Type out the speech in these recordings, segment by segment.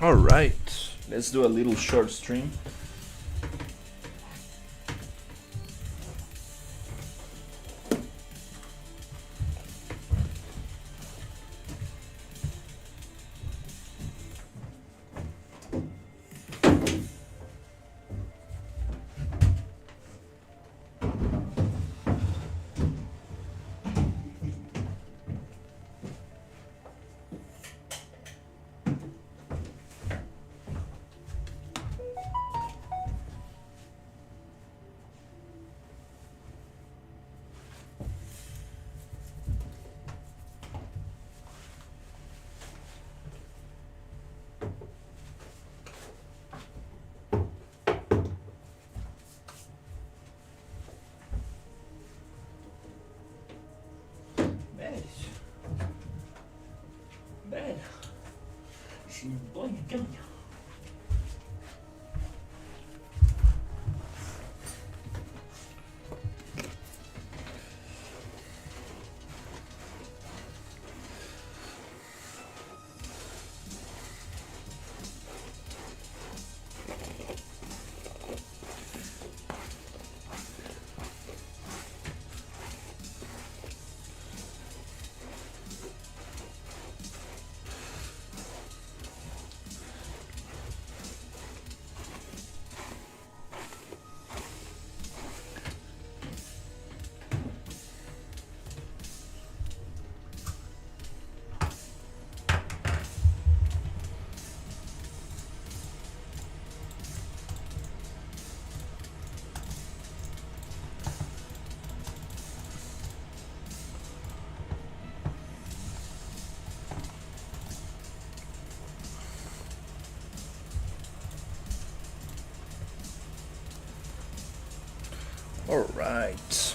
All right, let's do a little short stream. Velho, esse banho aqui, all right.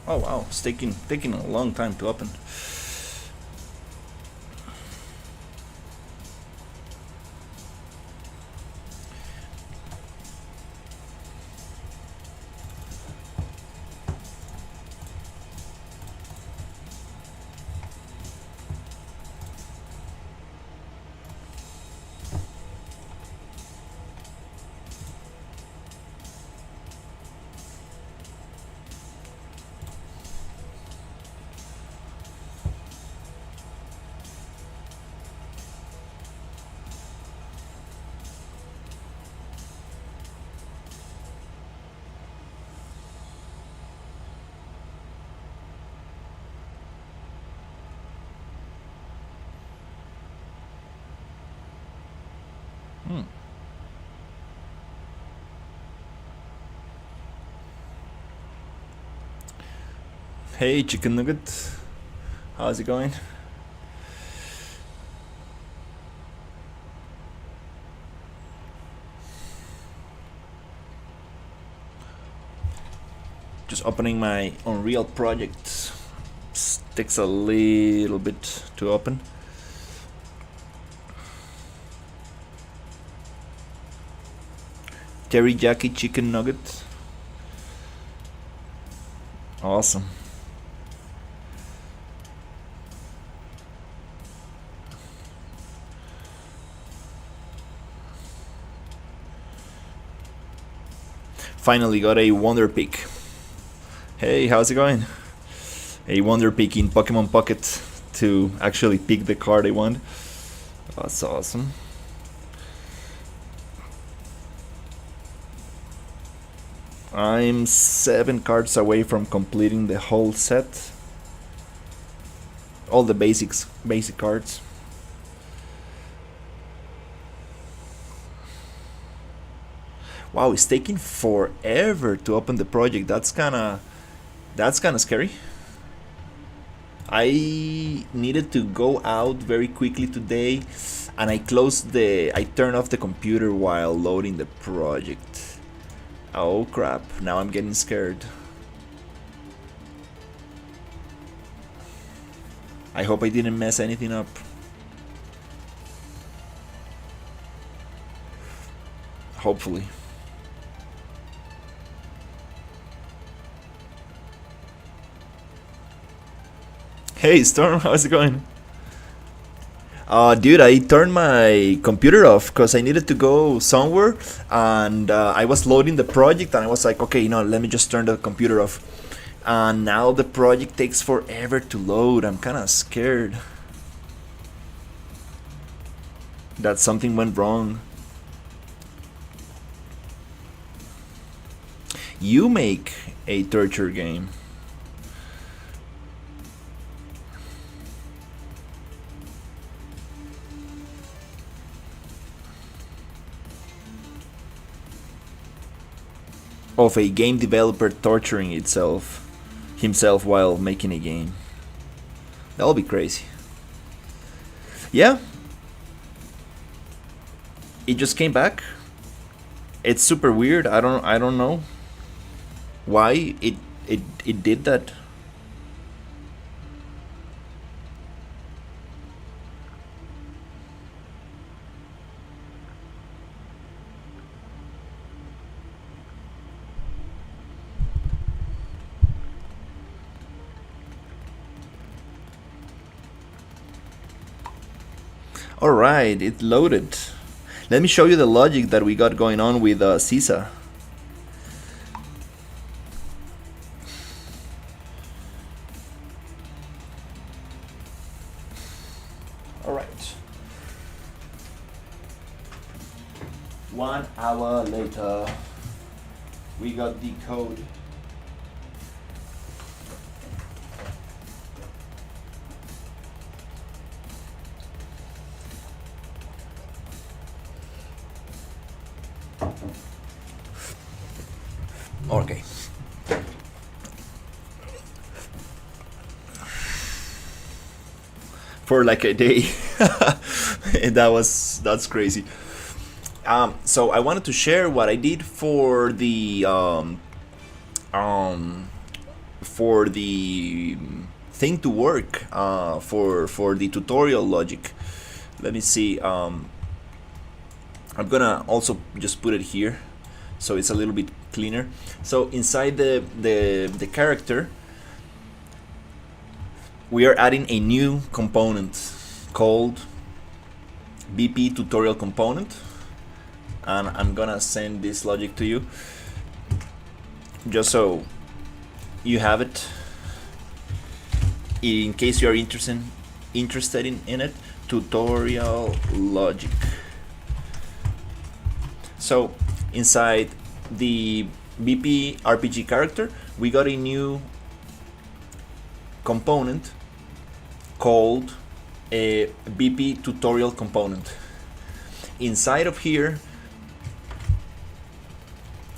Oh wow, it's taking a long time to open. Hey chicken nugget, how's it going? Just opening my Unreal project. Takes a little bit to open. Teriyaki chicken nugget. Awesome. Finally got a Wonder Pick. Hey, how's it going? A Wonder Pick in Pokemon Pocket to actually pick the card I want. That's awesome. I'm 7 cards away from completing the whole set. All the basic cards. Wow, it's taking forever to open the project. That's kinda scary. I needed to go out very quickly today, and I turned off the computer while loading the project. Oh crap, now I'm getting scared. I hope I didn't mess anything up. Hopefully. Hey Storm, how's it going? Dude, I turned my computer off because I needed to go somewhere, and I was loading the project, and I was like, okay, let me just turn the computer off. And now the project takes forever to load. I'm kind of scared that something went wrong. You make a torture game. Of a game developer torturing himself while making a game. That'll be crazy. Yeah. It just came back. It's super weird. I don't know why it did that. Alright, it loaded. Let me show you the logic that we got going on with CISA. Alright. 1 hour later, we got the code. Okay. For like a day. That's crazy. So I wanted to share what I did for the thing to work for the tutorial logic. Let me see. I'm gonna also just put it here so it's a little bit cleaner. So inside the character, we are adding a new component called BP tutorial component, and I'm gonna send this logic to you just so you have it in case you are interested in it. Tutorial logic. So inside the BP RPG character, we got a new component called a BP tutorial component. Inside of here,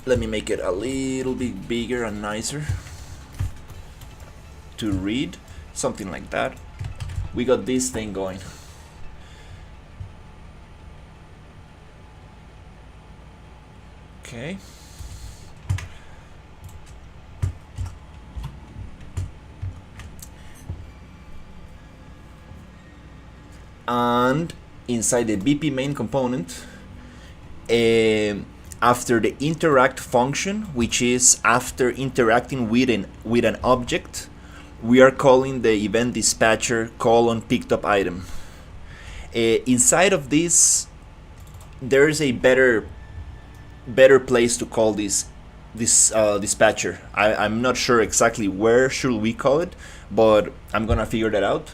let me make it a little bit bigger and nicer to read, something like that. We got this thing going. Okay. And inside the BP main component, after the interact function, which is after interacting with an object, we are calling the event dispatcher colon picked up item. Inside of this, there is a better place to call this dispatcher. I'm not sure exactly where should we call it, but I'm gonna figure that out.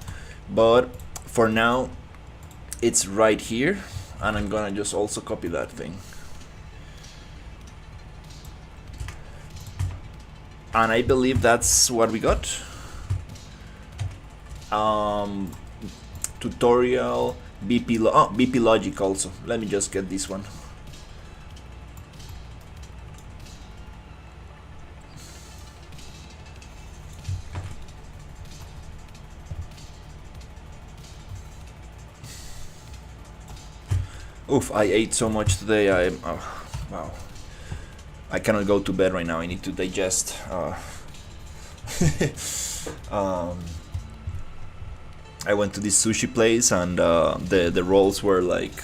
But for now, it's right here, and I'm gonna just also copy that thing. And I believe that's what we got. Tutorial BP logic also. Let me just get this one. Oof, I ate so much today. Wow. I cannot go to bed right now. I need to digest. um, I went to this sushi place, and the rolls were like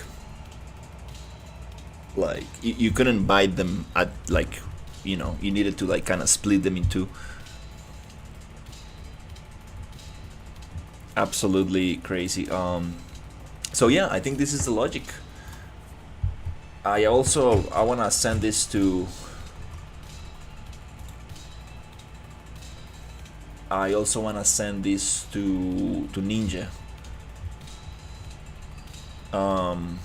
you couldn't bite them at like, you needed to like kind of split them in two. Absolutely crazy. So yeah, I think this is the logic. I wanna send this to. I also wanna send this to Ninja. Um,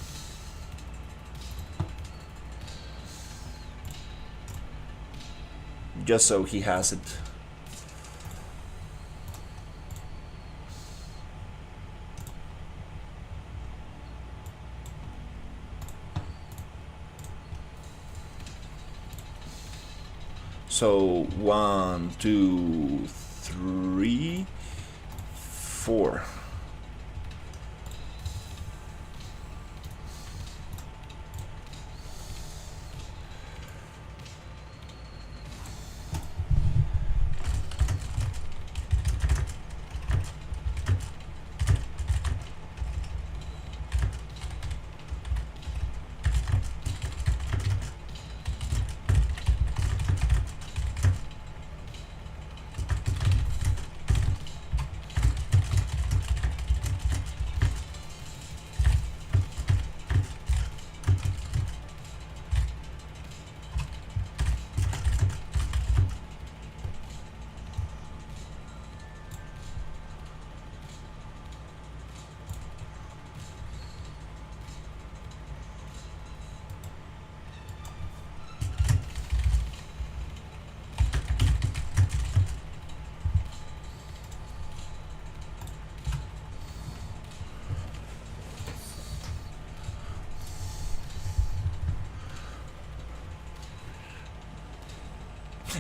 just so he has it. So 1, 2, 3, 4.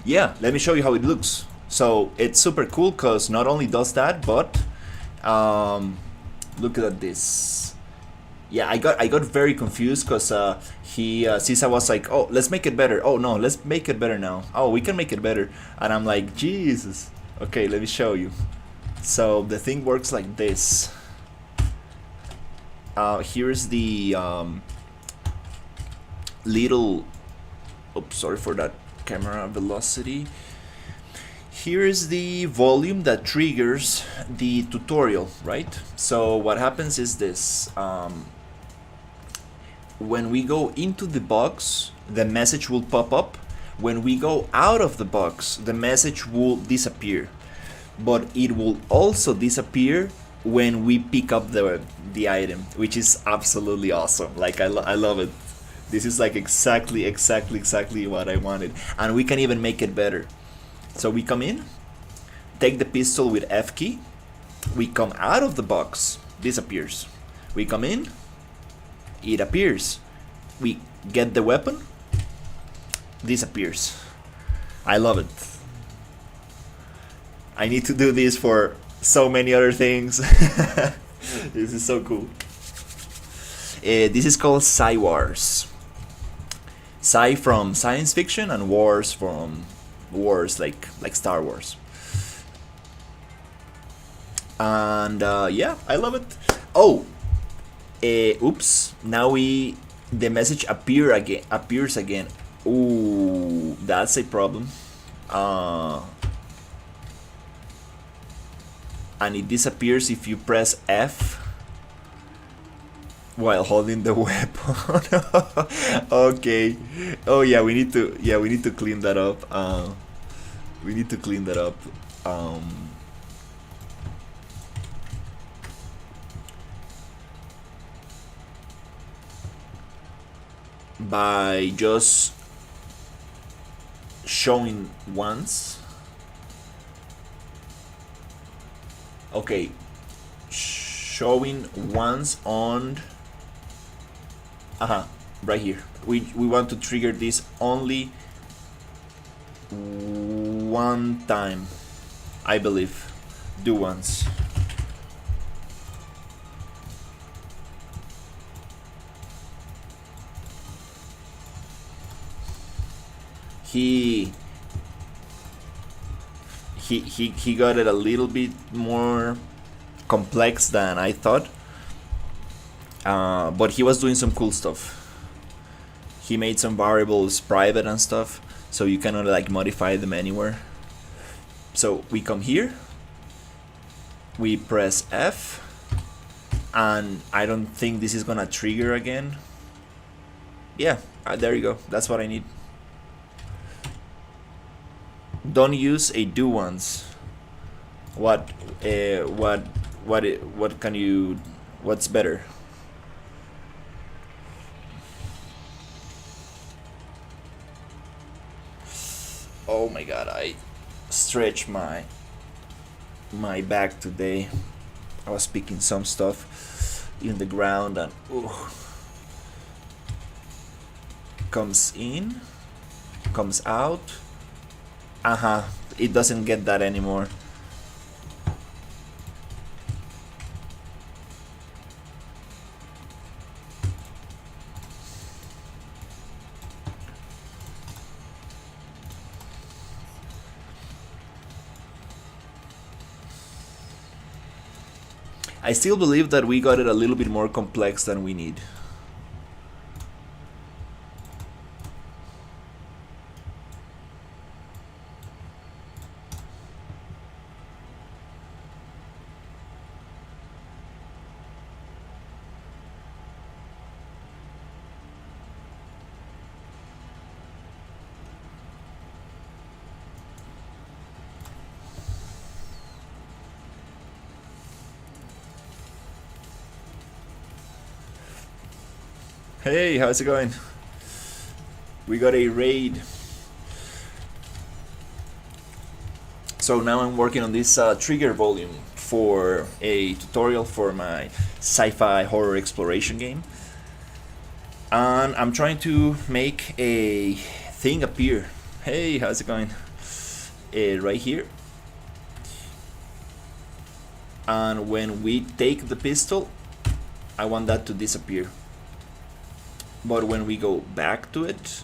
Yeah, let me show you how it looks. So it's super cool because not only does that, but look at this. Yeah, I got very confused because Sisa was like, oh, let's make it better. Oh no, let's make it better now. Oh, we can make it better. And I'm like, Jesus. Okay, let me show you. So the thing works like this. Here's the little. Oops, sorry for that camera velocity. Here is the volume that triggers the tutorial, right? So what happens is this. When we go into the box, the message will pop up. When we go out of the box, the message will disappear. But it will also disappear when we pick up the item, which is absolutely awesome. Like I love it. This is like exactly what I wanted. And we can even make it better. So we come in, take the pistol with F key, we come out of the box, disappears. We come in, it appears. We get the weapon, disappears. I love it. I need to do this for so many other things. This is so cool. This is called Sci Wars. Sci from science fiction and wars from wars like Star Wars. And yeah, I love it. Oh, oops! Now the message appears again. Ooh, that's a problem. And it disappears if you press F while holding the weapon. Okay. Oh yeah, we need to clean that up. We need to clean that up. By just showing once. Okay, showing once on right here. We want to trigger this only one time, I believe. Do once. he he got it a little bit more complex than I thought. But he was doing some cool stuff. He made some variables private and stuff, so you cannot like modify them anywhere. So we come here, we press F, and I don't think this is gonna trigger again. Yeah, there you go. That's what I need. Don't use a do once. What can you? What's better? Oh my god, I stretched my back today. I was picking some stuff in the ground and comes in, comes out. It doesn't get that anymore. I still believe that we got it a little bit more complex than we need. Hey, how's it going? We got a raid. So now I'm working on this trigger volume for a tutorial for my sci-fi horror exploration game. And I'm trying to make a thing appear. Hey, how's it going? Right here. And when we take the pistol, I want that to disappear. But when we go back to it,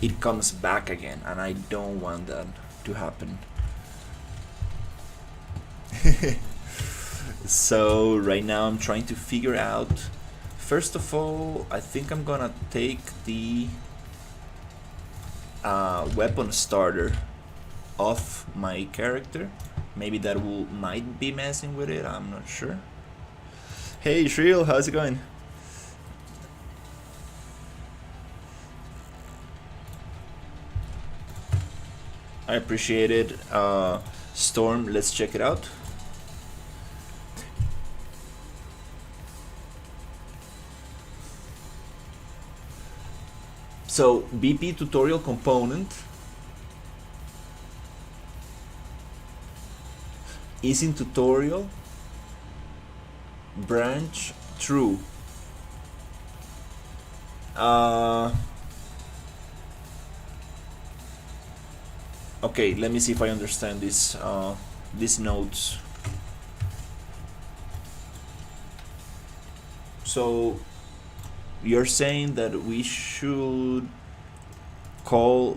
it comes back again, and I don't want that to happen. So right now I'm trying to figure out, first of all, I think I'm gonna take the weapon starter off my character. Maybe that might be messing with it, I'm not sure. Hey Shriel, how's it going? I appreciate it. Storm, let's check it out. So BP tutorial component is in tutorial branch true. Okay, let me see if I understand this. These notes. So you're saying that we should call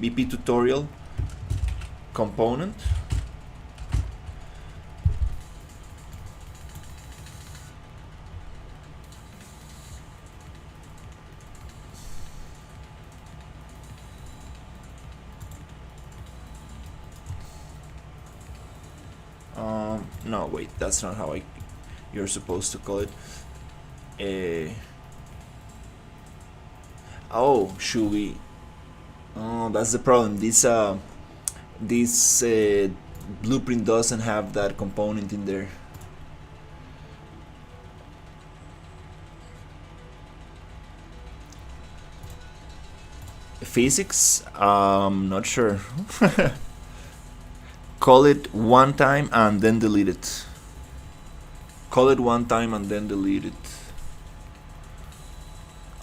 BP tutorial component no wait, that's not how you're supposed to call it. Oh, should we? Oh, that's the problem. This blueprint doesn't have that component in there. Physics? Not sure. Call it one time and then delete it. Call it one time and then delete it.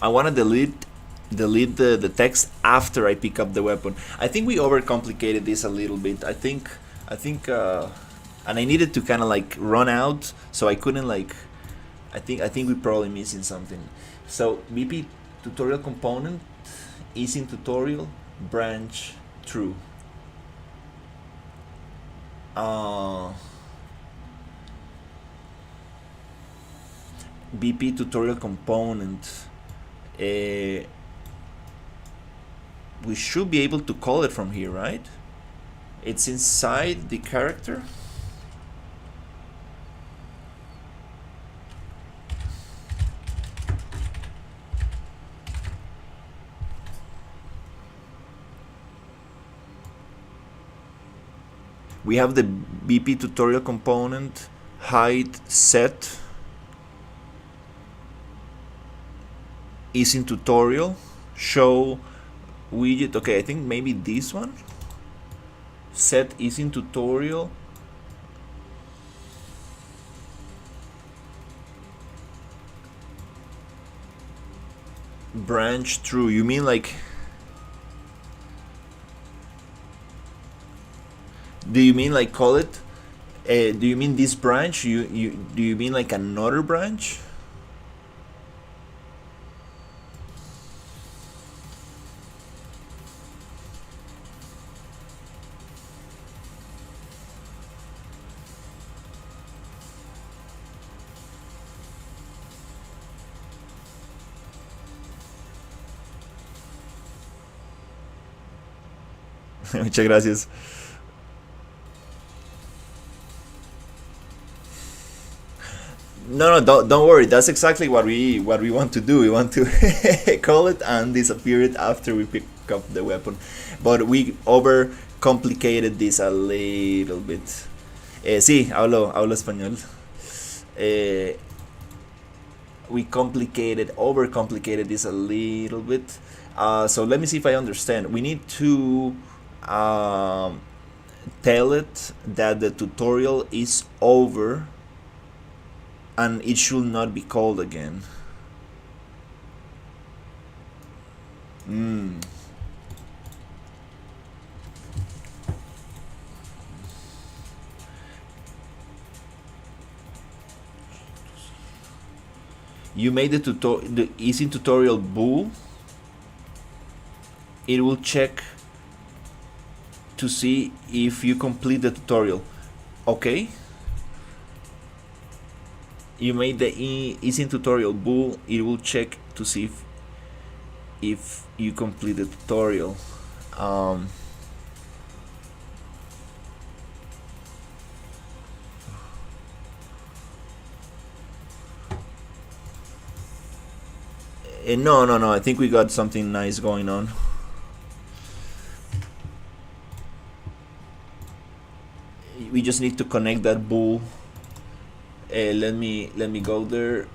I want to delete the text after I pick up the weapon. I think we overcomplicated this a little bit. I think and I needed to kind of like run out, so I couldn't like I think we're probably missing something. So BP tutorial component is in tutorial branch true. BP tutorial component. We should be able to call it from here, right? It's inside the character. We have the BP tutorial component height set is in tutorial show widget. Okay, I think maybe this one. Set is in tutorial. Branch true. You mean like? Do you mean like call it? Do you mean this branch? Do you mean like another branch? Muchas gracias. No, don't worry. That's exactly what we want to do. We want to call it and disappear it after we pick up the weapon. But we overcomplicated this a little bit. Sí, hablo español. We overcomplicated this a little bit. So let me see if I understand. We need to tell it that the tutorial is over and it should not be called again. You made the easy tutorial bool. It will check to see if you complete the tutorial. Okay. You made the easy tutorial bool. It will check to see if you complete the tutorial. No. I think we got something nice going on. We just need to connect that bool. Let me go there.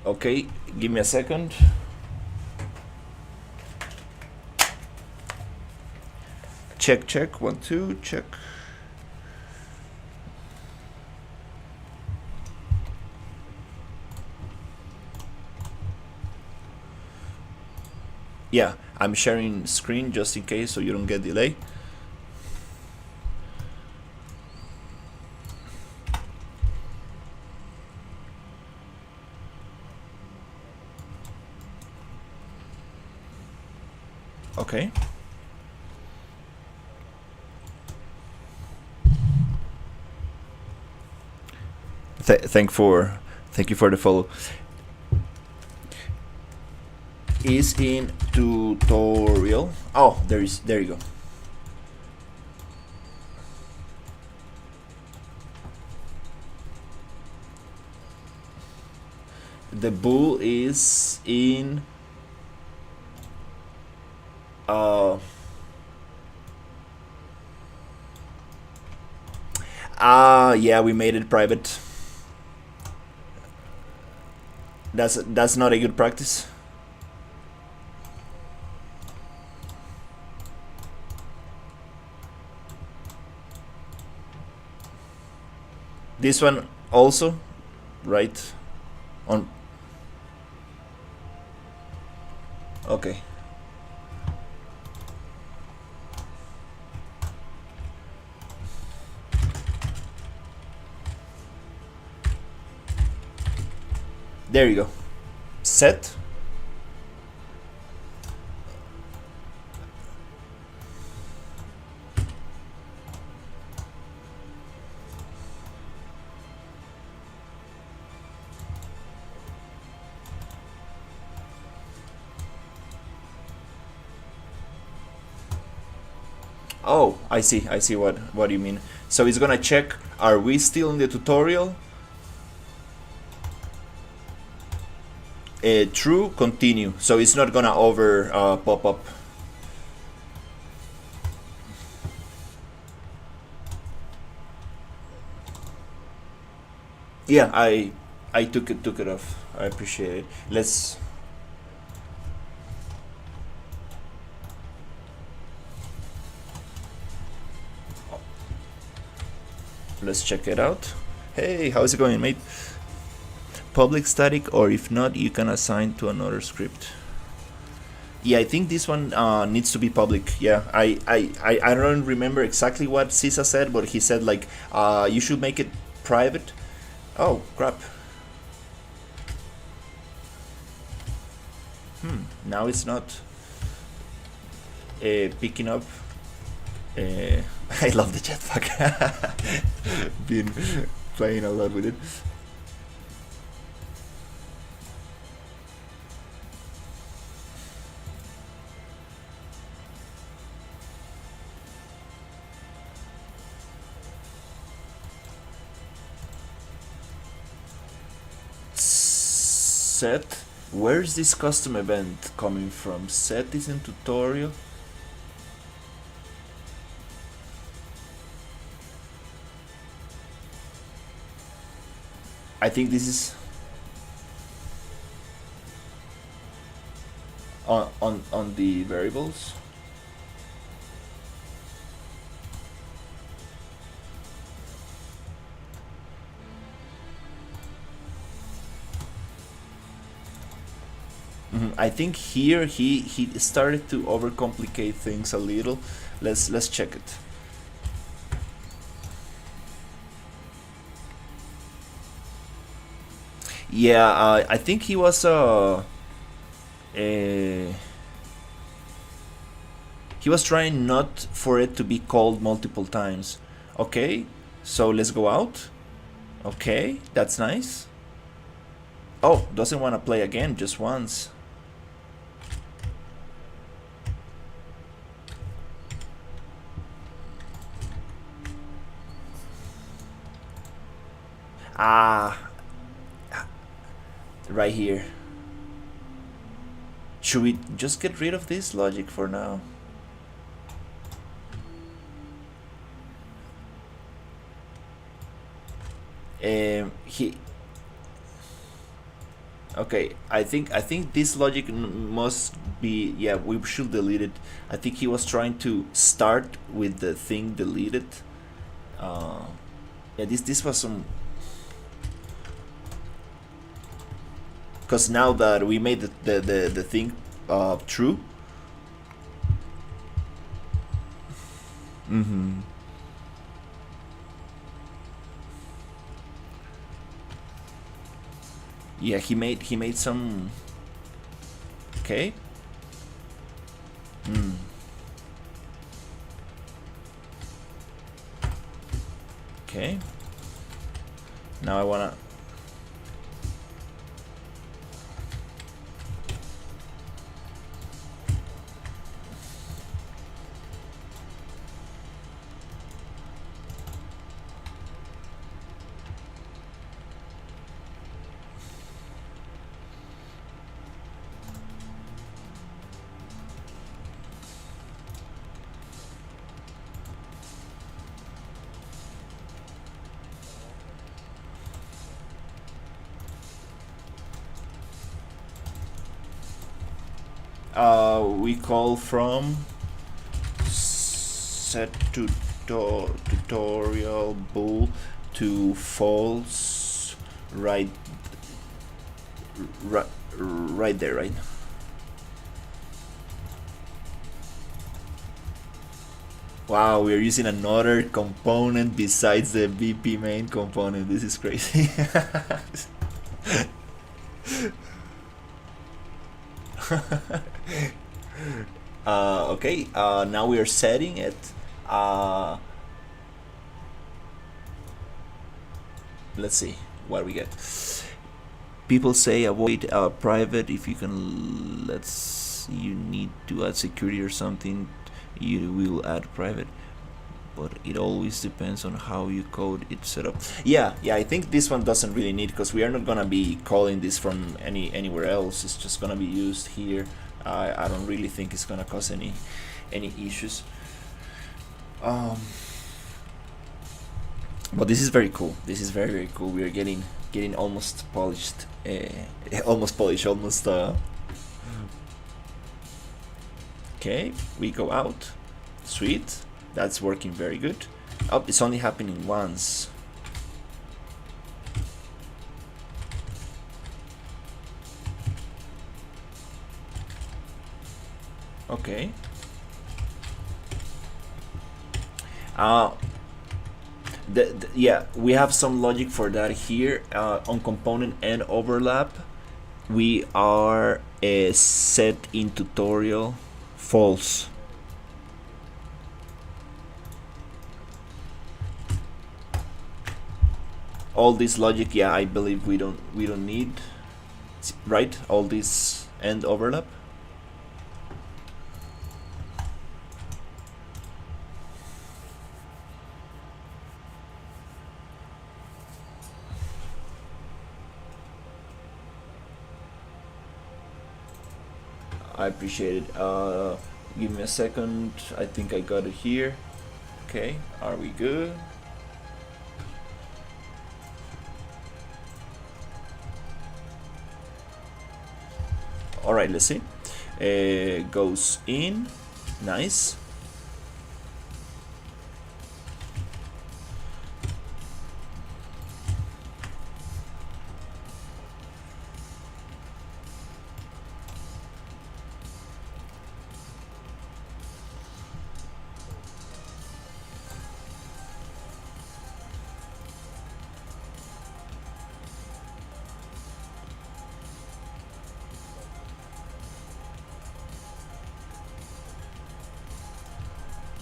Okay, give me a second. Check 1 2 check. Yeah, I'm sharing screen just in case so you don't get delay. Okay. Thank you for the follow. Is in tutorial. Oh, there you go. The bool is in yeah, we made it private. That's not a good practice. This one also, right? On. Okay. There you go. Set. Oh, I see. I see what you mean. So it's gonna check. Are we still in the tutorial? True. Continue. So it's not gonna over pop up. Yeah, I took it off. I appreciate it. Let's check it out. Hey, how's it going, mate? Public static, or if not, you can assign to another script. Yeah, I think this one needs to be public. Yeah, I don't remember exactly what Sisa said, but he said like you should make it private. Oh crap. Now it's not picking up. I love the jetpack. Been playing a lot with it. Set. Where's this custom event coming from? Set is in tutorial. I think this is on the variables. I think here he started to overcomplicate things a little. Let's check it. Yeah, I think he was he was trying not for it to be called multiple times. Okay, so let's go out. Okay, that's nice. Oh, doesn't want to play again, just once. Ah, right here. Should we just get rid of this logic for now? He. Okay, I think this logic must be, yeah, we should delete it. I think he was trying to start with the thing deleted. Yeah, this was some. Because now that we made the thing true. Yeah, he made some. Okay. Okay. Now I wanna. We call from set tutorial bool to false right there, right? Wow, we're using another component besides the VP main component. This is crazy. Okay, now we are setting it. Uh, let's see what we get. People say avoid private if you can. Let's. You need to add security or something. You will add private, but it always depends on how you code it set up. Yeah. I think this one doesn't really need because we are not gonna be calling this from anywhere else. It's just gonna be used here. I don't really think it's gonna cause any issues. But this is very cool. This is very cool. We are getting almost polished. Almost polished. Almost. Okay, we go out. Sweet. That's working very good. Oh, it's only happening once. Okay. Yeah, we have some logic for that here. On component and overlap, we are set in tutorial false. All this logic, yeah, I believe we don't need, right? All this and overlap. I appreciate it. Give me a second. I think I got it here. Okay, are we good? All right, let's see. Goes in. Nice.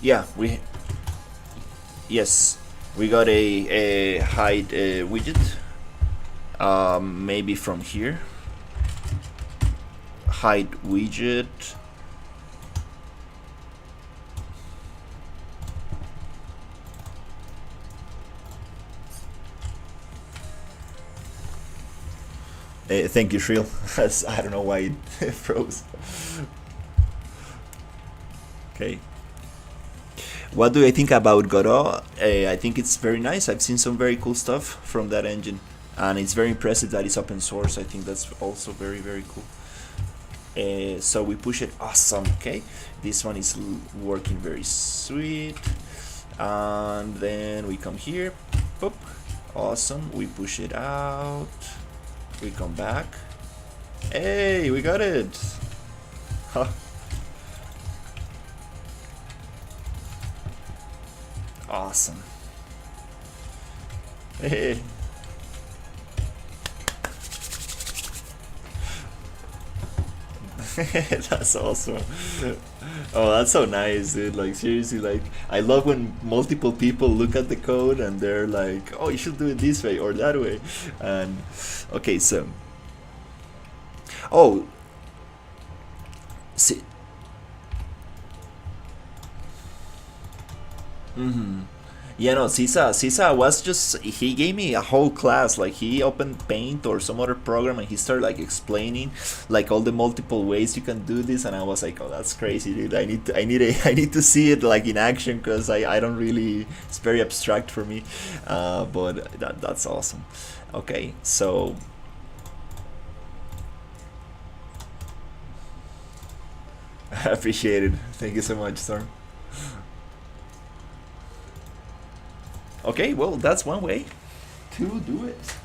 Yeah, yes, we got a hide widget. Maybe from here. Hide widget. Thank you, Shrill. I don't know why it froze. Okay. What do I think about Godot? I think it's very nice. I've seen some very cool stuff from that engine, and it's very impressive that it's open source. I think that's also very cool. So we push it. Awesome. Okay, this one is working very sweet. And then we come here. Boop. Awesome. We push it out. We come back. Hey, we got it. Huh. Awesome. Hey. That's awesome. Oh, that's so nice, dude. Like, seriously, like, I love when multiple people look at the code and they're like, oh, you should do it this way or that way. And okay, so oh, see. Yeah, no, Sisa was just, he gave me a whole class. Like, he opened Paint or some other program and he started like explaining like all the multiple ways you can do this, and I was like, oh, that's crazy, dude. I need to see it like in action, because I don't really, it's very abstract for me. But that's awesome. Okay, so I appreciate it. Thank you so much, Storm. Okay, well, that's one way to do it.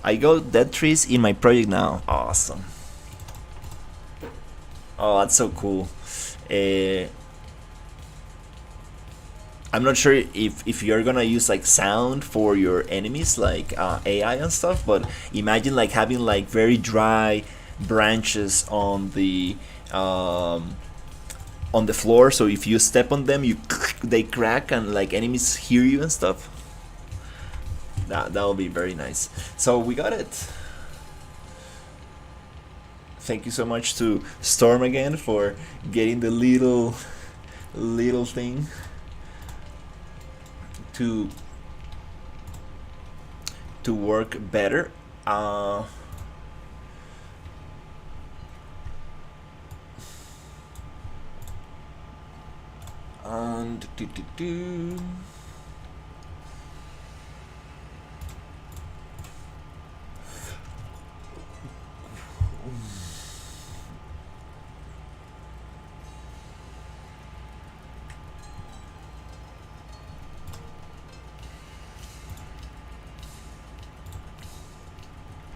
I got dead trees in my project now. Awesome. Oh, that's so cool. I'm not sure if you're gonna use like sound for your enemies, like AI and stuff. But imagine like having like very dry branches um, on the floor. So if you step on them, you they crack and like enemies hear you and stuff. That will be very nice. So we got it. Thank you so much to Storm again for getting the little thing to work better. Uh, and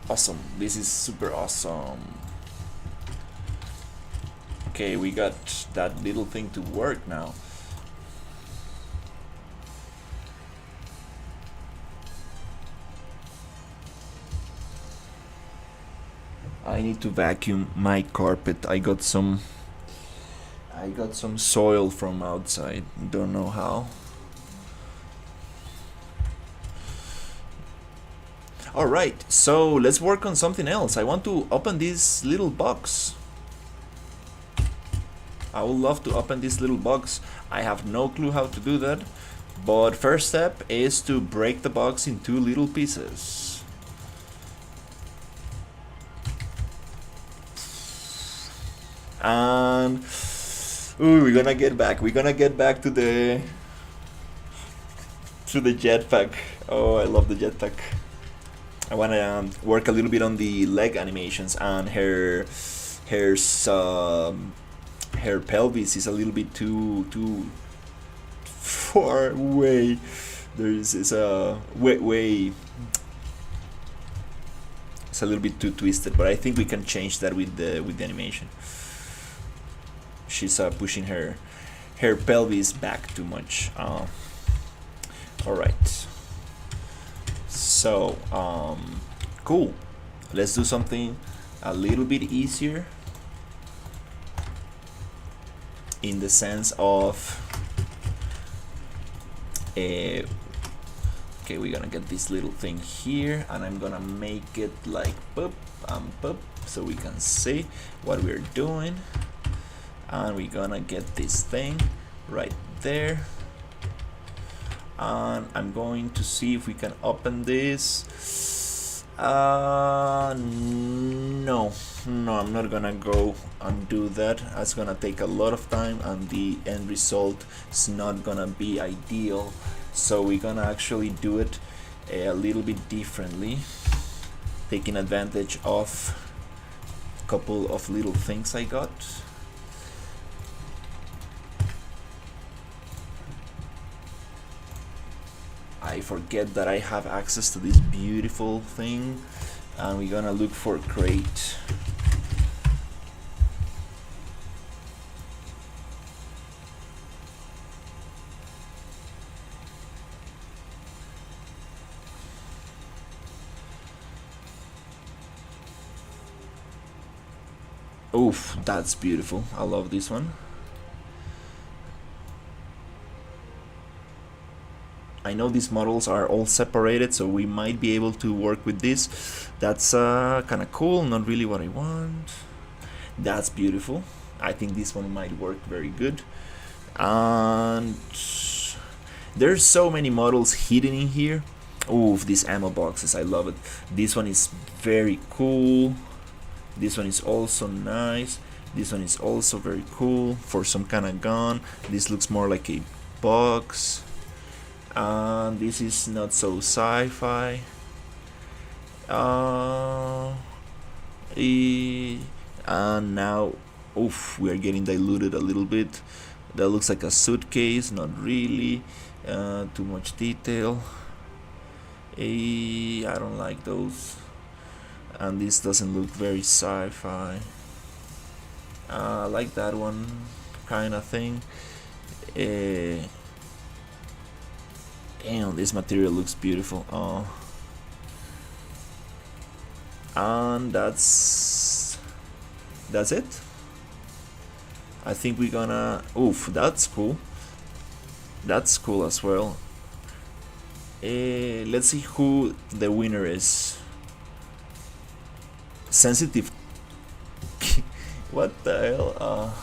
awesome. This is super awesome. Okay, we got that little thing to work now. I need to vacuum my carpet. I got some soil from outside. Don't know how. Alright, so let's work on something else. I want to open this little box. I would love to open this little box. I have no clue how to do that. But first step is to break the box in two little pieces. And ooh, we're gonna get back. We're gonna get back to the jetpack. Oh, I love the jetpack. I want to work a little bit on the leg animations, and her her pelvis is a little bit too far away. It's a way it's a little bit too twisted, but I think we can change that with the animation. She's pushing her pelvis back too much. All right. So, cool. Let's do something a little bit easier in the sense of okay, we're gonna get this little thing here, and I'm gonna make it like boop and boop so we can see what we're doing, and we're gonna get this thing right there. And I'm going to see if we can open this. No, I'm not gonna go and do that. That's gonna take a lot of time, and the end result is not gonna be ideal. So we're gonna actually do it a little bit differently, taking advantage of a couple of little things I got. I forget that I have access to this beautiful thing, and we're gonna look for crate. Oof, that's beautiful. I love this one. I know these models are all separated, so we might be able to work with this. That's kind of cool, not really what I want. That's beautiful. I think this one might work very good. And there's so many models hidden in here. Oof, these ammo boxes, I love it. This one is very cool. This one is also nice. This one is also very cool for some kind of gun. This looks more like a box. And this is not so sci-fi. And now, oof, we are getting diluted a little bit. That looks like a suitcase, not really. Too much detail. I don't like those. And this doesn't look very sci-fi. I like that one kind of thing. Damn, this material looks beautiful. And that's it. I think we're gonna. Oof, that's cool. That's cool as well. Let's see who the winner is. Sensitive. What the hell?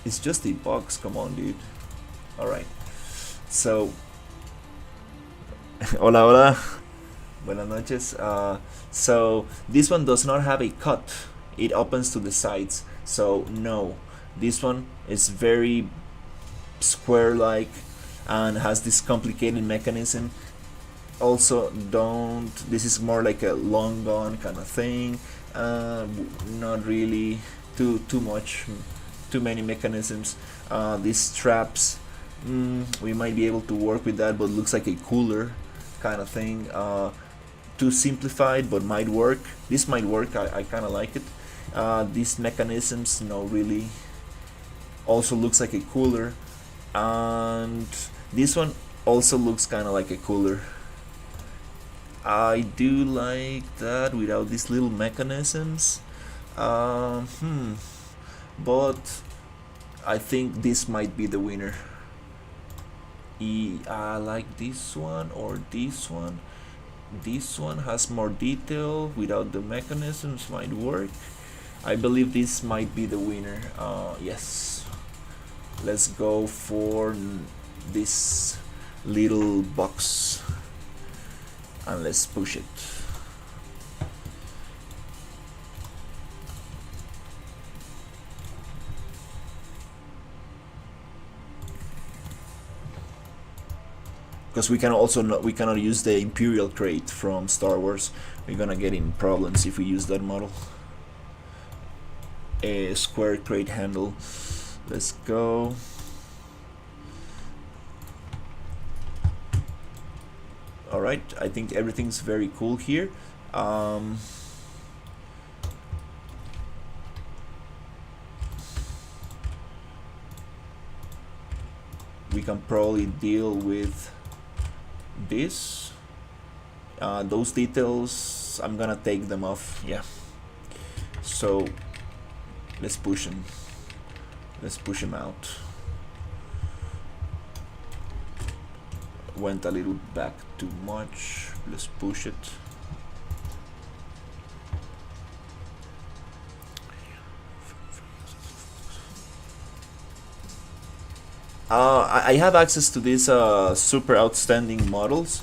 It's just a box. Come on, dude. All right. So, hola, hola. Buenas noches. So this one does not have a cut. It opens to the sides. So no, this one is very square-like and has this complicated mechanism. Also, don't. This is more like a long gun kind of thing. Not really too much, too many mechanisms. These straps, we might be able to work with that, but looks like a cooler kind of thing. Too simplified, but might work. This might work. I kind of like it. These mechanisms, no, really. Also looks like a cooler, and this one also looks kind of like a cooler. I do like that without these little mechanisms. But I think this might be the winner. I like this one or this one. This one has more detail without the mechanisms, might work. I believe this might be the winner. Yes. Let's go for this little box and let's push it. Because we can also we cannot use the Imperial crate from Star Wars. We're gonna get in problems if we use that model. A square crate handle. Let's go. Alright, I think everything's very cool here. We can probably deal with this. Those details, I'm gonna take them off. Yeah. So let's push him. Let's push him out. Went a little back too much. Let's push it. I have access to these super outstanding models,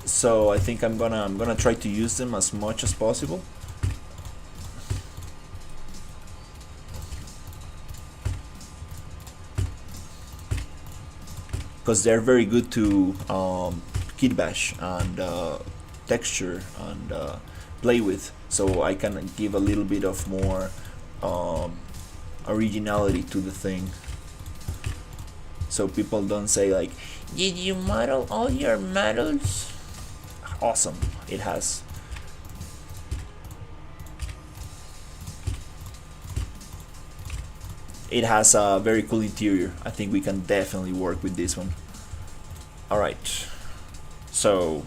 so I think I'm gonna try to use them as much as possible. Because they're very good to kit bash and texture and play with, so I can give a little bit of more originality to the thing, so people don't say like, did you model all your models? Awesome, it has. It has a very cool interior. I think we can definitely work with this one. Alright, so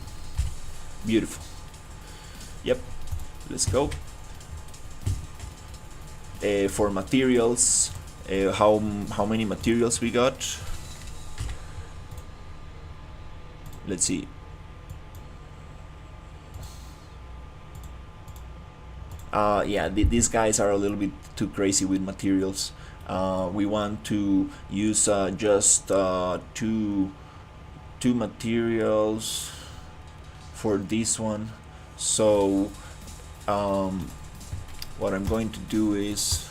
beautiful. Yep, let's go. For materials, how many materials we got? Let's see. Yeah, these guys are a little bit too crazy with materials. We want to use just two materials for this one. So what I'm going to do is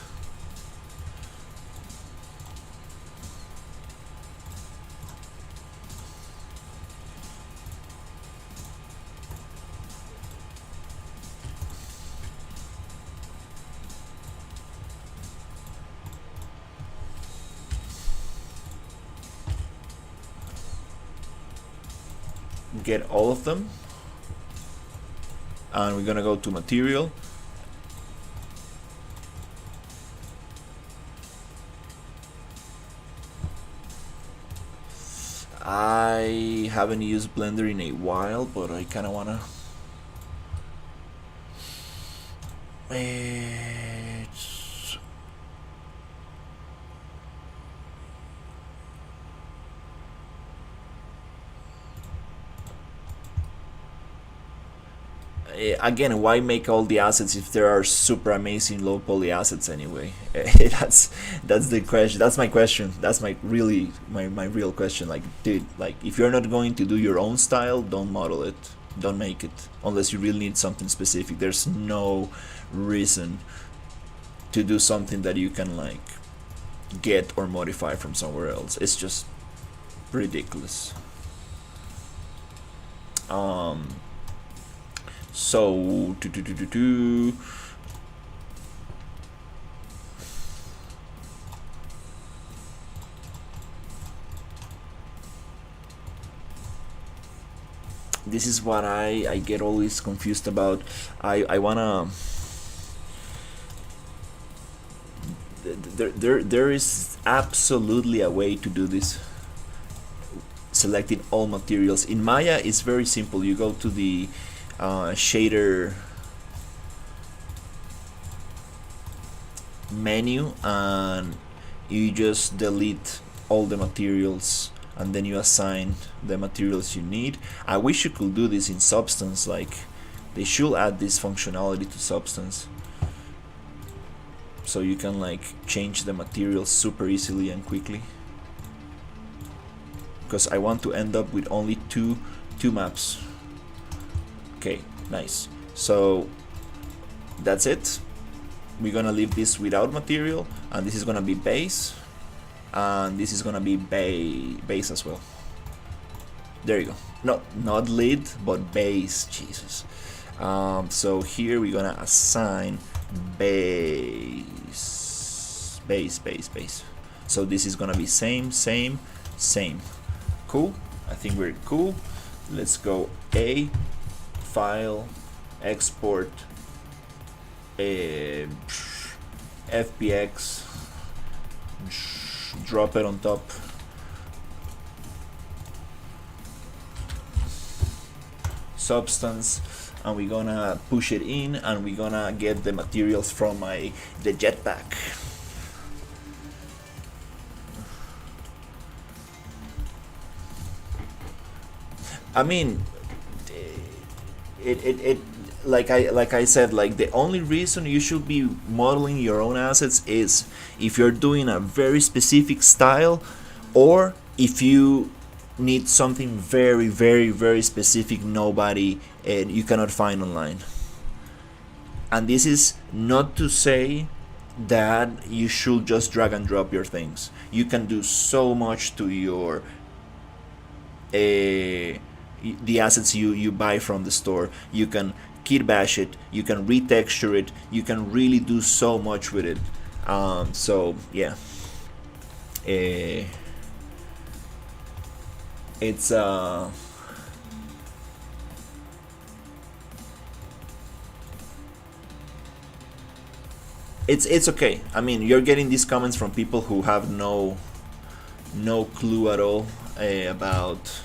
get all of them, and we're gonna go to material, I haven't used Blender in a while, but I kind of wanna. It's again, why make all the assets if there are super amazing low poly assets anyway? That's the question. That's my question. That's my real question. Like, dude, like if you're not going to do your own style, don't model it. Don't make it unless you really need something specific. There's no reason to do something that you can like get or modify from somewhere else. It's just ridiculous. So this is what I get always confused about. I wanna there is absolutely a way to do this, selecting all materials. In Maya it's very simple. You go to the shader menu and you just delete all the materials and then you assign the materials you need. I wish you could do this in Substance. Like, they should add this functionality to Substance so you can like change the materials super easily and quickly, because I want to end up with only two maps. Okay, nice. So that's it. We're gonna leave this without material, and this is gonna be base, and this is gonna be base as well. There you go. No, not lid, but base. Jesus. So here we're gonna assign base. So this is gonna be same. Cool. I think we're cool. Let's go A, file, export, FBX, drop it on top. Substance, and we're gonna push it in, and we're gonna get the materials from the jetpack. I mean, it like I said, like the only reason you should be modeling your own assets is if you're doing a very specific style, or if you need something very specific nobody and you cannot find online. And this is not to say that you should just drag and drop your things. You can do so much to your the assets you buy from the store. You can kit bash it, you can retexture it, you can really do so much with it. So yeah, it's it's okay. I mean, you're getting these comments from people who have no clue at all about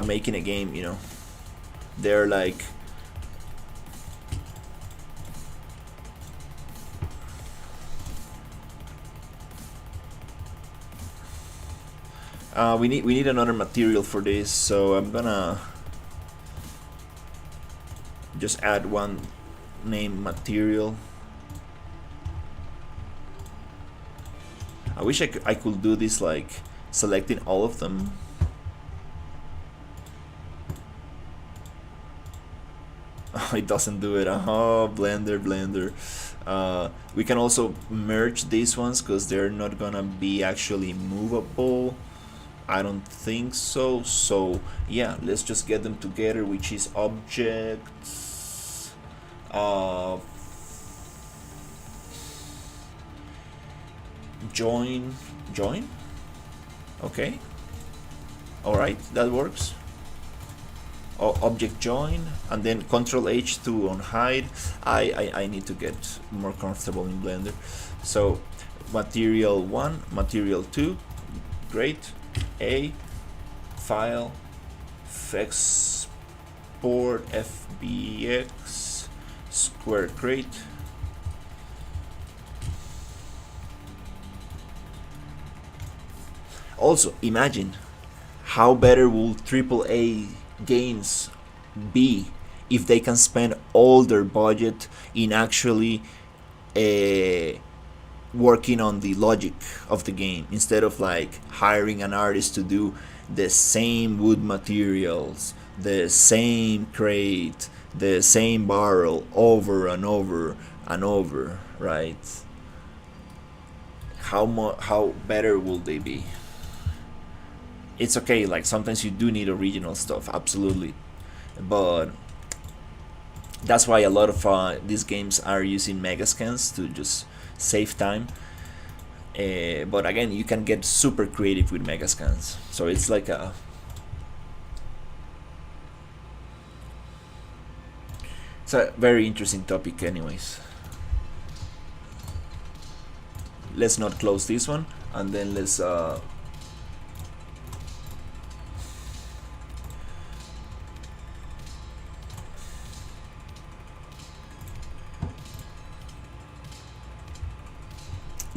making a game, you know. They're like, we need another material for this, so I'm gonna just add one name material. I wish I could do this like selecting all of them. It doesn't do it. Oh, Blender. We can also merge these ones because they're not gonna be actually movable. I don't think so. So yeah, let's just get them together, which is objects. Join. Okay. All right, that works. object join, and then Control H to unhide. I need to get more comfortable in Blender. So material 1, material 2, great. A, file, export FBX, square crate. Also, imagine how better will AAA games be if they can spend all their budget in actually working on the logic of the game, instead of like hiring an artist to do the same wood materials, the same crate, the same barrel over and over and over, right? How better will they be? It's okay, like sometimes you do need original stuff, absolutely, but that's why a lot of these games are using megascans to just save time. But again, you can get super creative with megascans, so it's like it's a very interesting topic. Anyways, let's not close this one, and then let's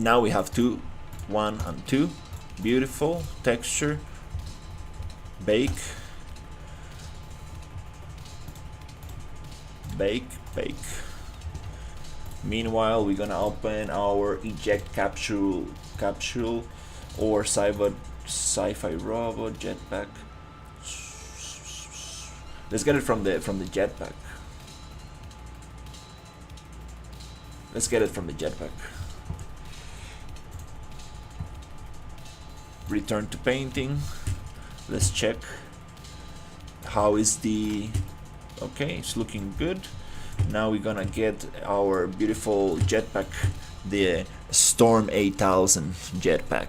now we have 2, 1 and 2. Beautiful texture. Bake, bake, bake. Meanwhile, we're gonna open our eject capsule or Sci Fi robot jetpack. Let's get it from the jetpack. Let's get it from the jetpack. Return to painting. Let's check how is the okay, it's looking good. Now we're gonna get our beautiful jetpack, the Storm 8000 jetpack.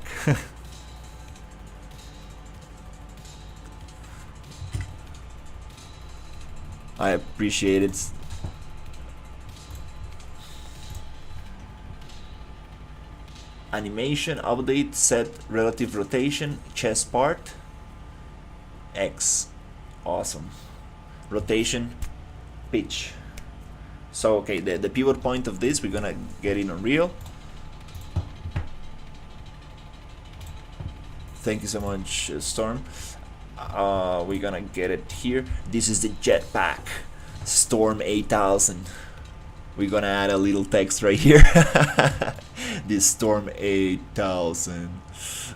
I appreciate it. Animation update, set relative rotation, chest part X. Awesome. Rotation, pitch. So okay, the pivot point of this we're gonna get in Unreal. Thank you so much, Storm. We're gonna get it here. This is the jetpack, Storm 8000. We're gonna add a little text right here. This Storm 8000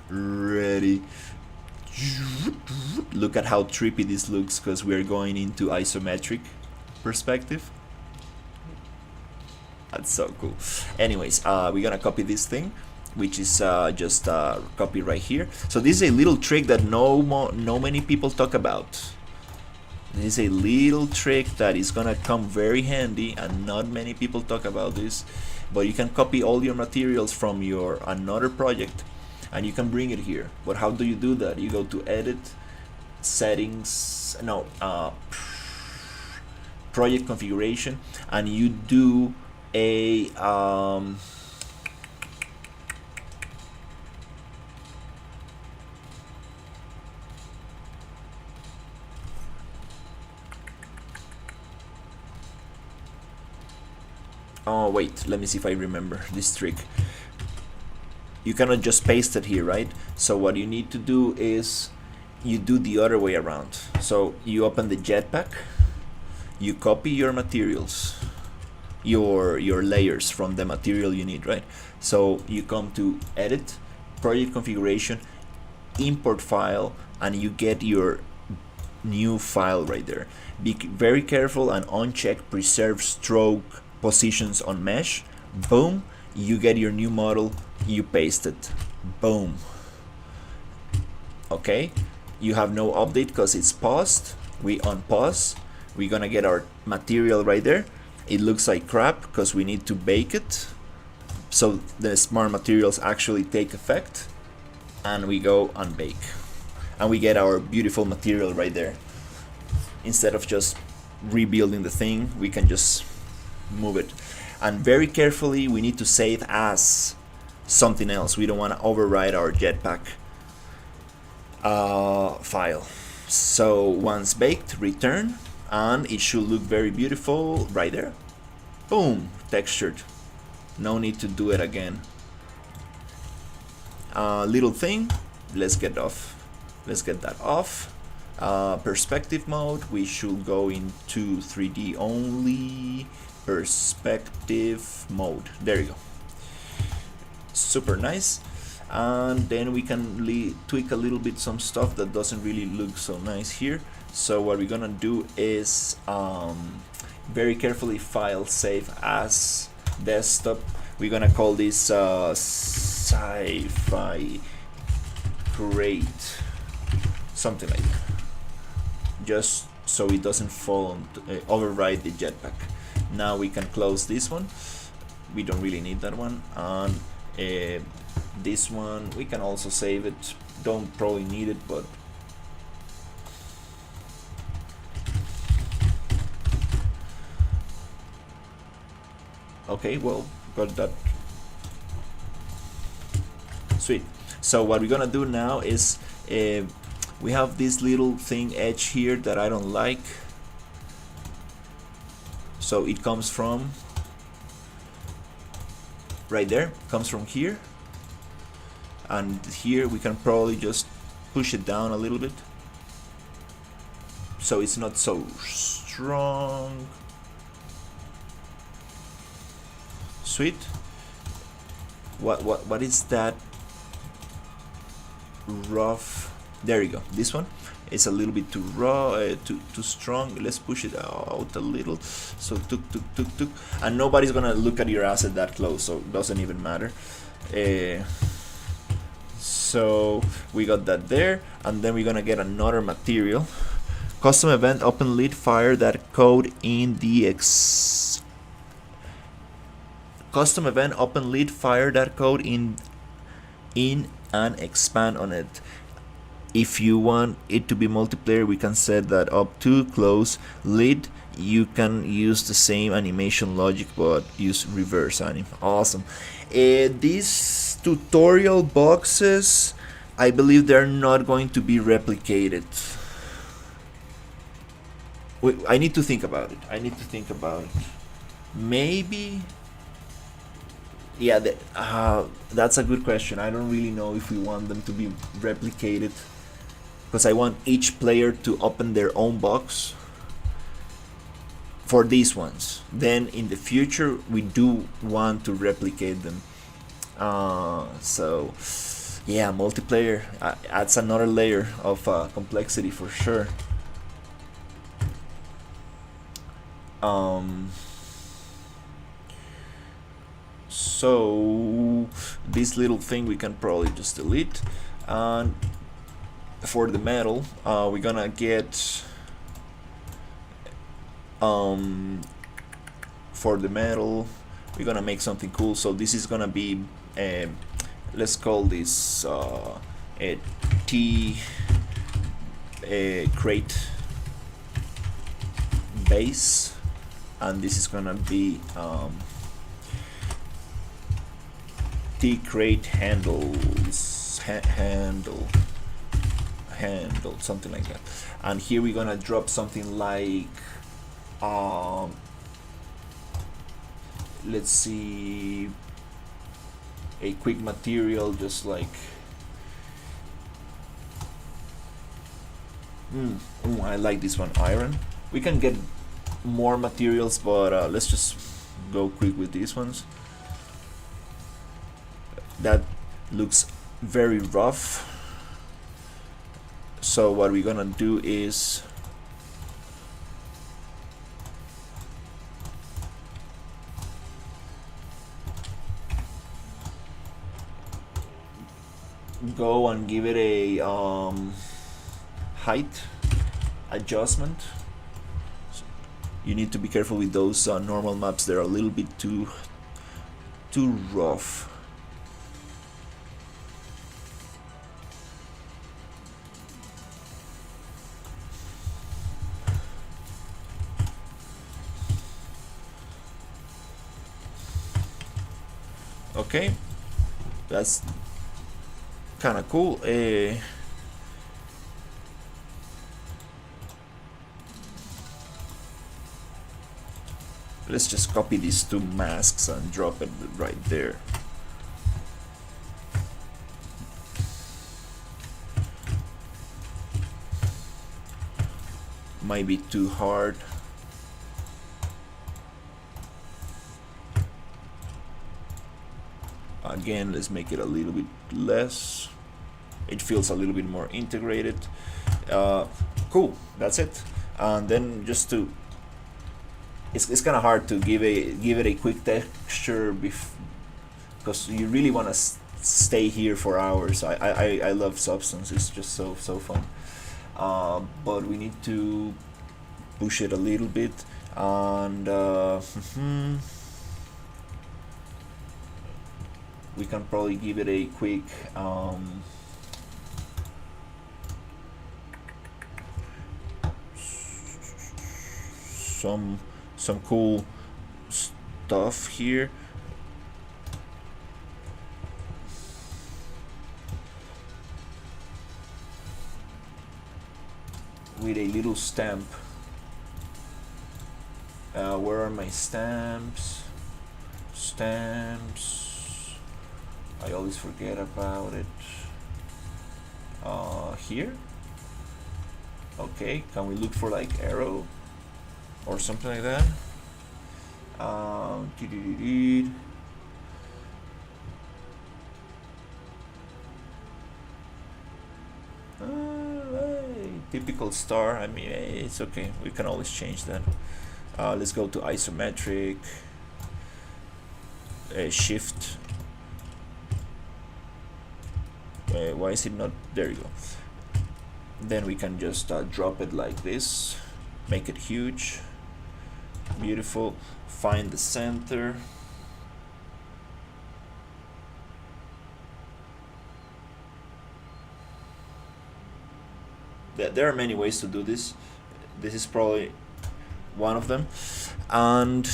ready. Look at how trippy this looks, because we're going into isometric perspective. That's so cool. Anyways, we're gonna copy this thing, which is just copy right here. So this is a little trick that no many people talk about. This is a little trick that is gonna come very handy, and not many people talk about this. But you can copy all your materials from your another project, and you can bring it here. But how do you do that? You go to Edit, Settings, no, Project Configuration, and you do a oh wait, let me see if I remember this trick. You cannot just paste it here, right? So what you need to do is you do the other way around. So you open the jetpack, you copy your materials, your layers from the material you need, right? So you come to Edit, Project Configuration, Import File, and you get your new file right there. Be very careful and uncheck Preserve Stroke Positions on Mesh. Boom, you get your new model, you paste it. Boom. Okay, you have no update because it's paused. We unpause. We're gonna get our material right there. It looks like crap because we need to bake it, so the smart materials actually take effect, and we go unbake, and we get our beautiful material right there. instead of just rebuilding the thing, we can just move it. And very carefully, we need to save as something else. We don't want to override our jetpack file. So once baked, return, and it should look very beautiful right there. Boom, textured. No need to do it again. Little thing, let's get that off. Perspective mode, we should go into 3D only. Perspective mode, there you go. Super nice. And then we can tweak a little bit some stuff that doesn't really look so nice here. So what we're gonna do is very carefully file save as desktop. We're gonna call this Sci Fi create, something like that, just so it doesn't fall override the jetpack. Now we can close this one. We don't really need that one. And this one we can also save it. Don't probably need it, but okay, well, got that. Sweet. So what we're gonna do now is we have this little thing edge here that I don't like. So it comes from right there, comes from here, and here we can probably just push it down a little bit so it's not so strong. Sweet. What is that rough? There you go. This one is a little bit too raw, too strong. Let's push it out a little. So tuk, and nobody's gonna look at your asset that close, so it doesn't even matter. So we got that there, and then we're gonna get another material. Custom event open lead fire that code in the custom event open lead fire that code in and expand on it. If you want it to be multiplayer, we can set that up to close lead. You can use the same animation logic but use reverse anim. Awesome. These tutorial boxes, I believe they're not going to be replicated. I need to think about it. Maybe. Yeah, that's a good question. I don't really know if we want them to be replicated, because I want each player to open their own box for these ones. Then in the future we do want to replicate them. So yeah, multiplayer adds another layer of complexity for sure. So this little thing we can probably just delete. And for the metal, we're gonna get for the metal we're gonna make something cool. So this is gonna be let's call this a T crate base, and this is gonna be T crate handles handle, something like that. And here we're gonna drop something like let's see, a quick material, just like I like this one, iron. We can get more materials, but let's just go quick with these ones. That looks very rough. So what we're gonna do is go and give it a height adjustment. So you need to be careful with those normal maps. They're a little bit too rough. Okay, that's kind of cool. Let's just copy these two masks and drop it right there. Might be too hard. Again, let's make it a little bit less. It feels a little bit more integrated. Cool, that's it. And then just to, it's kind of hard to give it a quick texture because you really want to stay here for hours. I love Substance. It's just so fun. But we need to push it a little bit, and we can probably give it a quick some cool stuff here. With a little stamp. Where are my stamps? Stamps. I always forget about it. Here. Okay, can we look for like arrow or something like that? Typical star. I mean, it's okay. We can always change that. Let's go to isometric. Shift. Why is it not? There you go. Then we can just drop it like this. Make it huge. Beautiful. Find the center. There are many ways to do this. This is probably one of them. And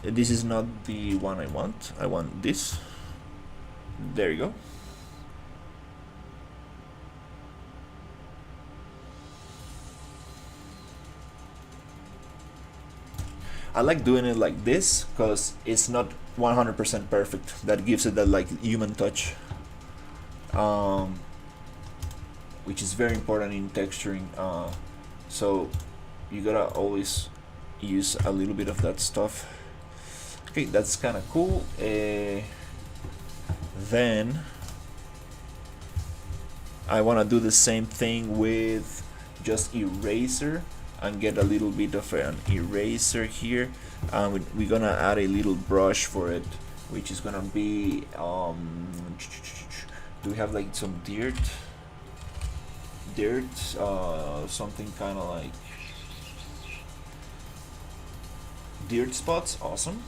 this is not the one I want. I want this. There you go. I like doing it like this because it's not 100% perfect. That gives it that like human touch, which is very important in texturing. So you gotta always use a little bit of that stuff. Okay, that's kind of cool. Then I want to do the same thing with just eraser and get a little bit of an eraser here. We're gonna add a little brush for it, which is gonna be do we have like some dirt, something kind of like dirt spots. Awesome.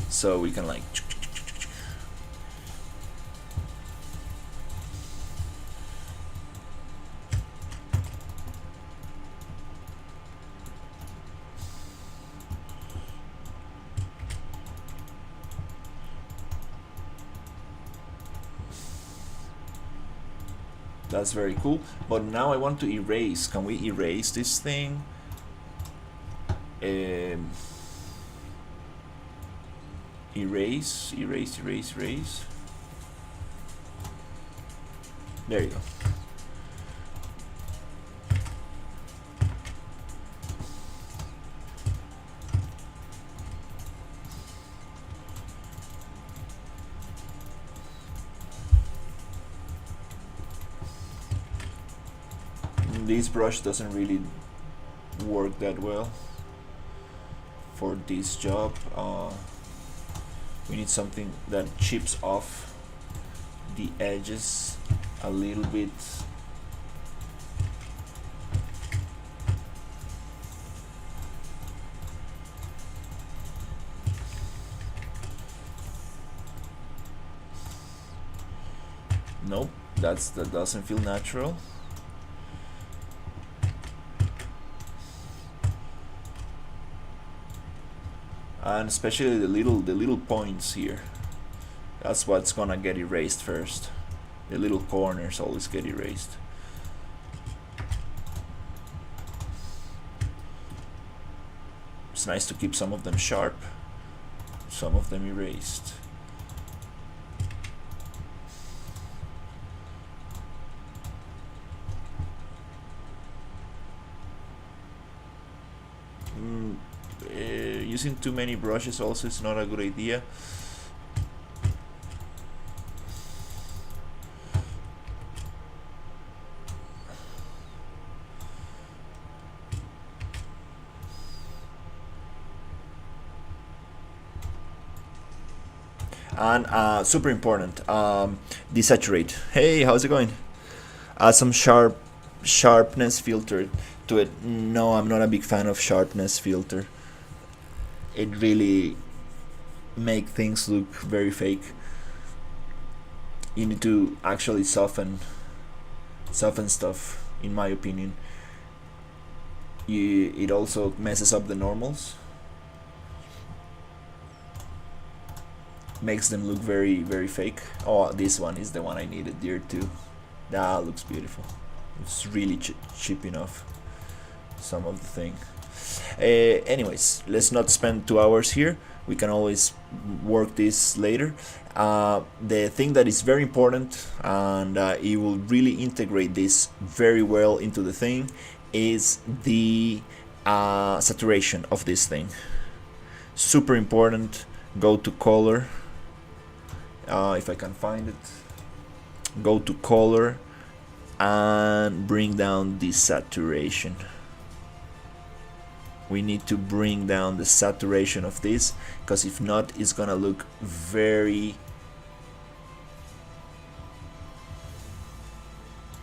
So we can like that's very cool. But now I want to erase. Can we erase this thing? Erase. There you go. This brush doesn't really work that well for this job. We need something that chips off the edges a little bit. Nope, that doesn't feel natural. and especially the little points here. That's what's gonna get erased first. The little corners always get erased. It's nice to keep some of them sharp, some of them erased. Using too many brushes also is not a good idea. And super important, desaturate. Hey, how's it going? Add some sharpness filter to it. No, I'm not a big fan of sharpness filter. It really make things look very fake. You need to actually soften stuff, in my opinion. It also messes up the normals, makes them look very very fake. Oh, this one is the one I needed here too. That looks beautiful. It's really cheap enough, some of the thing. Anyways, let's not spend 2 hours here. We can always work this later. The thing that is very important, and it will really integrate this very well into the thing, is the saturation of this thing. Super important. Go to color, if I can find it. Go to color and bring down the saturation. We need to bring down the saturation of this, because if not, it's gonna look very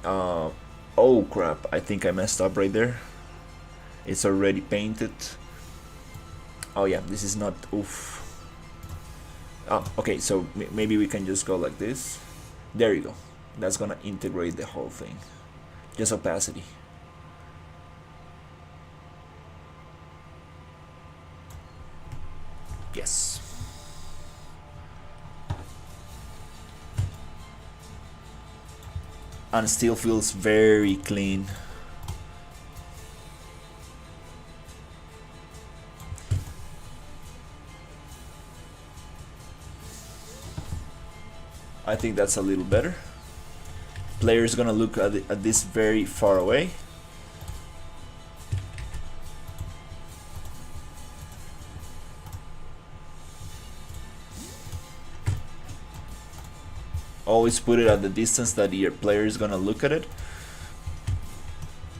oh crap, I think I messed up right there. It's already painted. Oh yeah, this is not, oof. Okay, so maybe we can just go like this. There you go. That's gonna integrate the whole thing. Just opacity. Yes. And still feels very clean. I think that's a little better. Player is gonna look at this very far away. Always put it at the distance that your player is gonna look at it.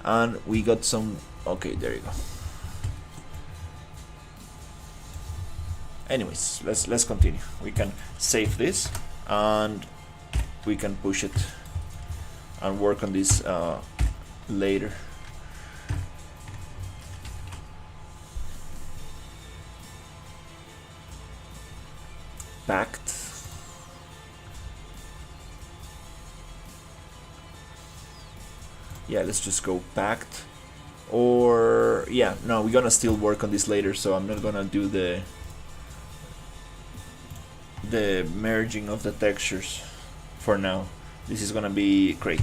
And we got some, okay, there you go. Anyways, let's continue. We can save this and we can push it and work on this later. Packed. Yeah, let's just go packed. Or yeah, no, we're gonna still work on this later, so I'm not gonna do the merging of the textures for now. This is gonna be crate,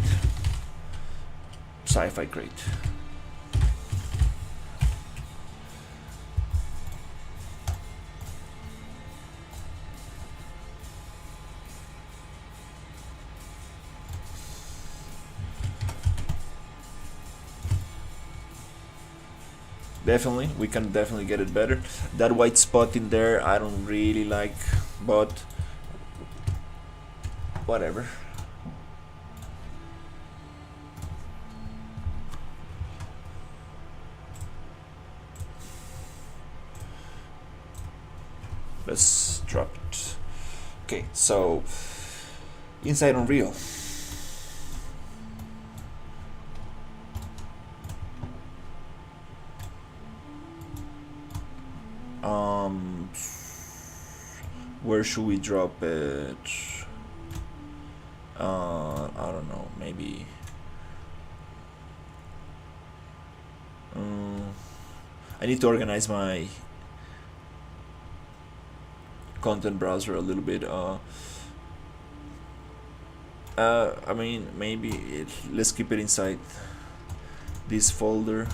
sci-fi crate. Definitely, we can definitely get it better. That white spot in there, I don't really like, but whatever. Let's drop it. Okay, so inside Unreal. Where should we drop it? I don't know, maybe I need to organize my content browser a little bit. I mean, maybe let's keep it inside this folder.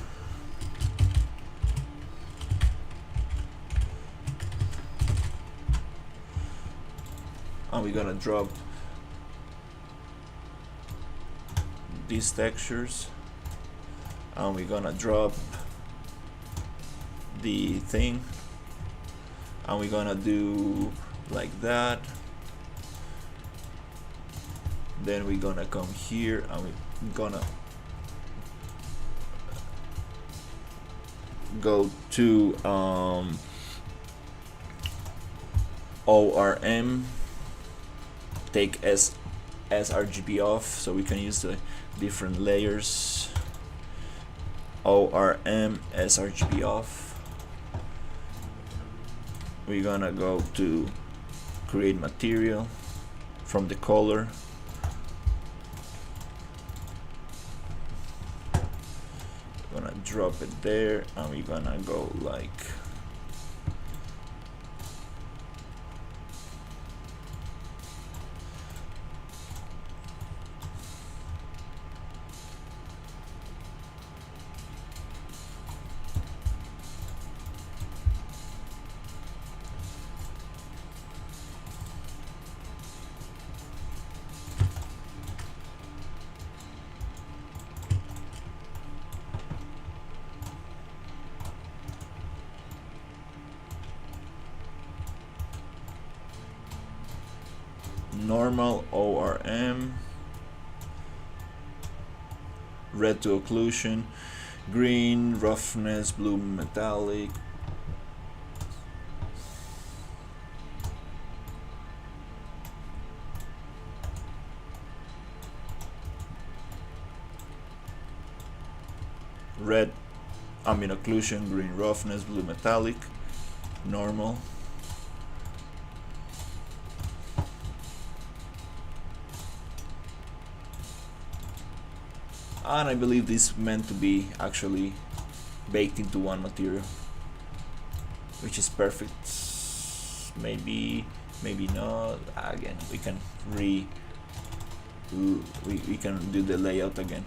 And we're gonna drop these textures, and we're gonna drop the thing, and we're gonna do like that. Then we're gonna come here and we're gonna go to ORM, take sRGB off so we can use the different layers. ORM sRGB off. We're gonna go to create material from the color. Gonna drop it there, and we're gonna go like normal ORM, red to occlusion, green, roughness, blue, metallic, red, ambient occlusion, green, roughness, blue, metallic, normal. And I believe this is meant to be actually baked into one material, which is perfect. Maybe not. Again, we can we can do the layout again,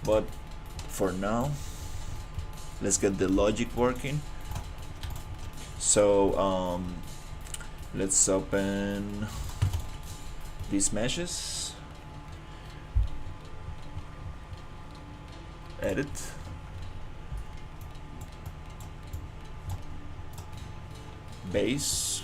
but for now let's get the logic working. So let's open these meshes, edit, base,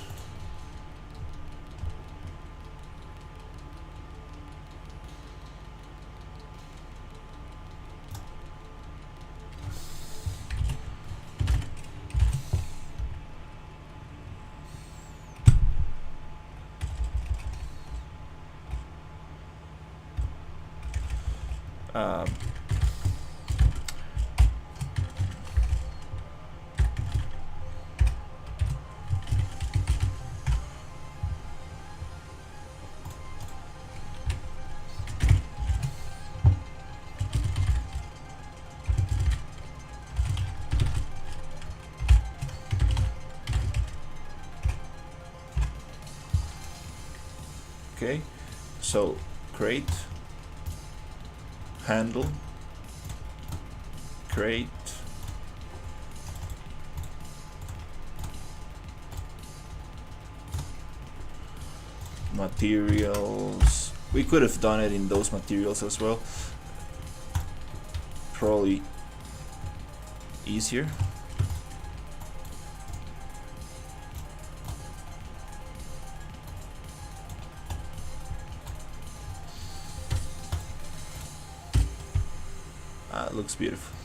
okay, so create, handle, create, materials. We could have done it in those materials as well, probably easier. It looks beautiful.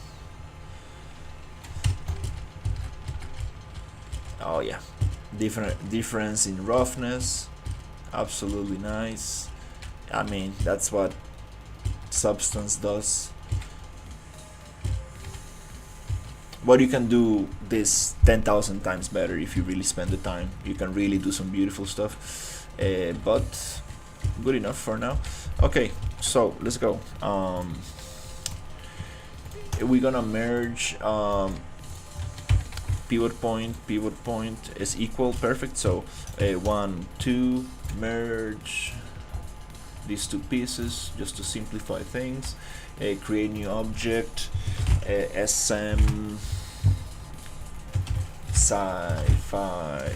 Oh yeah, difference in roughness, absolutely nice. I mean, that's what Substance does. But you can do this 10,000 times better if you really spend the time. You can really do some beautiful stuff, but good enough for now. Okay, so let's go. We're gonna merge pivot point is equal, perfect. So 1 2 merge these two pieces just to simplify things. Create new object, sm sci-fi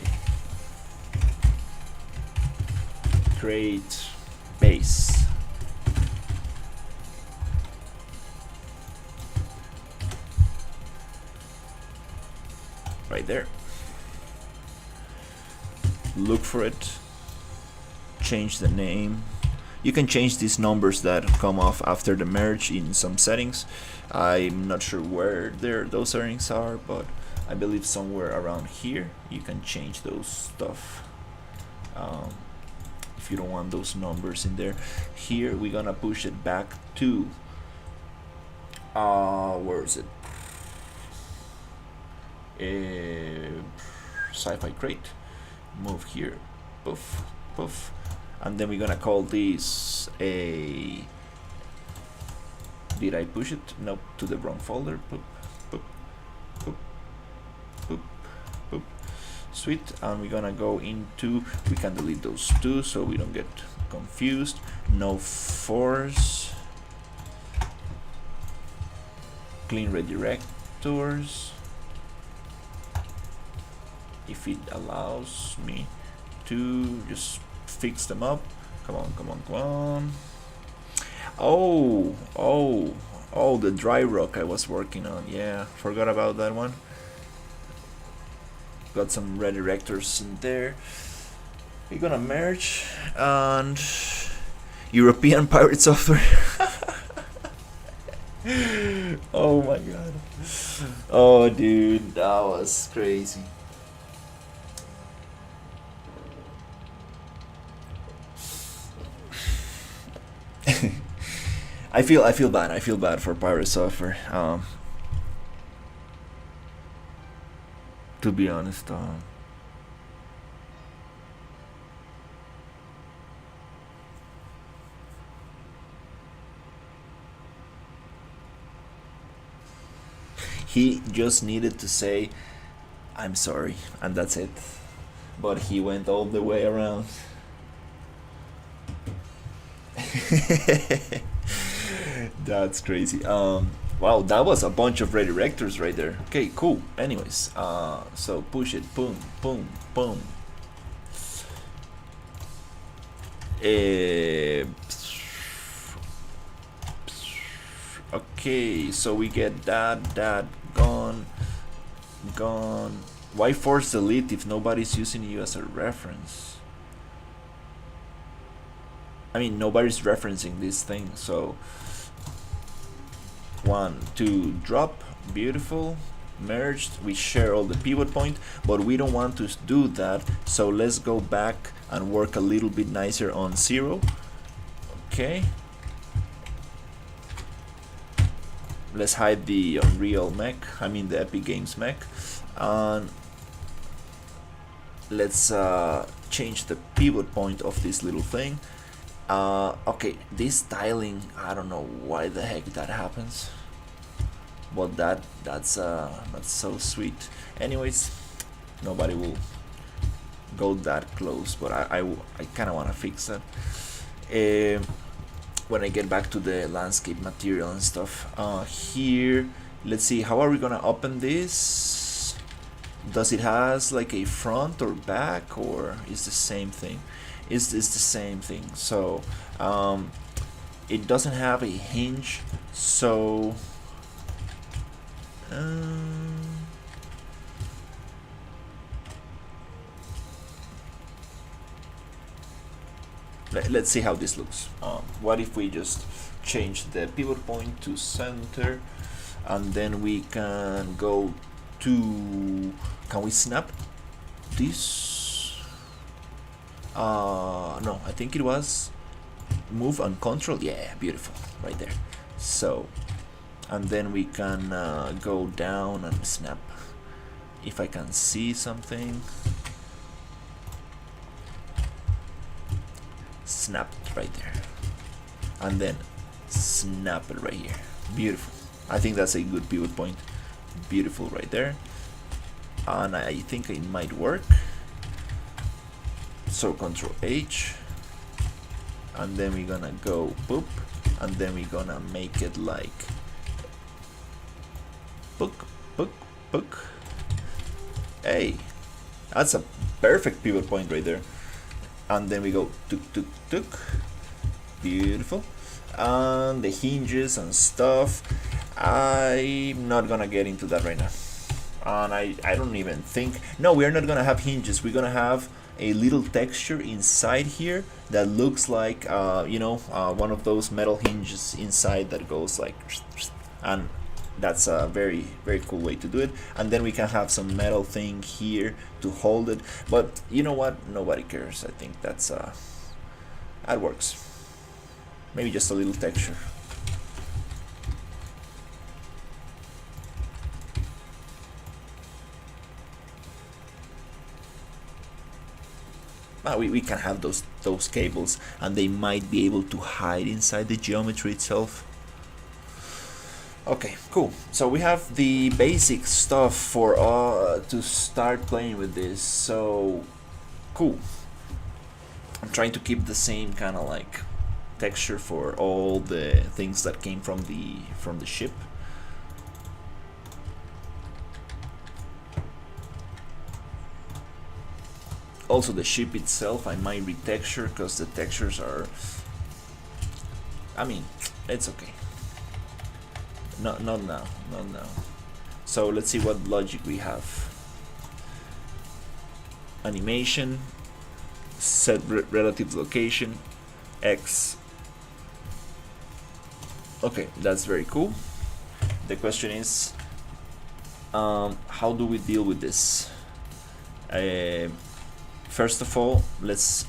create base. Right there. Look for it. Change the name. You can change these numbers that come off after the merge in some settings. I'm not sure where those settings are, but I believe somewhere around here you can change those stuff. If you don't want those numbers in there. Here we're gonna push it back to where is it? Sci-fi crate. Move here. Poof, poof. And then we're gonna call this a. Did I push it? Nope, to the wrong folder. Boop, boop, boop, boop, boop. Sweet. And we're gonna go into. We can delete those two so we don't get confused. No force. Clean redirectors. If it allows me to just fix them up. Come on, come on, come on. Oh, the dry rock I was working on. Yeah, forgot about that one. Got some redirectors in there. We're gonna merge and European pirate software. Oh my god. Oh dude, that was crazy. I feel bad for pirate software. To be honest, he just needed to say, "I'm sorry," and that's it. But he went all the way around. That's crazy. Wow, that was a bunch of redirectors right there. Okay, cool. Anyways, so push it, boom, boom, boom. Okay, so we get that gone. Why force delete if nobody's using you as a reference? I mean, nobody's referencing this thing, so 1 2 drop, beautiful, merged. We share all the pivot point, but we don't want to do that, so let's go back and work a little bit nicer on 0. Okay, let's hide the Unreal mech, I mean the Epic Games mech, and let's change the pivot point of this little thing. Okay, this tiling, I don't know why the heck that happens, but that's so sweet. Anyways, nobody will go that close, but I kind of want to fix that when I get back to the landscape material and stuff. Here, let's see, how are we gonna open this? Does it has like a front or back, or is the same thing? Is the same thing? So it doesn't have a hinge, so let's see how this looks. What if we just change the pivot point to center, and then we can go to, can we snap this? No, I think it was move and control. Yeah, beautiful, right there. So, and then we can go down and snap. If I can see something, snap it right there, and then snap it right here. Beautiful. I think that's a good pivot point. Beautiful right there. and I think it might work. So Control H, and then we're gonna go boop, and then we're gonna make it like book, book, book. Hey, that's a perfect pivot point right there. And then we go tuk tuk tuk. Beautiful. And the hinges and stuff, I'm not gonna get into that right now. And I don't even think, no, we're not gonna have hinges. We're gonna have a little texture inside here that looks like one of those metal hinges inside that goes like, and that's a very, very cool way to do it. And then we can have some metal thing here to hold it, but you know what, nobody cares. I think that works. Maybe just a little texture. We can have those cables, and they might be able to hide inside the geometry itself. Okay, cool. So we have the basic stuff for to start playing with this. So cool. I'm trying to keep the same kind of like texture for all the things that came from the ship. Also the ship itself, I might retexture because the textures are, I mean, it's okay. Not now. So let's see what logic we have. Animation, set relative location, X. Okay, that's very cool. The question is, how do we deal with this? First of all, let's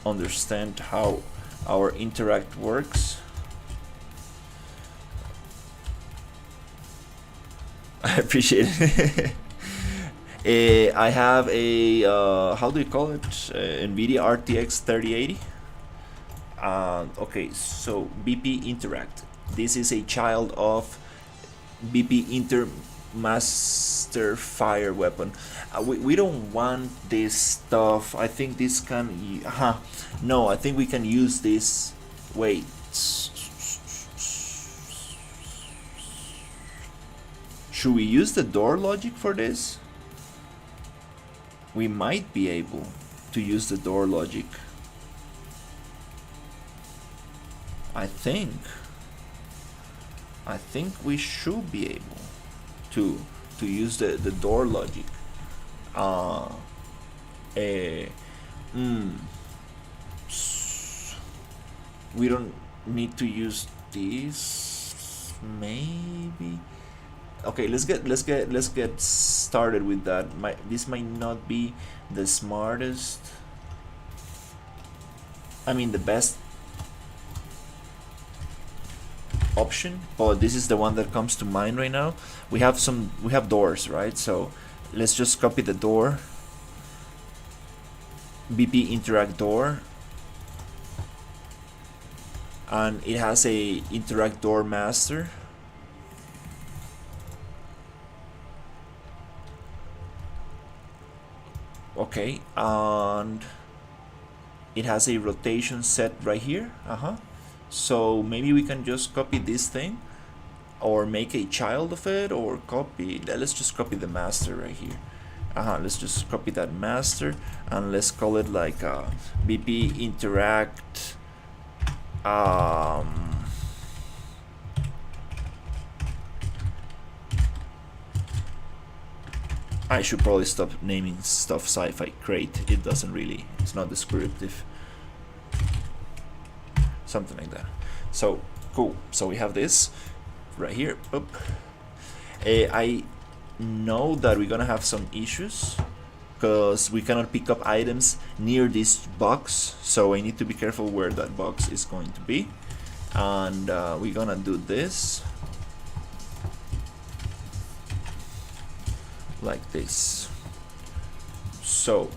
understand how our interact works. I appreciate it. I have a how do you call it? NVIDIA RTX 3080. Okay, so BP Interact. This is a child of BP Master Fire Weapon. We don't want this stuff. I think this can. No, I think we can use this. Wait. Should we use the door logic for this? We might be able to use the door logic. I think we should be able to use the door logic. We don't need to use this, maybe. Okay, let's get started with that. This might not be the smartest, I mean the best option, but this is the one that comes to mind right now. We have doors, right? So let's just copy the door, BP interact door, and it has a interact door master. Okay, and it has a rotation set right here. So maybe we can just copy this thing, or make a child of it, or copy. Let's just copy the master right here. Let's just copy that master, and let's call it like BP interact. I should probably stop naming stuff Sci-Fi crate. It doesn't really, it's not descriptive. Something like that. So cool. So we have this right here. Oop. I know that we're gonna have some issues because we cannot pick up items near this box. So I need to be careful where that box is going to be. And we're gonna do this. Like this. So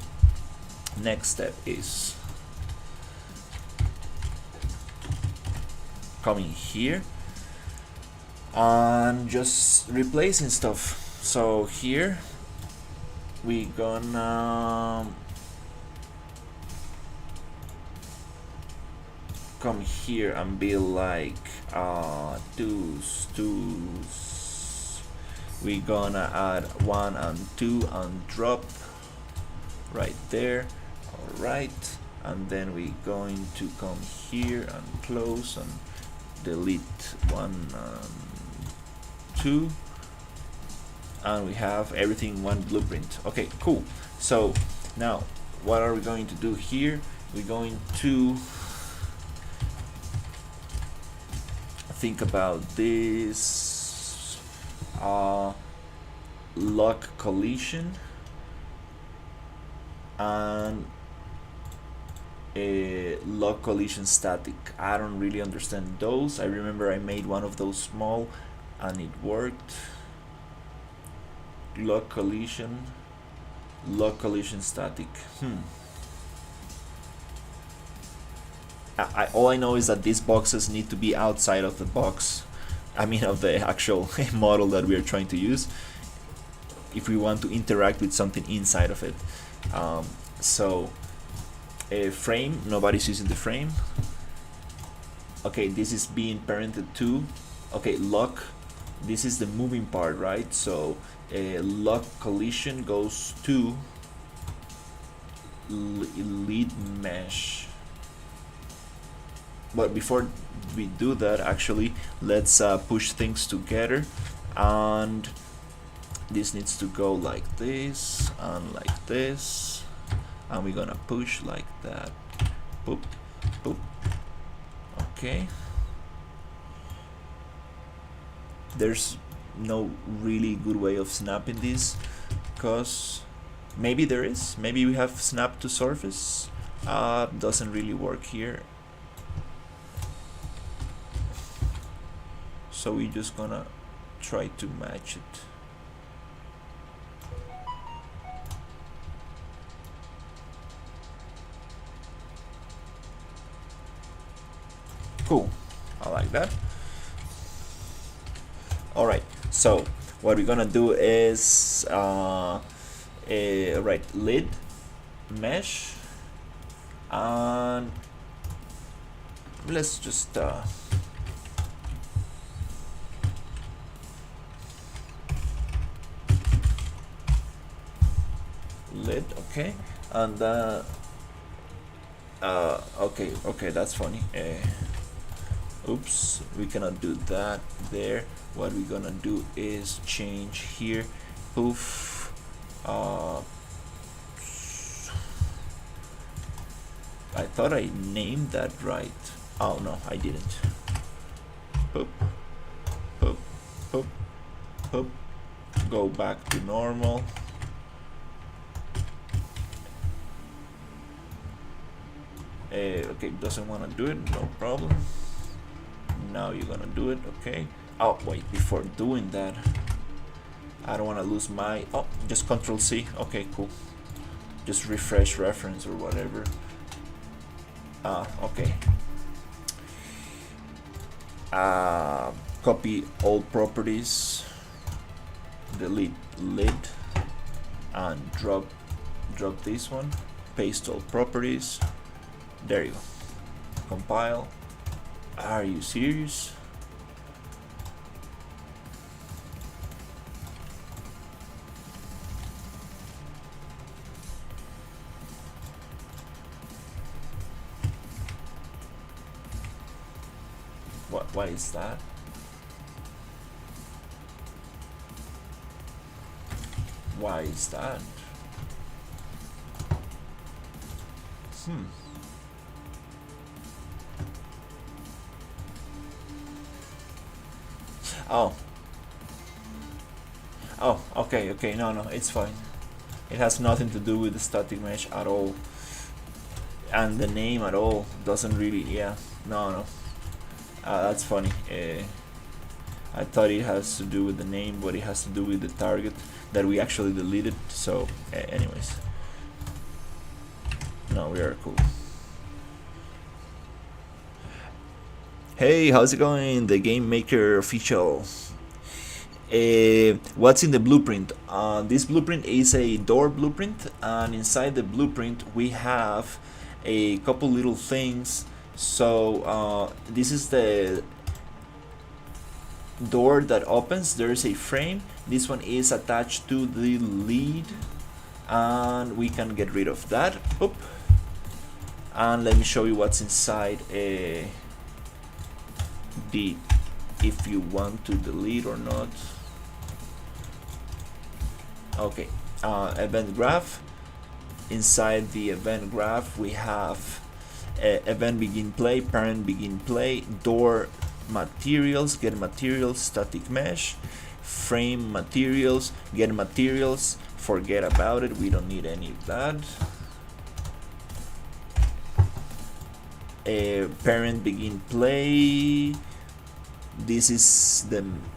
next step is coming here and just replacing stuff. So here we gonna come here and be like twos. We gonna add 1 and 2 and drop right there. All right, and then we going to come here and close and delete 1 and 2, and we have everything in one blueprint. Okay, cool. So now what are we going to do here? We're going to think about this lock collision and a lock collision static. I don't really understand those. I remember I made one of those small and it worked. Lock collision static. All I know is that these boxes need to be outside of the box, I mean of the actual model that we are trying to use, if we want to interact with something inside of it. So a frame, nobody's using the frame. Okay, this is being parented to. Okay, lock, this is the moving part, right? So a lock collision goes to lead mesh. But before we do that, actually, let's push things together, and this needs to go like this and like this, and we're gonna push like that. Boop, boop. Okay. There's no really good way of snapping this, because maybe there is. Maybe we have snap to surface. Doesn't really work here. So we're just gonna try to match it. Cool, I like that. All right, so what we're gonna do is right, lid mesh, and let's just lid, okay, and okay, that's funny. Oops, we cannot do that there. What we're gonna do is change here, poof. I thought I named that right. Oh no, I didn't. Poop, poop, poop, poop. Go back to normal. Okay, doesn't want to do it, no problem. Now you're gonna do it, okay. Oh wait, before doing that, I don't want to lose my, oh, just Control C. Okay, cool. Just refresh reference or whatever. Okay. Copy all properties, delete lid, and drop this one. Paste all properties. There you go. Compile. Are you serious? What is that? Why is that? Oh, okay, no, it's fine. It has nothing to do with the static mesh at all. And the name at all doesn't really, yeah, no. That's funny. I thought it has to do with the name, but it has to do with the target that we actually deleted. So, anyways. No, we are cool. Hey, how's it going? The Game Maker official. What's in the blueprint? This blueprint is a door blueprint, and inside the blueprint we have a couple little things. So this is the door that opens. There is a frame. This one is attached to the lead, and we can get rid of that. Oop. And let me show you what's inside the, if you want to delete or not. Okay, event graph. Inside the event graph we have event begin play, parent begin play, door materials, get materials, static mesh, frame materials, get materials, forget about it, we don't need any of that. Parent begin play. This is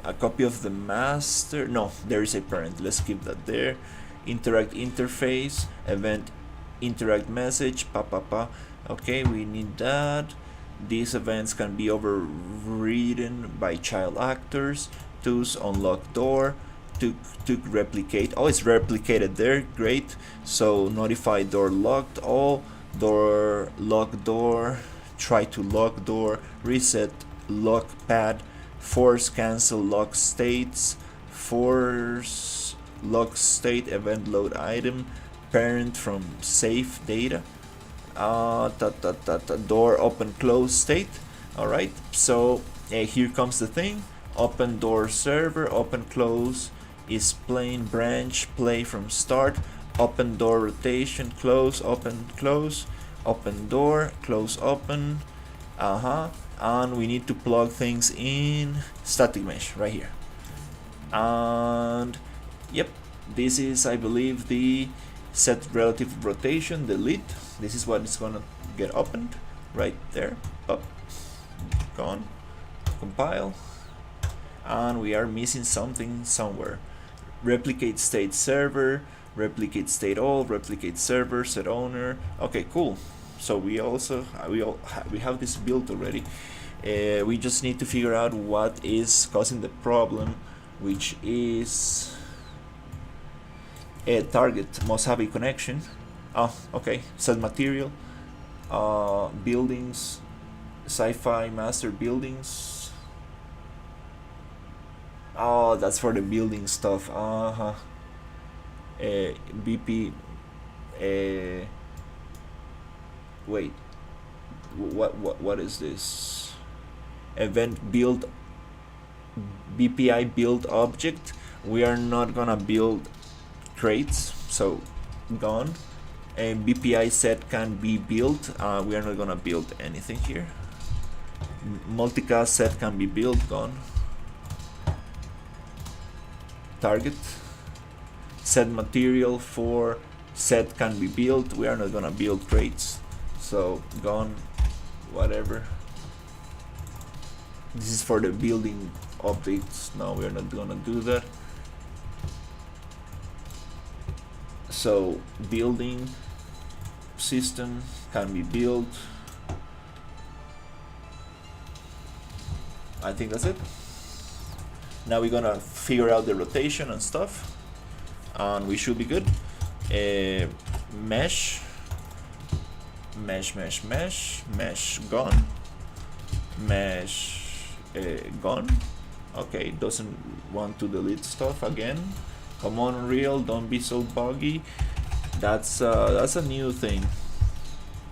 a copy of the master. No, there is a parent. Let's keep that there. Interact interface, event interact message, Okay, we need that. These events can be overridden by child actors. Tools unlock door. To replicate. Oh, it's replicated there. Great. So notify door locked. All door lock door. Try to lock door. Reset lock pad. Force cancel lock states. Force lock state event load item. Parent from safe data. Door open close state. Alright, so here comes the thing. Open door server, open close is plain branch, play from start. Open door rotation, close, open, close, open door, close, open. And we need to plug things in static mesh right here. And yep, this is, I believe, the set relative rotation, the lid. This is what is gonna get opened right there. Up, gone, compile, and we are missing something somewhere. Replicate state server, replicate state all, replicate server, set owner. Okay, cool. So we have this built already. We just need to figure out what is causing the problem, which is a target must have a connection. Okay, set material, buildings, sci-fi master buildings. Oh, that's for the building stuff. BP. Wait. What is this? Event build. BPI build object. We are not gonna build crates, so gone. And BPI set can be built. We are not gonna build anything here. Multicast set can be built, gone. Target set material for set can be built. We are not gonna build crates, so gone. Whatever. This is for the building updates. No, we are not gonna do that. So building system can be built. I think that's it. Now we're gonna figure out the rotation and stuff, and we should be good. Mesh, gone. Mesh, gone. Okay, doesn't want to delete stuff again. Come on, Unreal, don't be so buggy. That's a new thing.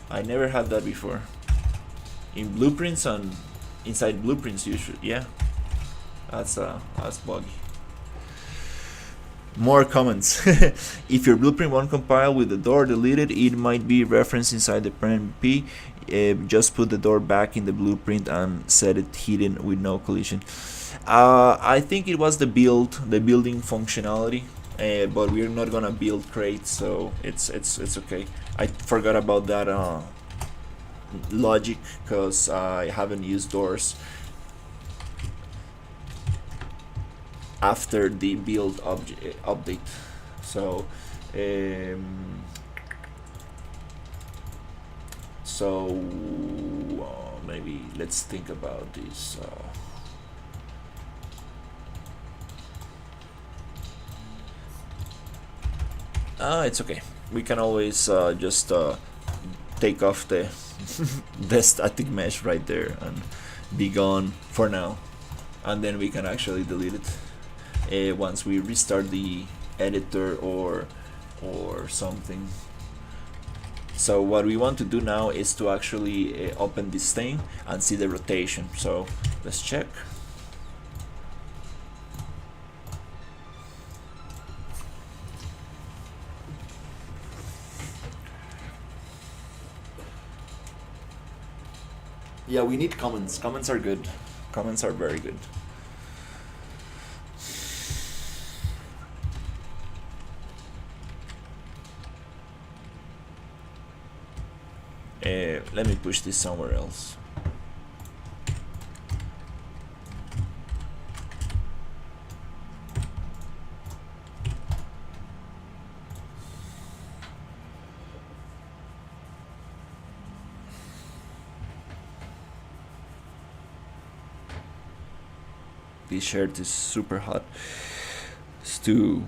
I never had that before. In blueprints and inside blueprints, you should, yeah. That's buggy. More comments. If your blueprint won't compile with the door deleted, it might be referenced inside the parent P. Just put the door back in the blueprint and set it hidden with no collision. I think it was the building functionality, but we're not gonna build crates, so it's okay. I forgot about that logic because I haven't used doors after the build update. So maybe let's think about this. It's okay. We can always just take off the the static mesh right there and be gone for now, and then we can actually delete it once we restart the editor or something. So what we want to do now is to actually open this thing and see the rotation. So let's check. Yeah, we need comments. Comments are good. Comments are very good. Let me push this somewhere else. This shirt is super hot. It's too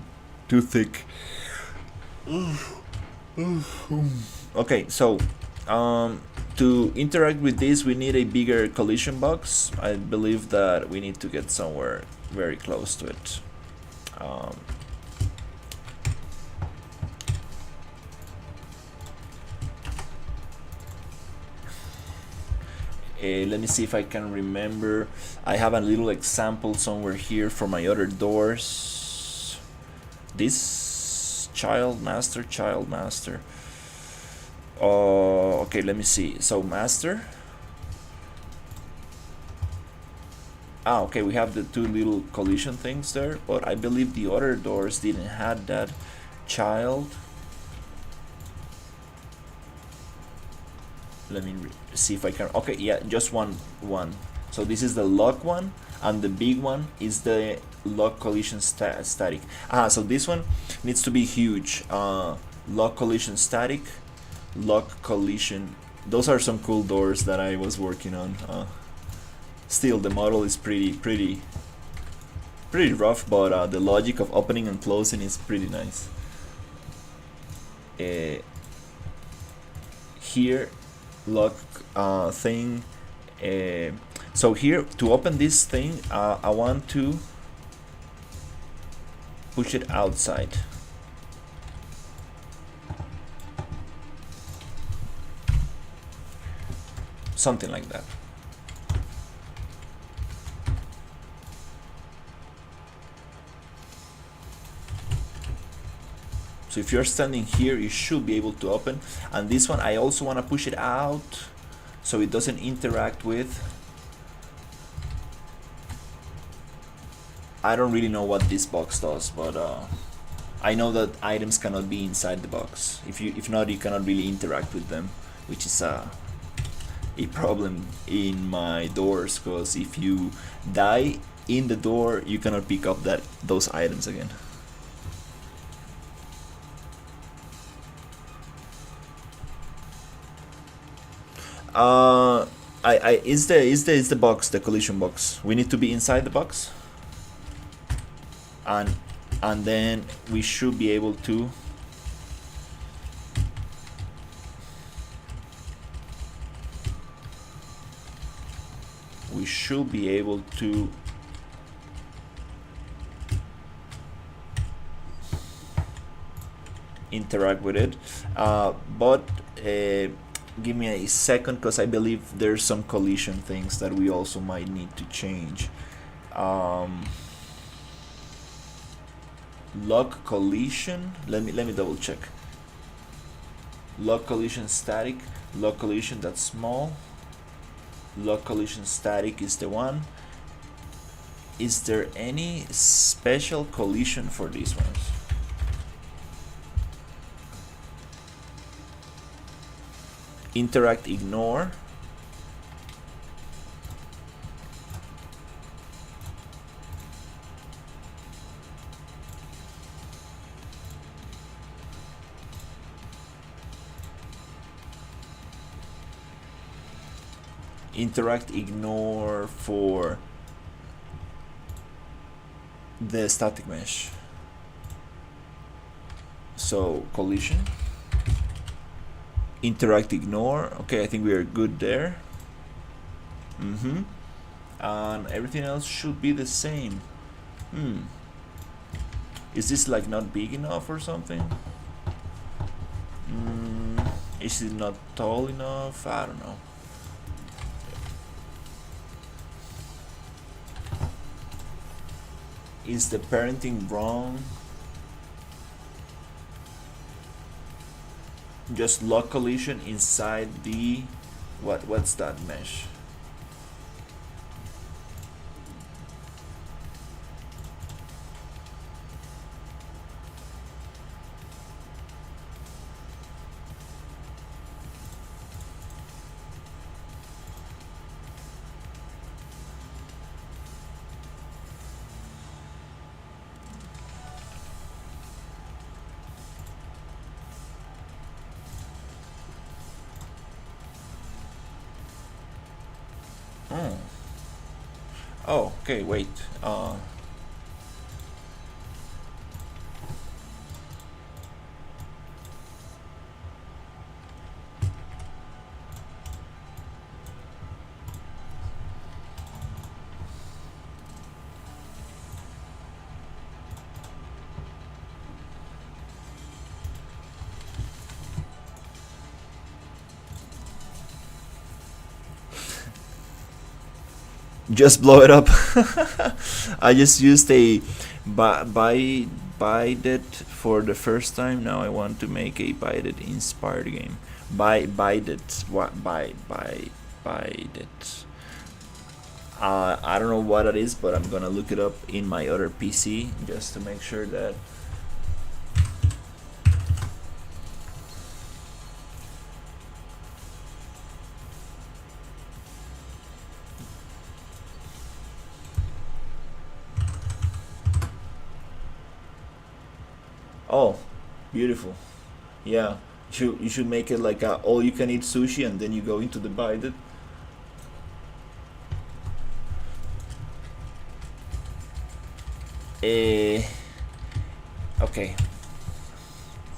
thick. Okay, so to interact with this, we need a bigger collision box. I believe that we need to get somewhere very close to it. Let me see if I can remember. I have a little example somewhere here for my other doors. This child master. Okay, let me see. So master. Okay, we have the two little collision things there, but I believe the other doors didn't have that child. Let me see if I can. Okay, yeah, just one. So this is the lock one, and the big one is the lock collision static. So this one needs to be huge. Lock collision static, lock collision. Those are some cool doors that I was working on. Still, the model is pretty rough, but the logic of opening and closing is pretty nice. Here, lock thing. So here, to open this thing, I want to push it outside. Something like that. So if you're standing here, you should be able to open. And this one, I also want to push it out so it doesn't interact with. I don't really know what this box does, but I know that items cannot be inside the box. If not, you cannot really interact with them, which is a problem in my doors, because if you die in the door, you cannot pick up those items again. Is the box, the collision box? We need to be inside the box, and then we should be able to. We should be able to interact with it, but give me a second, because I believe there's some collision things that we also might need to change. Lock collision, let me double check. Lock collision static, lock collision that's small, lock collision static is the one. Is there any special collision for these ones? Interact ignore. Interact ignore for the static mesh. So collision, interact, ignore. Okay, I think we are good there. And everything else should be the same. Is this like not big enough or something? Is it not tall enough? I don't know. Is the parenting wrong? Just lock collision inside the what's that mesh? Oh, okay, wait. Just blow it up. I just used a bided for the first time. Now I want to make a bided inspired game. Bided. What bided? I don't know what it is, but I'm gonna look it up in my other PC just to make sure that. Oh, beautiful. Yeah, you should make it like a all you can eat sushi, and then you go into the bided. Eh, okay.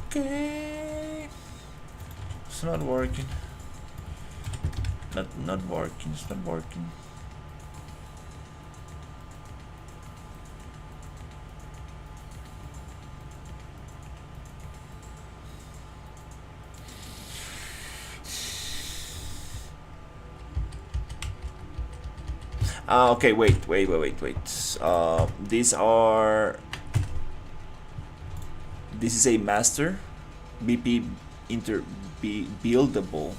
Okay. It's not working. Not working. It's not working. Okay, wait. These are. This is a master, BP inter buildable.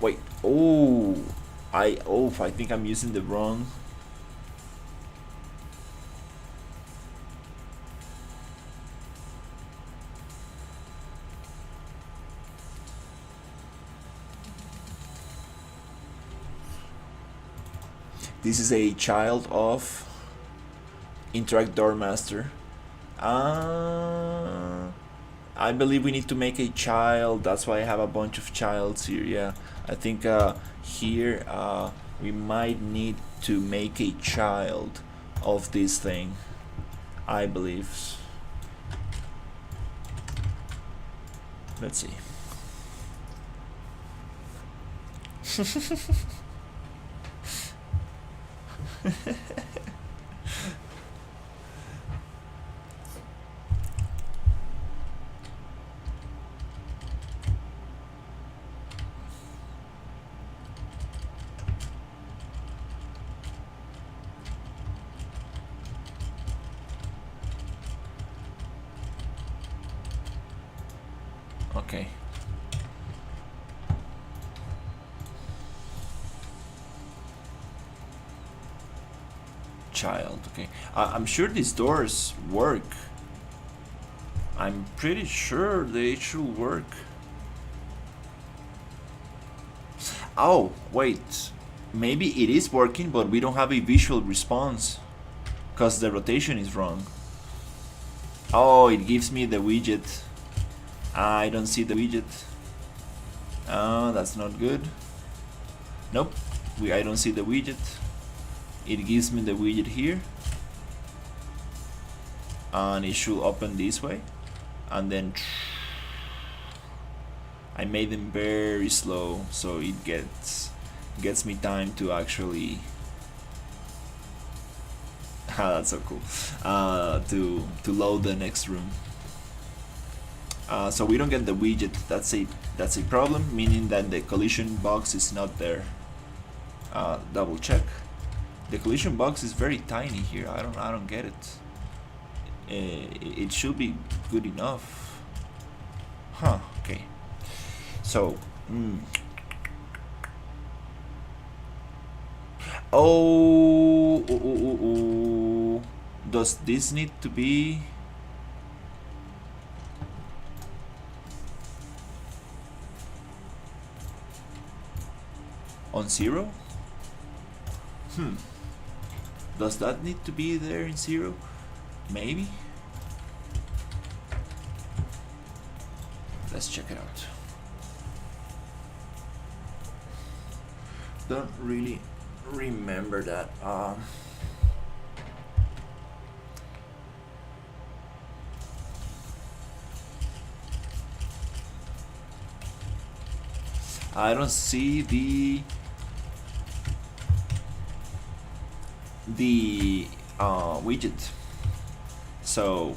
Wait. I think I'm using the wrong. This is a child of interact door master. I believe we need to make a child. That's why I have a bunch of childs here. Yeah, I think here we might need to make a child of this thing, I believe. Let's see. Okay. Child. Okay. I'm sure these doors work. I'm pretty sure they should work. Oh, wait. Maybe it is working, but we don't have a visual response because the rotation is wrong. Oh, it gives me the widget. I don't see the widget. Oh, that's not good. Nope. I don't see the widget. It gives me the widget here. and it should open this way, and then I made them very slow so it gets me time to actually that's so cool to load the next room. So we don't get the widget. That's a problem, meaning that the collision box is not there. Double check. The collision box is very tiny here. I don't get it. It should be good enough. Huh. Okay. So. Oh, does this need to be? On 0? Does that need to be there in 0? Maybe? Let's check it out. Don't really remember that. I don't see the widget. So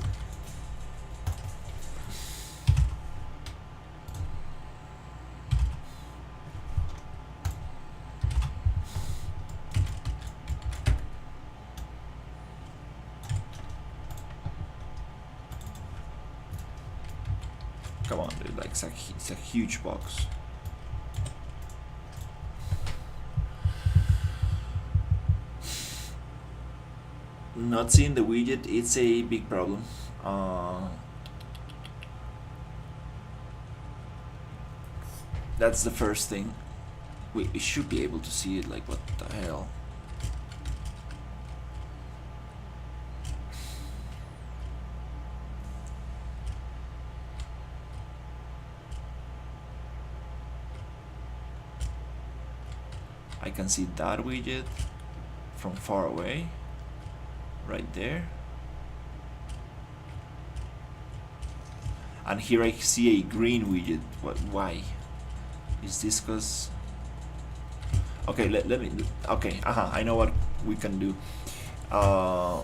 come on, dude, like it's a huge box. Not seeing the widget, it's a big problem. That's the first thing. We should be able to see it. Like, what the hell? I can see that widget from far away. Right there. And here I see a green widget. Why? Is this cause? Okay, let me. Okay, I know what we can do. I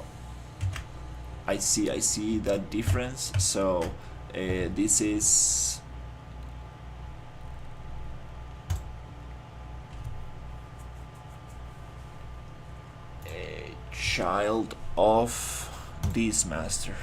see that difference. So this is. A child of this master.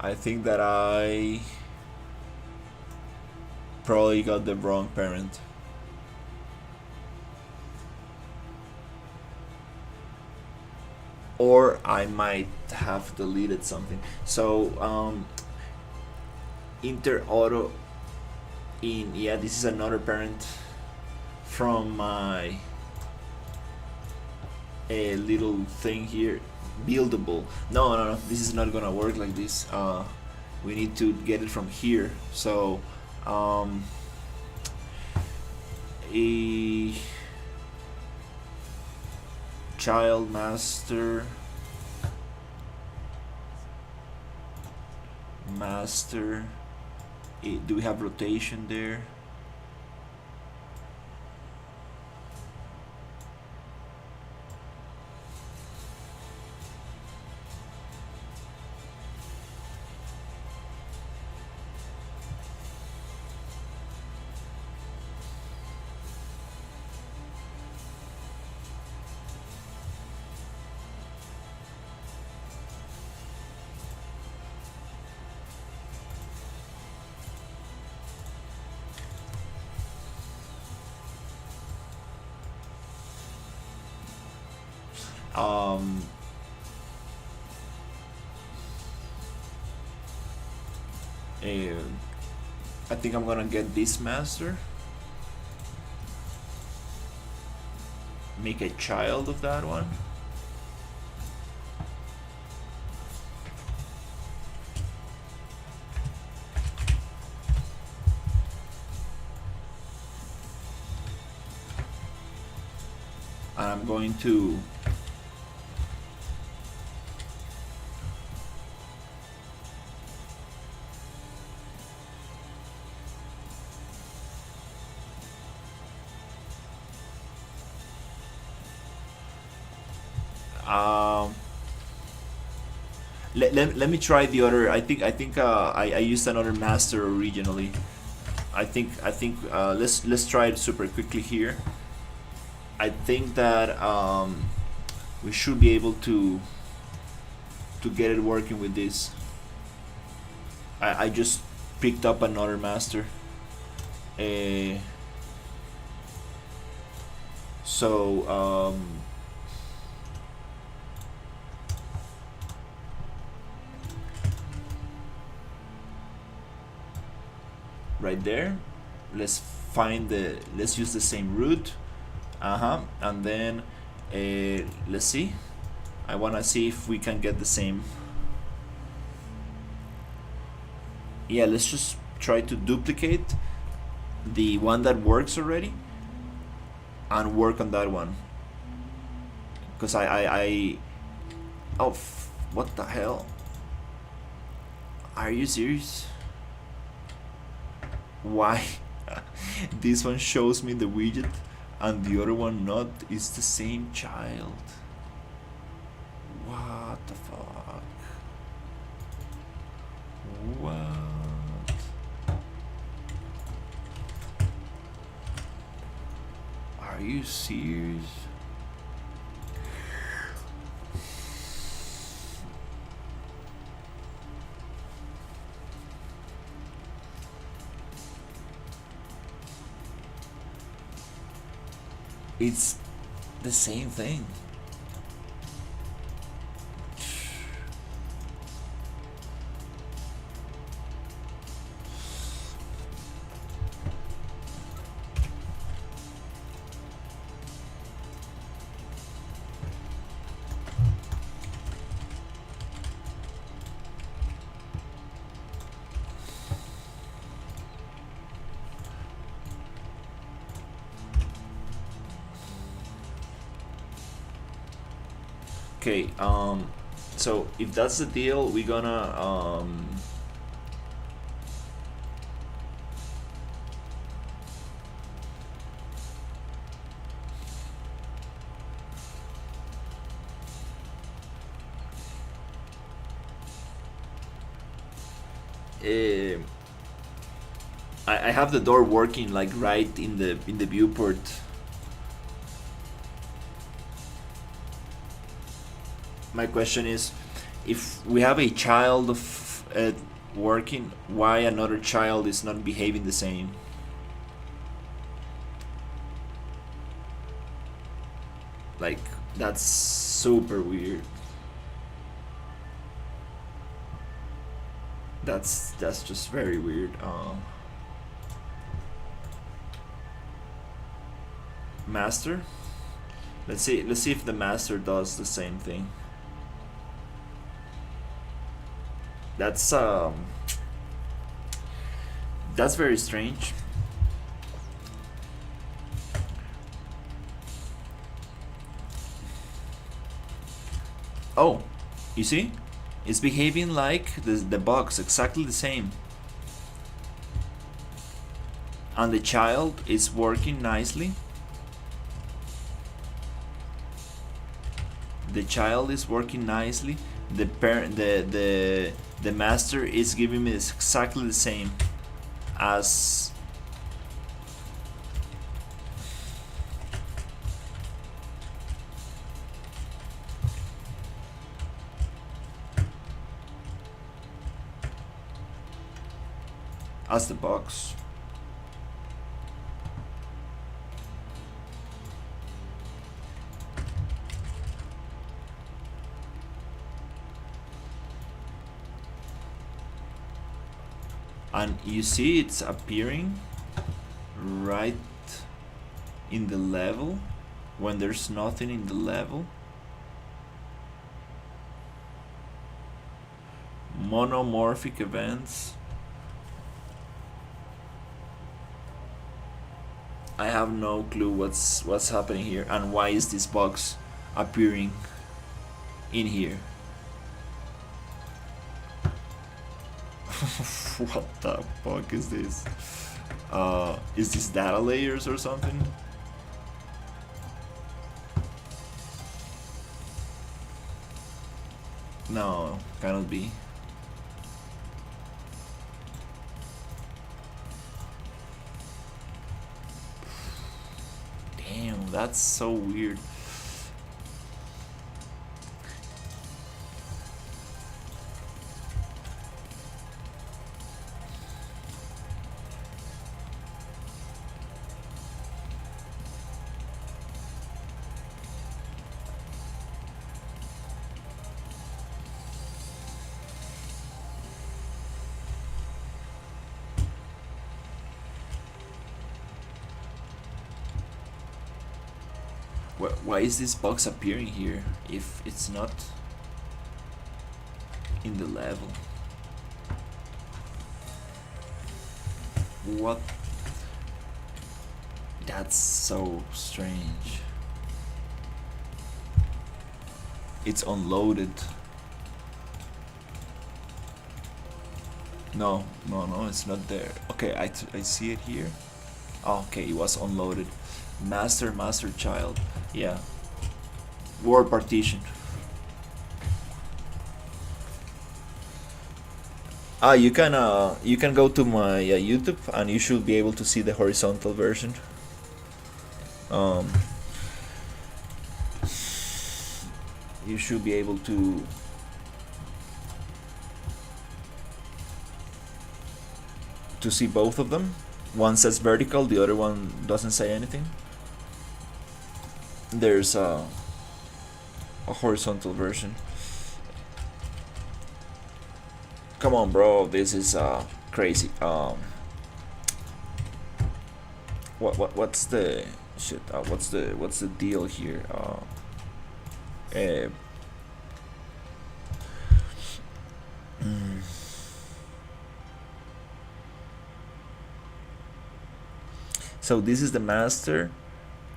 I think that I probably got the wrong parent. Or I might have deleted something. So inter auto in, yeah, this is another parent from my a little thing here. Buildable. No, this is not gonna work like this. We need to get it from here. So a child master do we have rotation there? I think I'm gonna get this master. make a child of that one. And I'm going to let me try the other. I think I used another master originally. I think let's try it super quickly here. I think that we should be able to get it working with this. I just picked up another master. So right there, let's use the same root. And then let's see. I want to see if we can get the same. Yeah, let's just try to duplicate the one that works already and work on that one, because what the hell, are you serious? Why? This one shows me the widget and the other one not. Is the same child. What the fuck? What? Are you serious? It's the same thing. Okay, so if that's the deal, we're gonna I have the door working like right in the viewport. My question is, if we have a child of working, why another child is not behaving the same? Like, that's super weird. That's just very weird. Master. Let's see if the master does the same thing. That's very strange. Oh, you see? It's behaving like the box, exactly the same. And the child is working nicely. The child is working nicely. The parent, the master is giving me exactly the same as the box. And you see it's appearing right in the level when there's nothing in the level. Monomorphic events. I have no clue what's happening here and why is this box appearing in here. What the fuck is this? Is this data layers or something? No, cannot be. Damn, that's so weird. Why is this box appearing here if it's not in the level? What? That's so strange. It's unloaded. No, it's not there. Okay, I see it here. Oh, okay, it was unloaded. Master, child. Yeah. Word partition. You can go to my YouTube and you should be able to see the horizontal version. You should be able to see both of them. One says vertical, the other one doesn't say anything. There's a horizontal version. Come on, bro, this is crazy. What's the shit? What's the deal here? So this is the master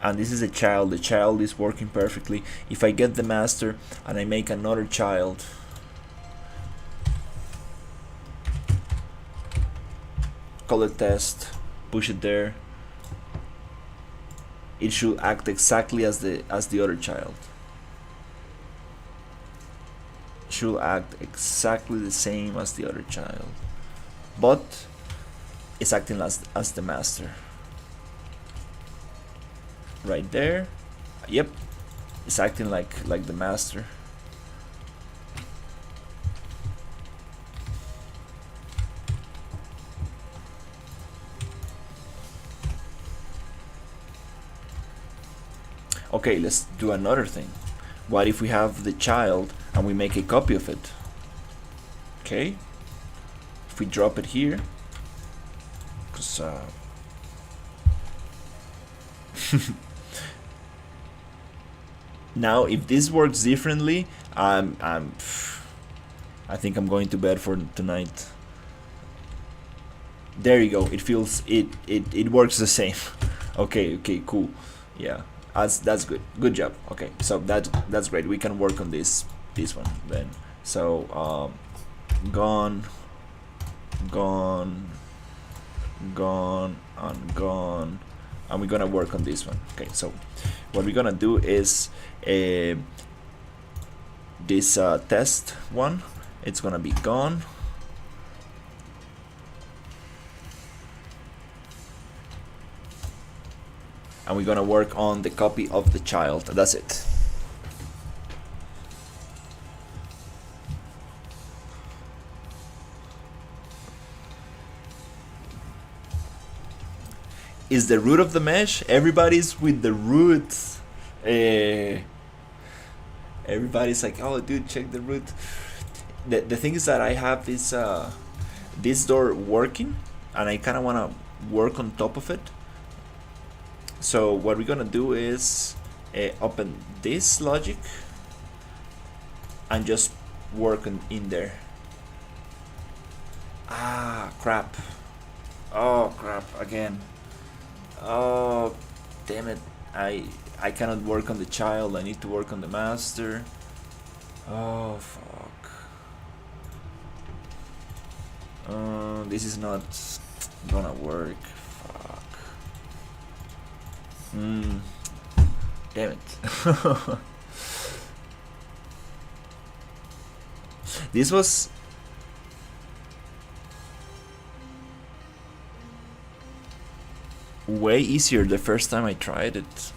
and this is a child. The child is working perfectly. If I get the master and I make another child, call it test, push it there, it should act exactly as the other child. Should act exactly the same as the other child, but it's acting as the master. Right there, yep, it's acting like the master. Okay, let's do another thing. What if we have the child and we make a copy of it? Okay, if we drop it here, because now if this works differently, I think I'm going to bed for tonight. There you go. It feels it works the same. Okay, cool. Yeah, that's good. Good job. Okay, so that's great. We can work on this one then. So gone, and we're gonna work on this one. Okay, so what we're gonna do is this test one, it's gonna be gone, and we're gonna work on the copy of the child. That's it. Is the root of the mesh? Everybody's with the root. Everybody's like, oh dude, check the root. The thing is that I have this this door working and I kinda wanna work on top of it. So what we're gonna do is open this logic and just work in there. Ah, crap. Oh, crap, again. Oh, damn it. I cannot work on the child, I need to work on the master. Oh, fuck. This is not gonna work. Fuck. Damn it. This was way easier the first time I tried it.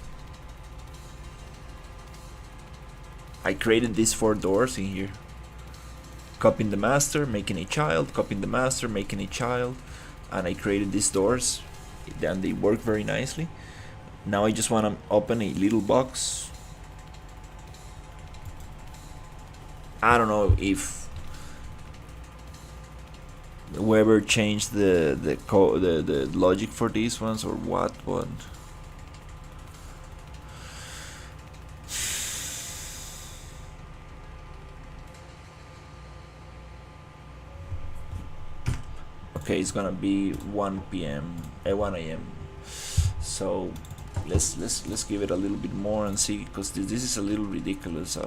I created these 4 doors in here. Copying the master, making a child, copying the master, making a child, and I created these doors, and they work very nicely. Now I just want to open a little box. I don't know if whoever changed the logic for these ones or what, but okay, it's gonna be 1 p.m. 1 a.m. So let's give it a little bit more and see, because this is a little ridiculous.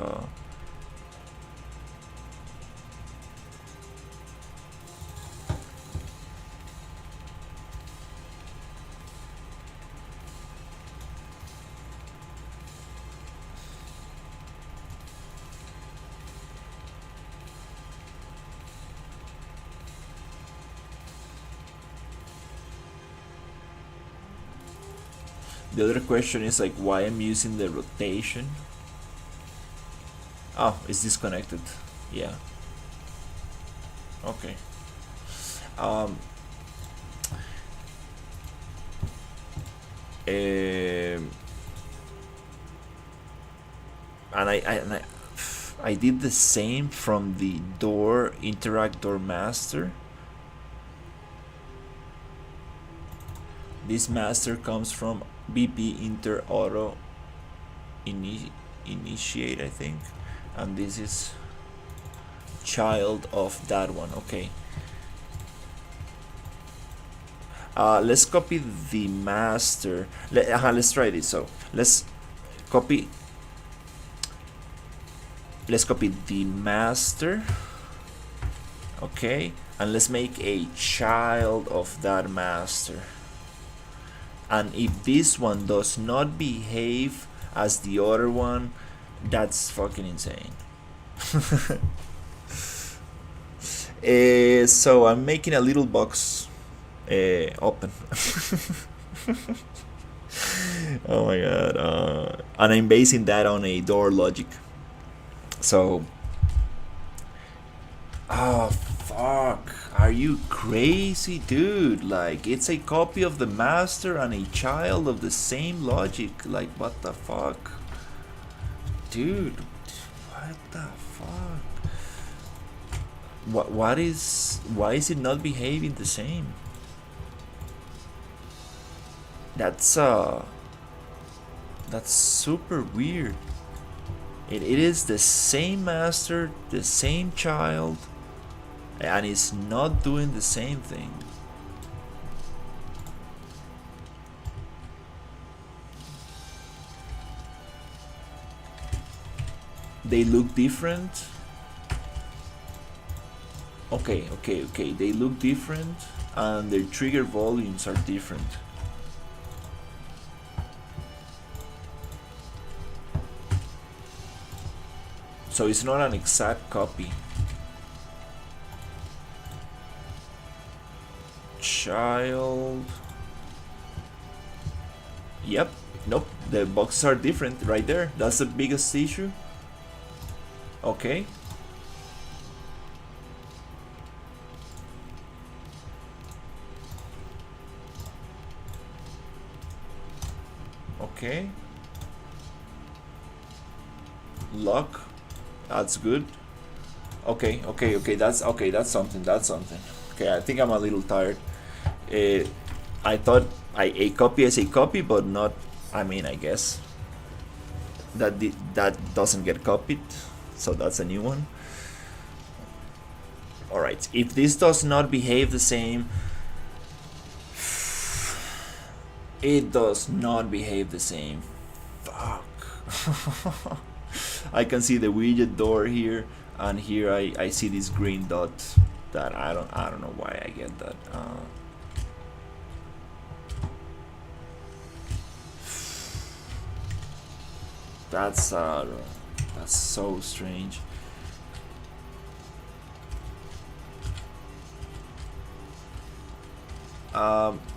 The other question is like why I'm using the rotation. Oh, it's disconnected. Yeah. Okay. Um, and I did the same from the door interact door master. This master comes from BP inter auto initiate, I think, and this is child of that one. Okay. Let's copy the master. Let's try this. So let's copy the master. Okay, and let's make a child of that master. And if this one does not behave as the other one, that's fucking insane. So I'm making a little box open. Oh my god. And I'm basing that on a door logic. So oh fuck, are you crazy, dude? Like, it's a copy of the master and a child of the same logic. Like, what the fuck, dude? What the fuck? Why is it not behaving the same? That's super weird. It is the same master, the same child, and it's not doing the same thing. They look different. Okay, they look different and their trigger volumes are different. So it's not an exact copy. Child. Yep. Nope. The boxes are different right there. That's the biggest issue. Okay. Okay. Lock. That's good. Okay. That's something. Okay, I think I'm a little tired. I thought a copy is a copy, but not. I mean, I guess. that doesn't get copied, so that's a new one. Alright, if this does not behave the same, it does not behave the same. Fuck. I can see the widget door here, and here I see this green dot that I don't know why I get that. That's so strange.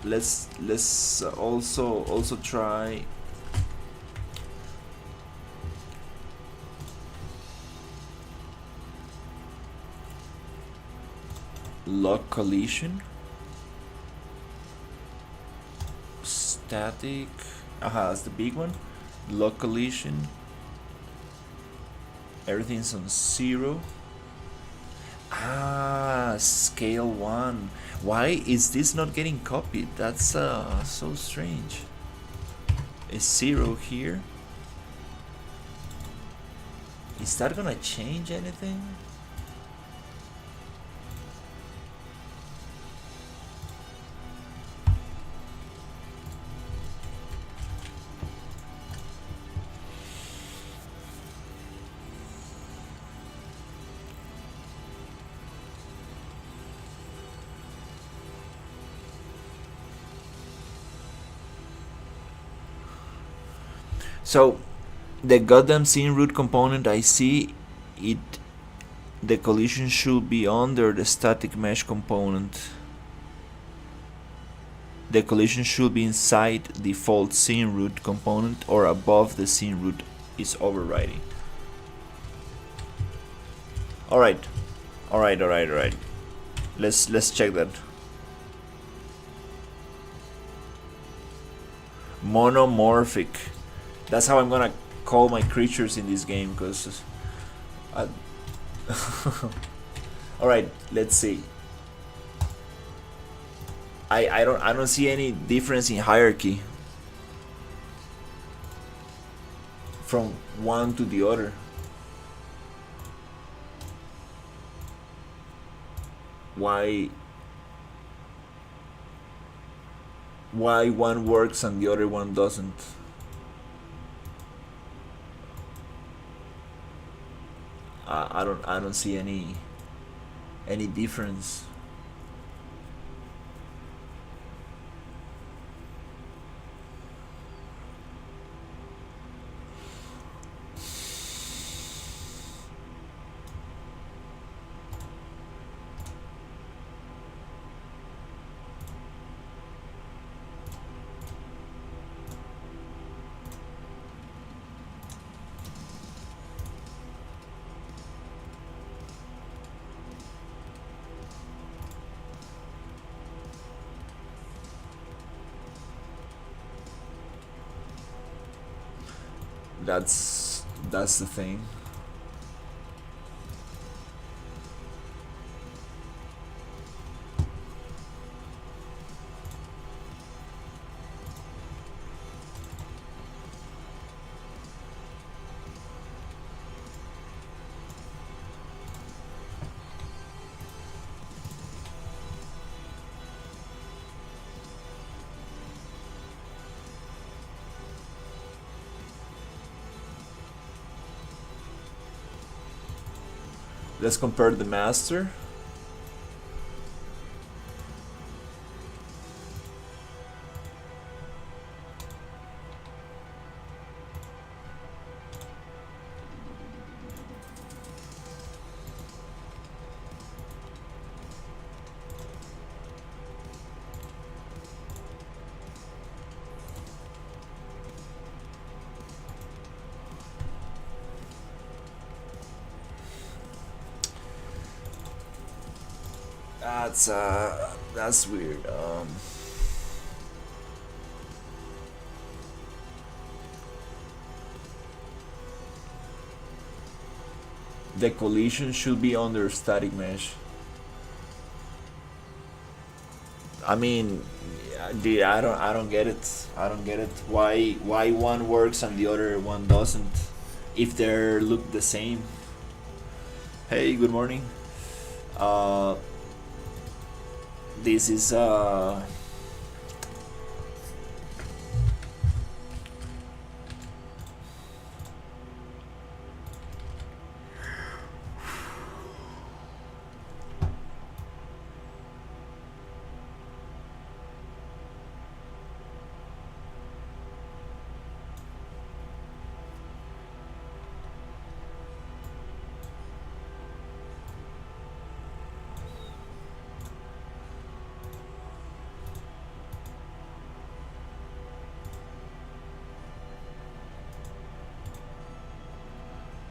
Let's also try lock collision, static. Aha, that's the big one. Lock collision. Everything's on 0. Scale 1. Why is this not getting copied? That's so strange. Is 0 here? Is that gonna change anything? So the goddamn scene root component, I see it, the collision should be under the static mesh component. The collision should be inside default scene root component or above the scene root is overriding. Alright. Let's check that. Monomorphic. That's how I'm gonna call my creatures in this game, because alright, let's see. I don't see any difference in hierarchy from one to the other. Why one works and the other one doesn't? I don't see any difference. That's the thing. Let's compare the master. That's weird. The collision should be under static mesh. I mean, I don't get it. I don't get it. Why one works and the other one doesn't? If they look the same. Hey, good morning. Uh, this is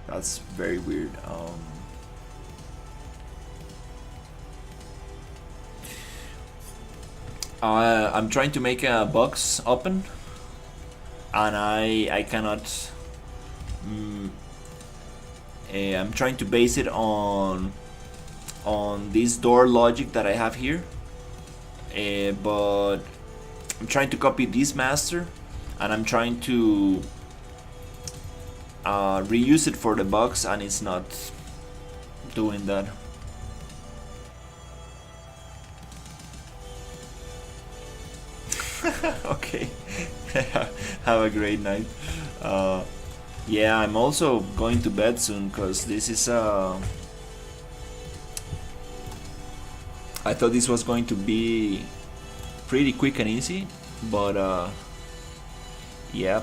that's very weird. I'm trying to make a box open, and I cannot. Mm, I'm trying to base it on this door logic that I have here, but I'm trying to copy this master, and I'm trying to reuse it for the box, and it's not doing that. Okay. Have a great night. Yeah, I'm also going to bed soon because this is I thought this was going to be pretty quick and easy, but yeah,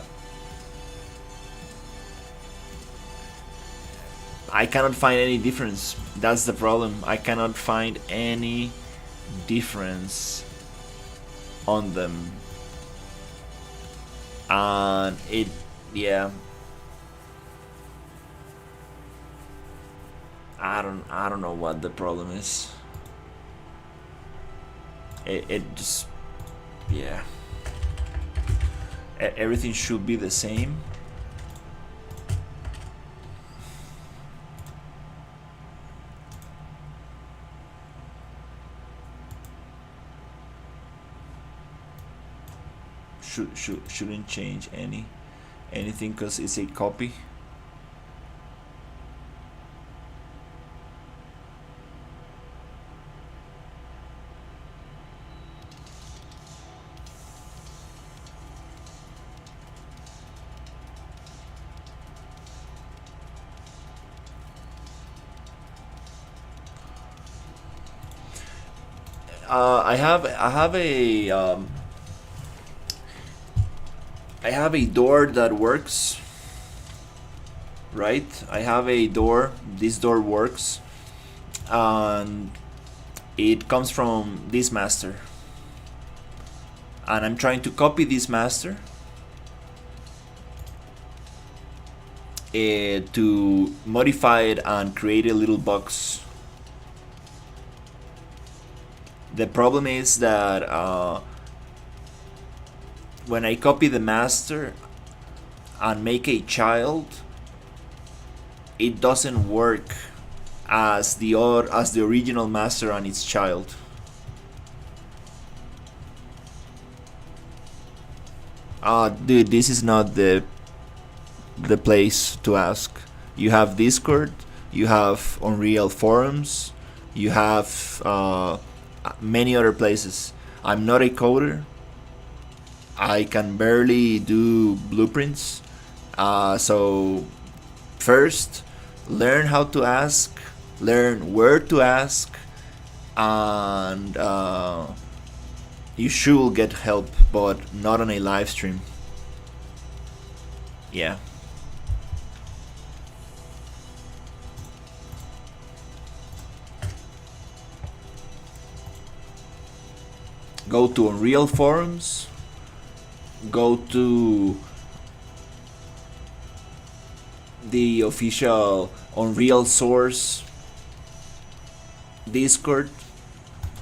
I cannot find any difference. That's the problem. I cannot find any difference on them, and it, yeah, I don't know what the problem is. It just, yeah, everything should be the same. Shouldn't change anything because it's a copy. I have a door that works, right? I have a door. This door works, and it comes from this master. And I'm trying to copy this master to modify it and create a little box. The problem is that when I copy the master and make a child, it doesn't work as the original master and its child. Dude, this is not the place to ask. You have Discord, you have Unreal forums, you have many other places. I'm not a coder. I can barely do blueprints. So first, learn how to ask, learn where to ask, and you should get help, but not on a live stream. Yeah. Go to Unreal forums, go to the official Unreal source Discord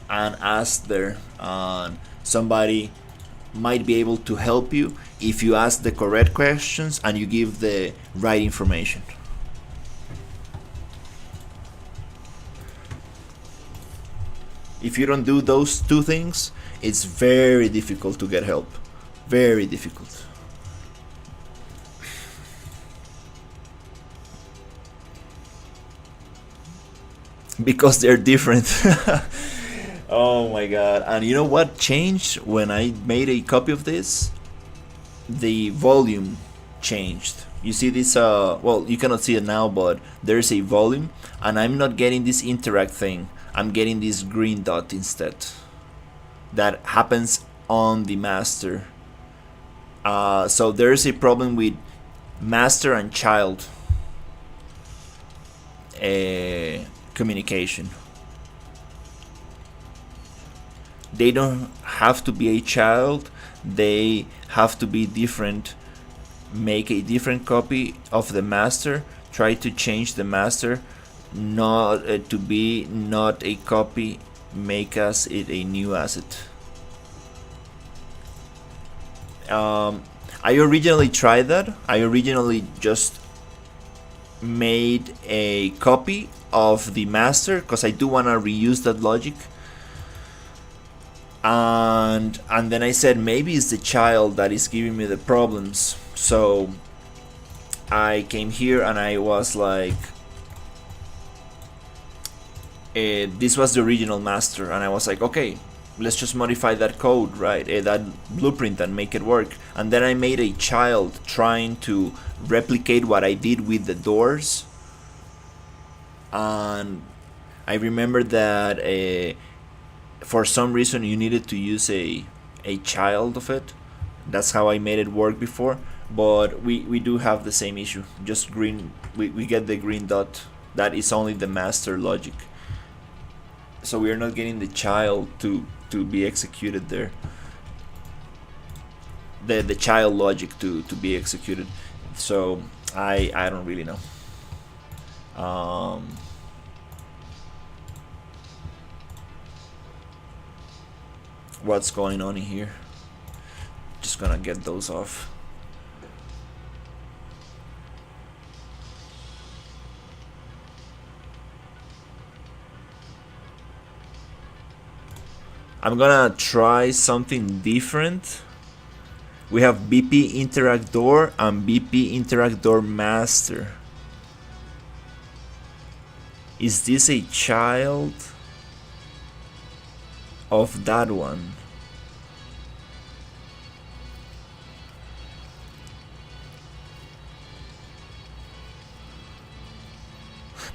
and ask there, and somebody might be able to help you if you ask the correct questions and you give the right information. if you don't do those two things, it's very difficult to get help. Very difficult. Because they're different. Oh my god. And you know what changed when I made a copy of this? The volume changed. You see this, well, you cannot see it now, but there's a volume, and I'm not getting this interact thing. I'm getting this green dot instead. That happens on the master. So there's a problem with master and child communication. They don't have to be a child, they have to be different. Make a different copy of the master, try to change the master not to be not a copy, make us it a new asset. I originally tried that. I originally just made a copy of the master because I do want to reuse that logic, and then I said maybe it's the child that is giving me the problems. So I came here and I was like, this was the original master, and I was like, okay, let's just modify that code, right, that blueprint, and make it work. And then I made a child trying to replicate what I did with the doors, and I remember that for some reason you needed to use a child of it. That's how I made it work before, but we do have the same issue. Just green, we get the green dot. That is only the master logic, so we are not getting the child to be executed there, the child logic to be executed. So I don't really know. What's going on in here? Just gonna get those off. I'm gonna try something different. We have BP interact door and BP interact door master. Is this a child of that one?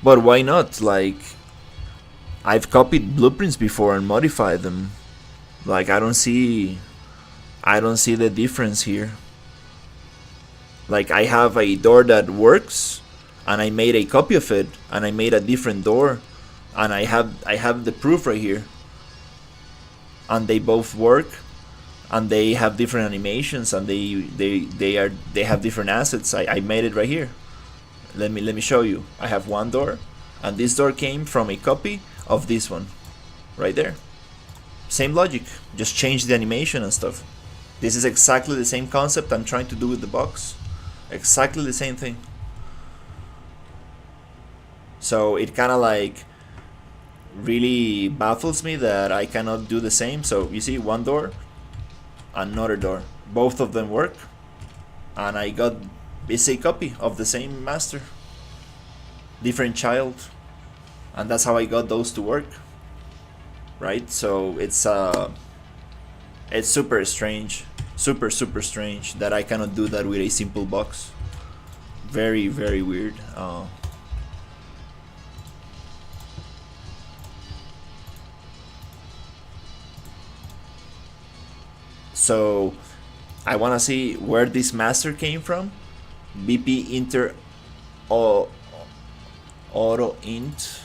But why not? Like, I've copied blueprints before and modified them. Like, I don't see the difference here. Like, I have a door that works, and I made a copy of it, and I made a different door, and I have the proof right here. And they both work, and they have different animations, and they have different assets. I made it right here. Let me show you. I have one door, and this door came from a copy of this one, right there. Same logic, just change the animation and stuff. This is exactly the same concept I'm trying to do with the box. Exactly the same thing. So it kind of like really baffles me that I cannot do the same. So you see, one door, another door, both of them work, and I got, it's a copy of the same master, different child, and that's how I got those to work, right? So it's super strange, super strange that I cannot do that with a simple box. Very weird. So I want to see where this master came from. BP inter auto int.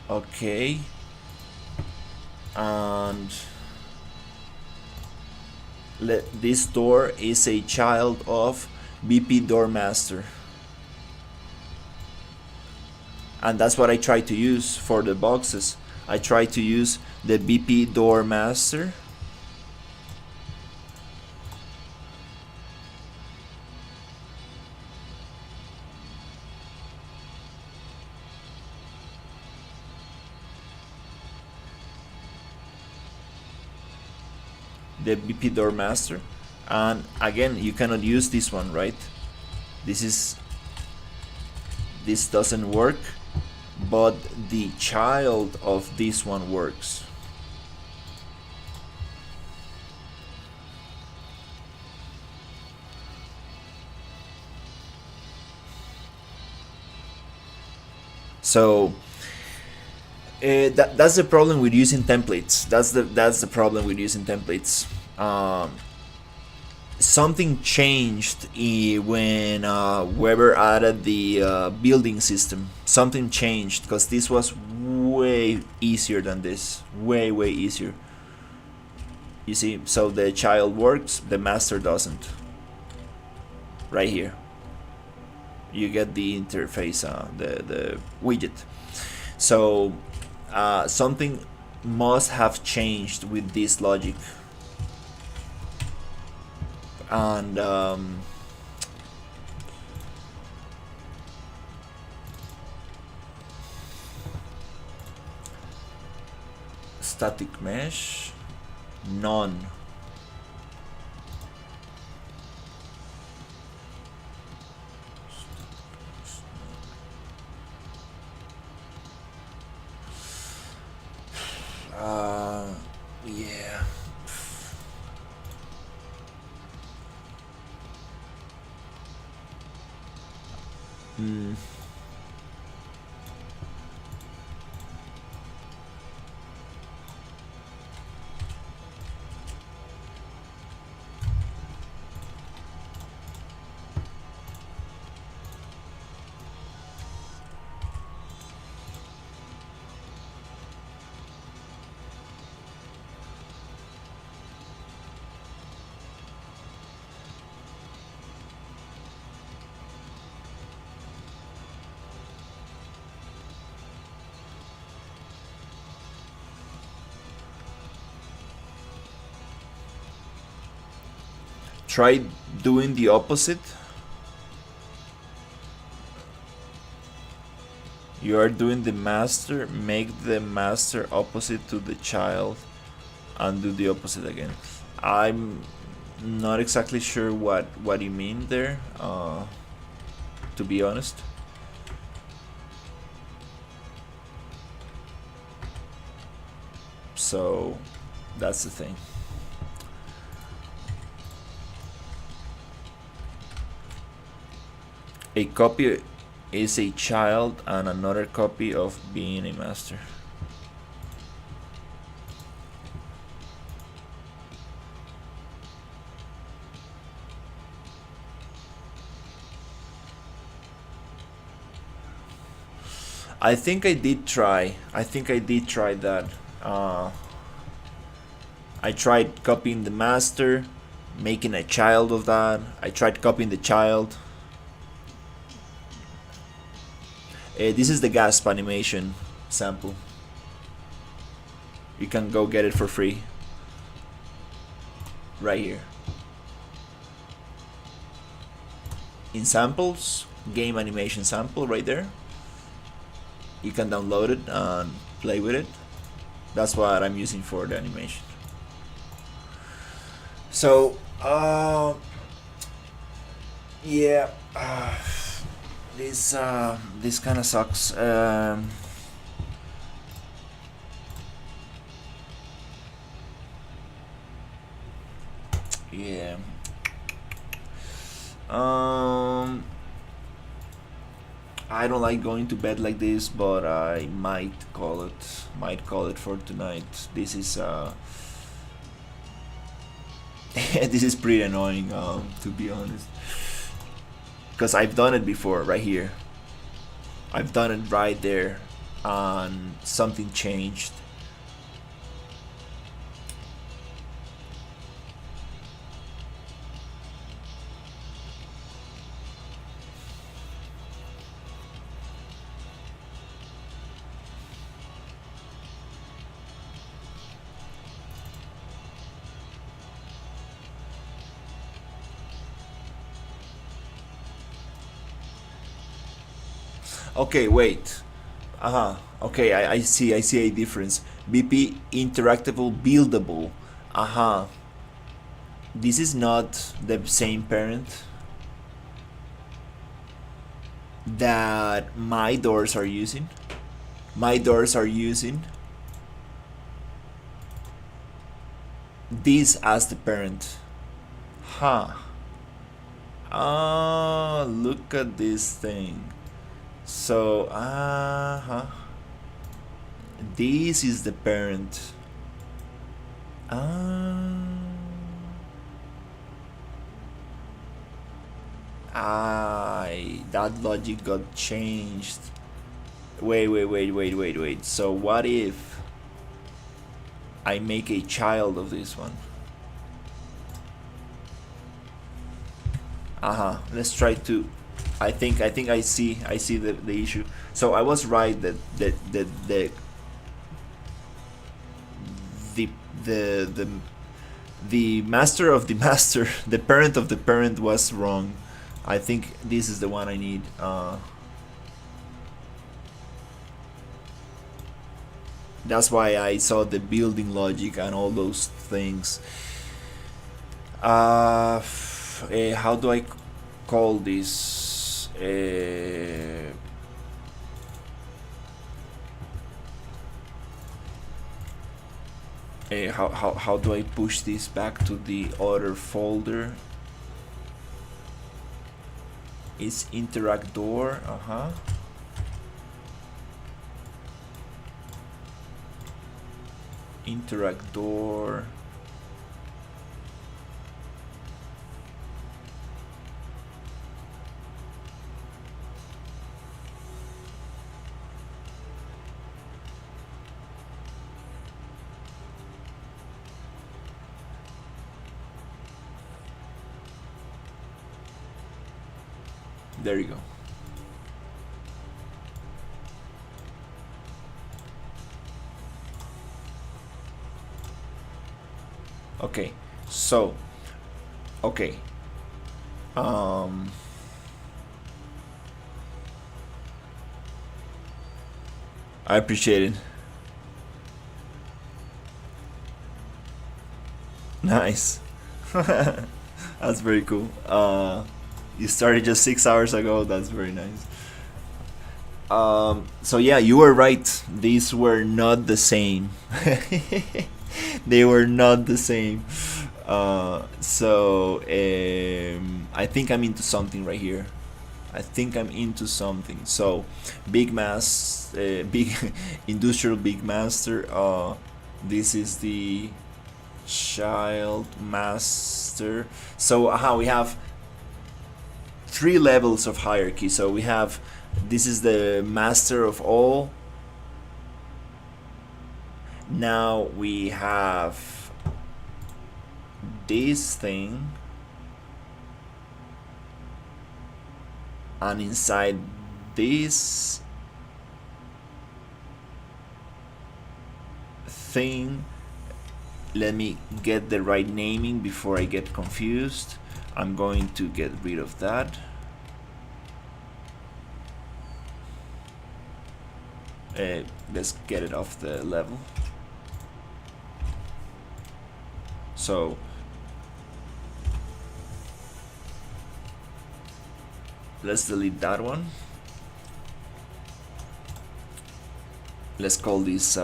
Okay. And this door is a child of BP door master. And that's what I try to use for the boxes. I try to use the BP door master. the BP door master, and again you cannot use this one, right? This doesn't work, but the child of this one works. So that's the problem with using templates. That's the problem with using templates. Something changed when Weber added the building system. Something changed because this was way easier than this. Way easier. You see, so the child works, the master doesn't. Right here, you get the interface, the widget. So something must have changed with this logic, and static mesh, none. Yeah. Mm. Try doing the opposite. You are doing the master, make the master opposite to the child, and do the opposite again. I'm not exactly sure what you mean there, to be honest. So that's the thing. A copy is a child and another copy of being a master. I think I did try. That. I tried copying the master, making a child of that. I tried copying the child. This is the gasp animation sample. You can go get it for free. Right here. In samples, game animation sample right there. You can download it and play with it. That's what I'm using for the animation. So, yeah, this kind of sucks. Yeah. I don't like going to bed like this, but I might call it for tonight. This is this is pretty annoying, to be honest, because I've done it before right here. I've done it right there, and something changed. Okay, wait. Okay, I see a difference. BP interactable buildable. this is not the same parent that my doors are using. My doors are using this as the parent. Huh. Ah, look at this thing. So, this is the parent. That logic got changed. Wait. So what if I make a child of this one? Let's try to. I think I see the issue. So I was right that the master of the master, the parent of the parent, was wrong. I think this is the one I need. That's why I saw the building logic and all those things. How do I call this? How do I push this back to the other folder? Is interact door. Interact door. There you go. Okay, so okay. I appreciate it. Nice. That's very cool. You started just 6 hours ago. That's very nice. So yeah, you were right. These were not the same. They were not the same. So I think I'm into something right here. I think I'm into something. So big mass, big industrial big master. This is the child master. So we have 3 levels of hierarchy. So we have, this is the master of all. Now we have this thing, and inside this thing, let me get the right naming before I get confused. I'm going to get rid of that. Let's get it off the level. So let's delete that one. Let's call this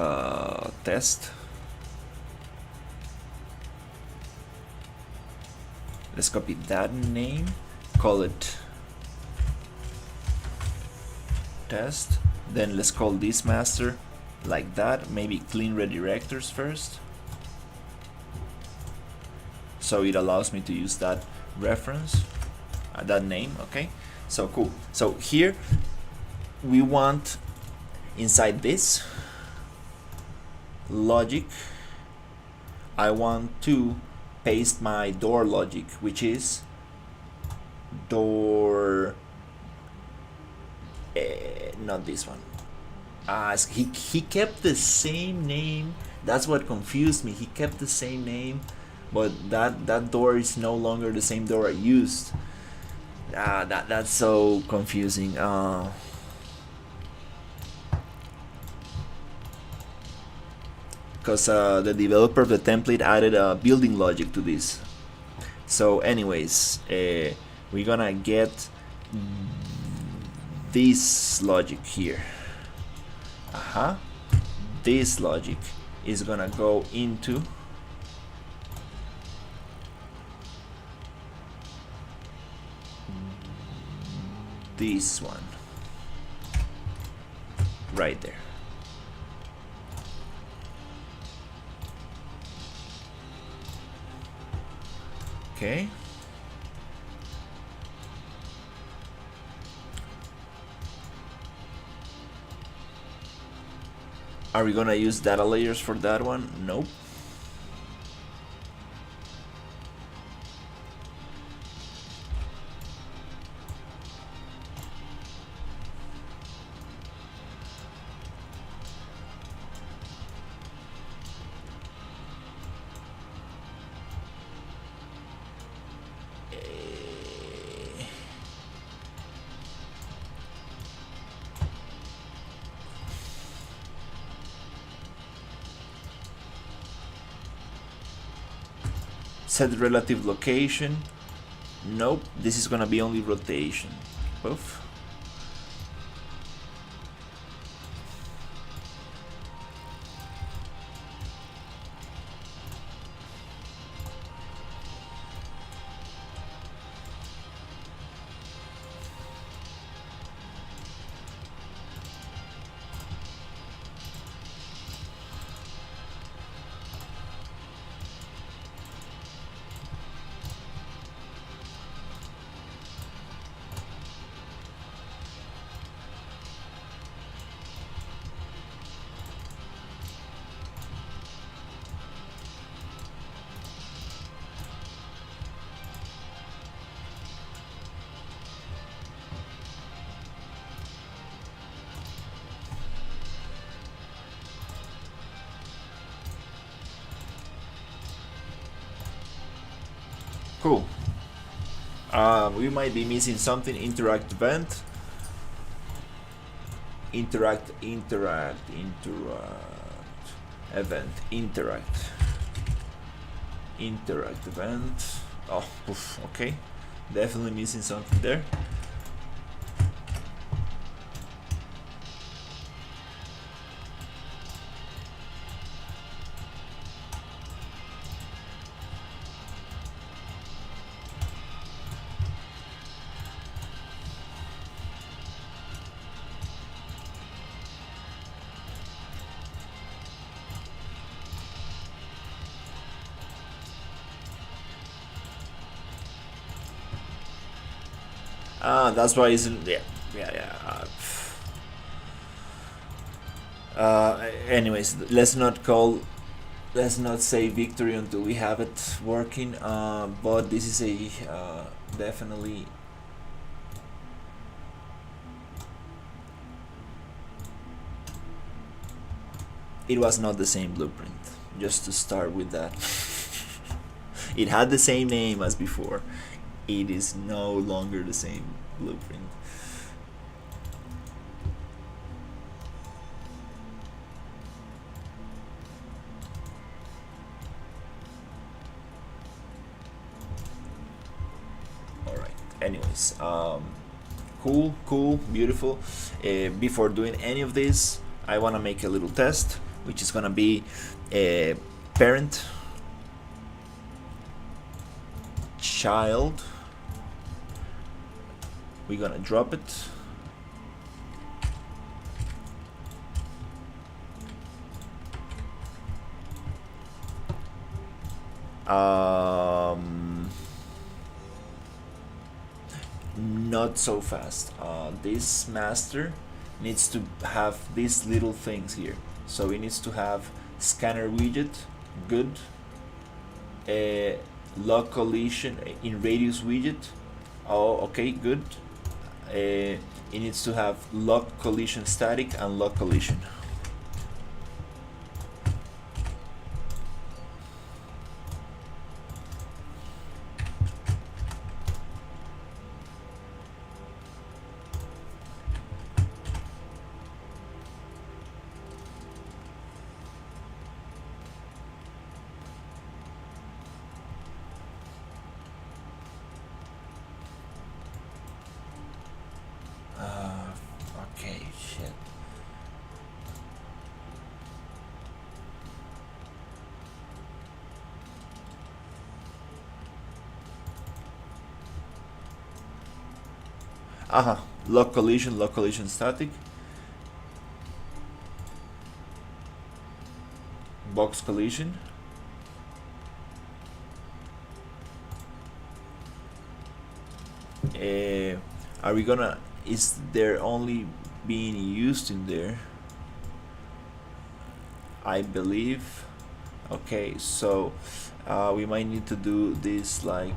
test. Let's copy that name, call it test. Then let's call this master like that. Maybe clean redirectors first, so it allows me to use that reference, that name. Okay, so cool. So here we want, inside this logic, I want to paste my door logic, which is door, not this one. He kept the same name. That's what confused me. He kept the same name, but that door is no longer the same door I used. That's so confusing. Because the developer of the template added a building logic to this. So anyways, we're gonna get this logic here. This logic is gonna go into this one right there. Okay. Are we gonna use data layers for that one? Nope. Set relative location. Nope, this is gonna be only rotation. Poof. Cool. We might be missing something. Interact event. Interact event. Interact event. Oh, oof, okay. Definitely missing something there. That's why isn't yeah. Anyways, let's not say victory until we have it working. But this is a definitely. It was not the same blueprint. Just to start with that. It had the same name as before. It is no longer the same blueprint. Alright, anyways, cool, beautiful. Before doing any of this, I want to make a little test, which is gonna be a parent child. We're gonna drop it. Not so fast. This master needs to have these little things here. So it needs to have scanner widget, good. Lock collision in radius widget. Oh, okay, good. It needs to have lock collision static and lock collision. Lock collision static. Box collision. Are we gonna, is there only being used in there? I believe. Okay, so we might need to do this like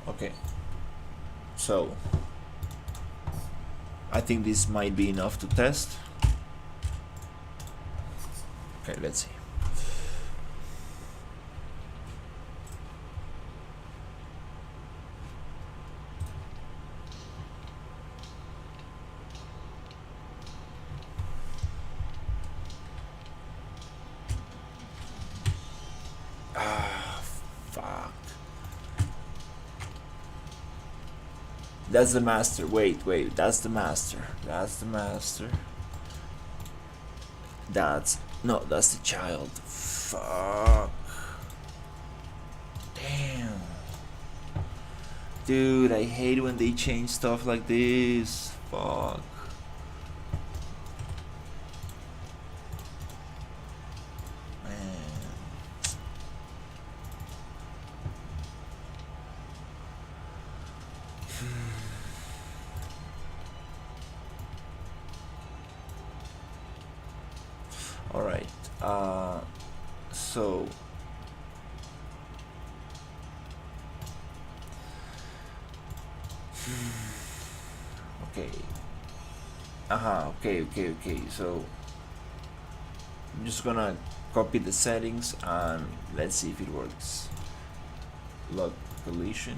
okay. So I think this might be enough to test. Okay, let's see. Fuck. That's the master. Wait, that's the master. That's the master. That's the child. Fuck. Damn. Dude, I hate when they change stuff like this. Fuck. All right. So okay. Okay. So I'm just gonna copy the settings and let's see if it works. Log collision.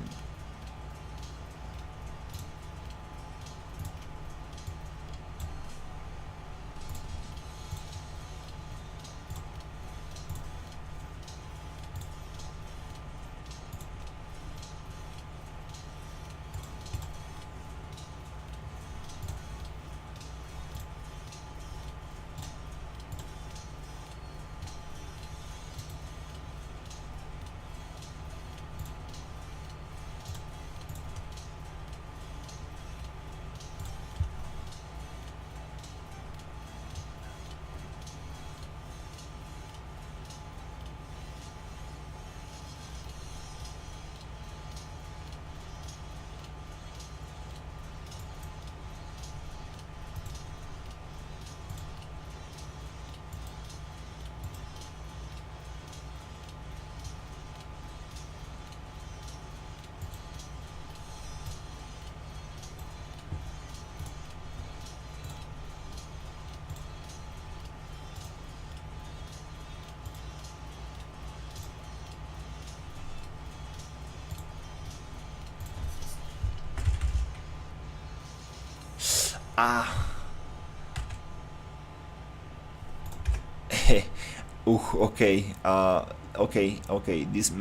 Okay. Okay. This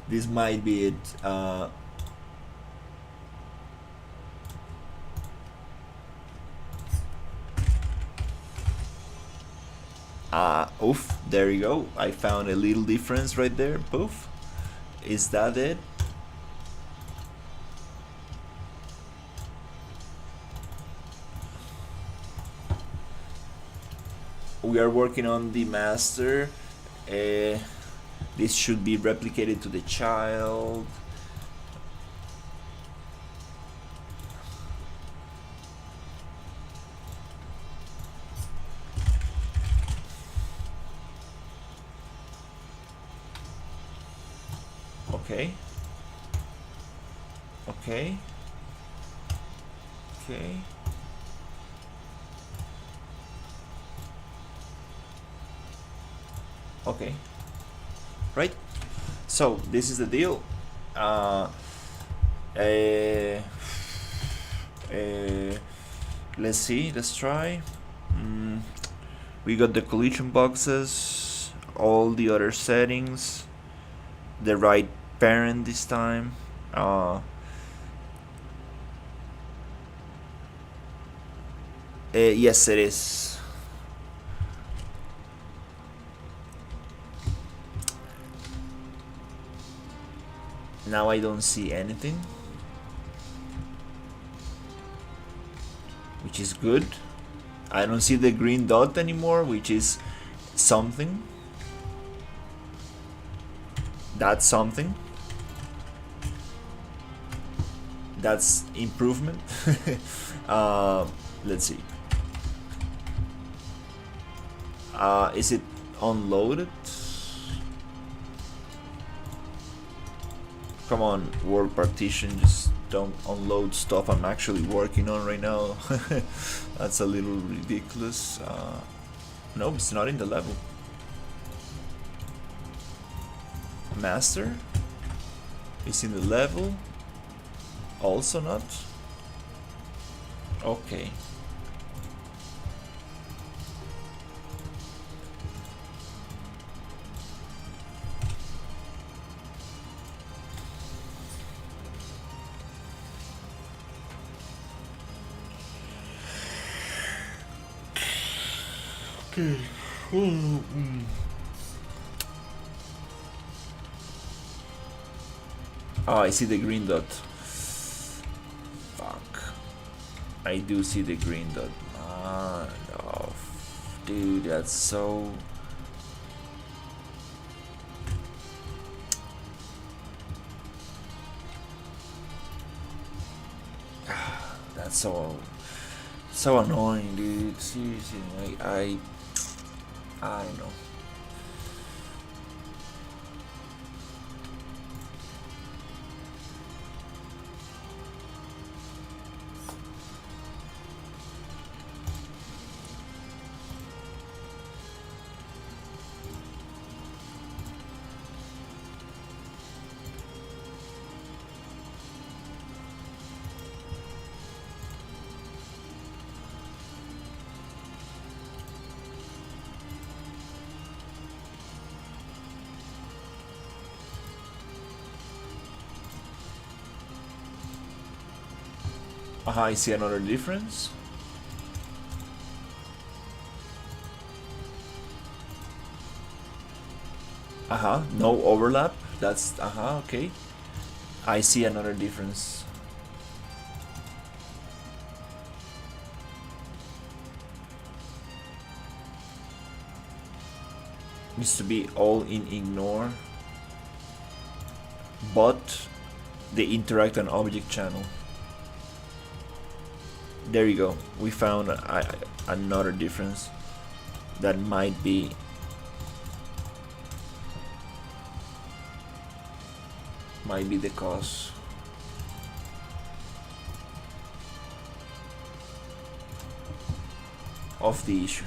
this might be it. Oof. There you go. I found a little difference right there. Poof. Is that it? We are working on the master. This should be replicated to the child. Okay. Okay. Okay. Right. So this is the deal. Uh, uh, uh, let's see. Let's try. Mm, we got the collision boxes, all the other settings, the right parent this time. Yes, it is. Now I don't see anything, which is good. I don't see the green dot anymore, which is something. That's something. That's improvement. Let's see. Is it unloaded? Come on, world partition, just don't unload stuff I'm actually working on right now. That's a little ridiculous. No, it's not in the level. Master is in the level. Also not. Okay. Okay. Oh, I see the green dot. Fuck. I do see the green dot. No. Dude, that's so... That's so annoying, dude. Seriously, I don't know. I see another difference. No overlap. That's okay. I see another difference. Needs to be all in ignore, but the interact and object channel. There you go. We found another difference that might be the cause. Of the issue.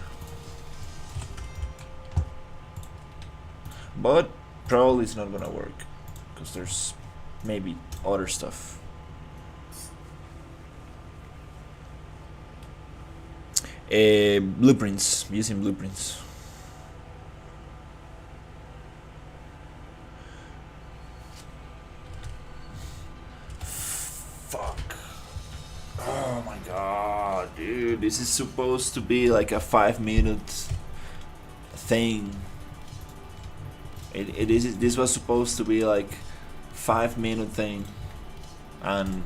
But probably it's not gonna work because there's maybe other stuff. Blueprints, using blueprints. Fuck. Oh my god, dude. This is supposed to be like a 5-minute thing. It is. This was supposed to be like 5-minute thing. And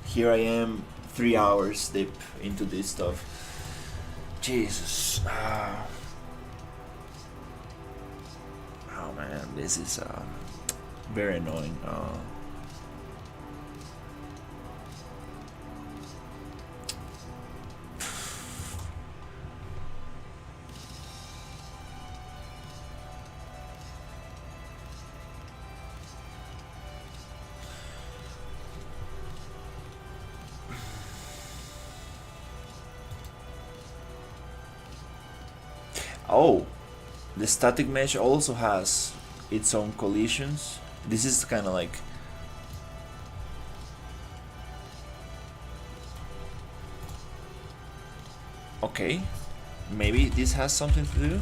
here I am 3 hours deep into this stuff. Jesus. Oh man, this is very annoying. Oh, the static mesh also has its own collisions. This is kind of like, okay, maybe this has something to do.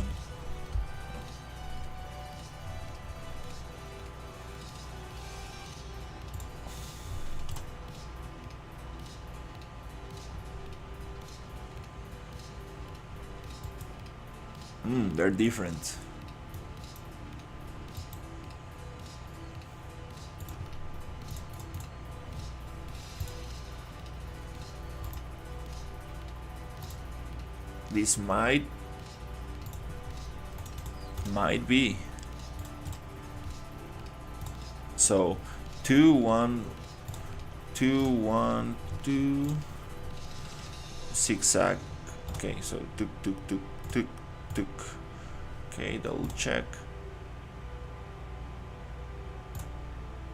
They're different. This might be. So 2 1 2 1 2 zigzag. Okay, so tuk tuk tuk tuk tuk. Okay, double check.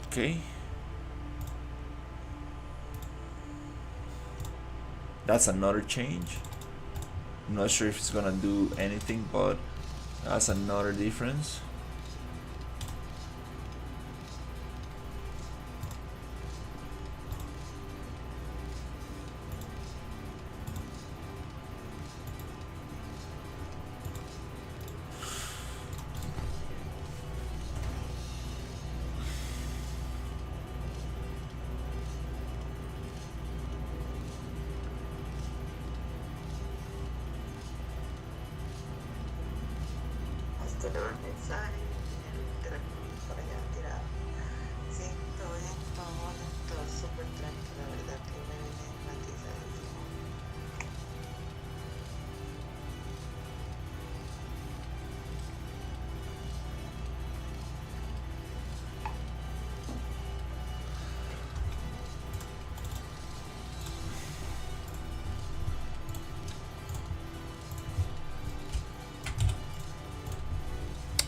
Okay, that's another change. I'm not sure if it's gonna do anything, but that's another difference.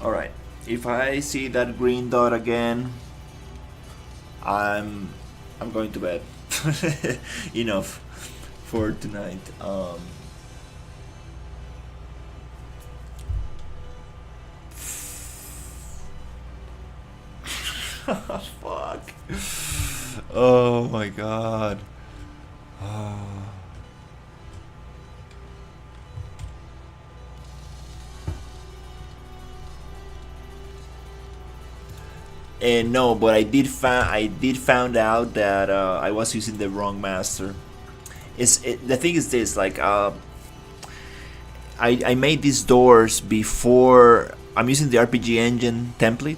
Alright, if I see that green dot again, I'm going to bed. Enough for tonight. Fuck. Oh my god. No, but I did found out that I was using the wrong master. The thing is this, like, I made these doors before. I'm using the RPG engine template,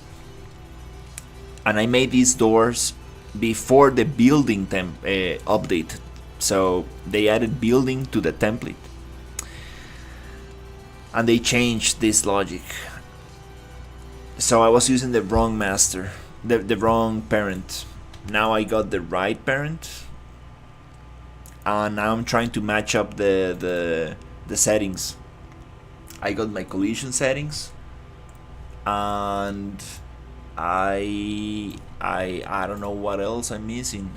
and I made these doors before the building update. So they added building to the template, and they changed this logic. So I was using the wrong master, the wrong parent. Now I got the right parent, and now I'm trying to match up the settings. I got my collision settings, and I don't know what else I'm missing.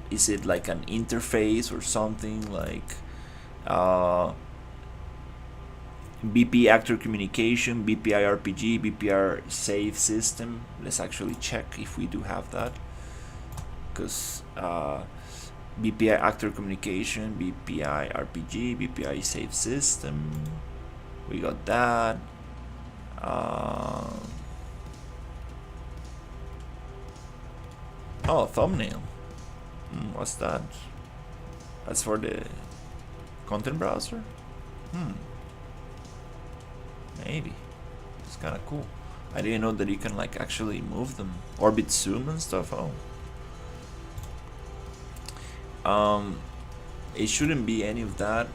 Is it like an interface or something like? BP actor communication, BPI RPG, BPR save system. Let's actually check if we do have that, because BPI actor communication, BPI RPG, BPI save system, we got that. Oh, thumbnail. What's that? That's for the content browser. Maybe. It's kind of cool. I didn't know that you can like actually move them, orbit zoom and stuff. It shouldn't be any of that.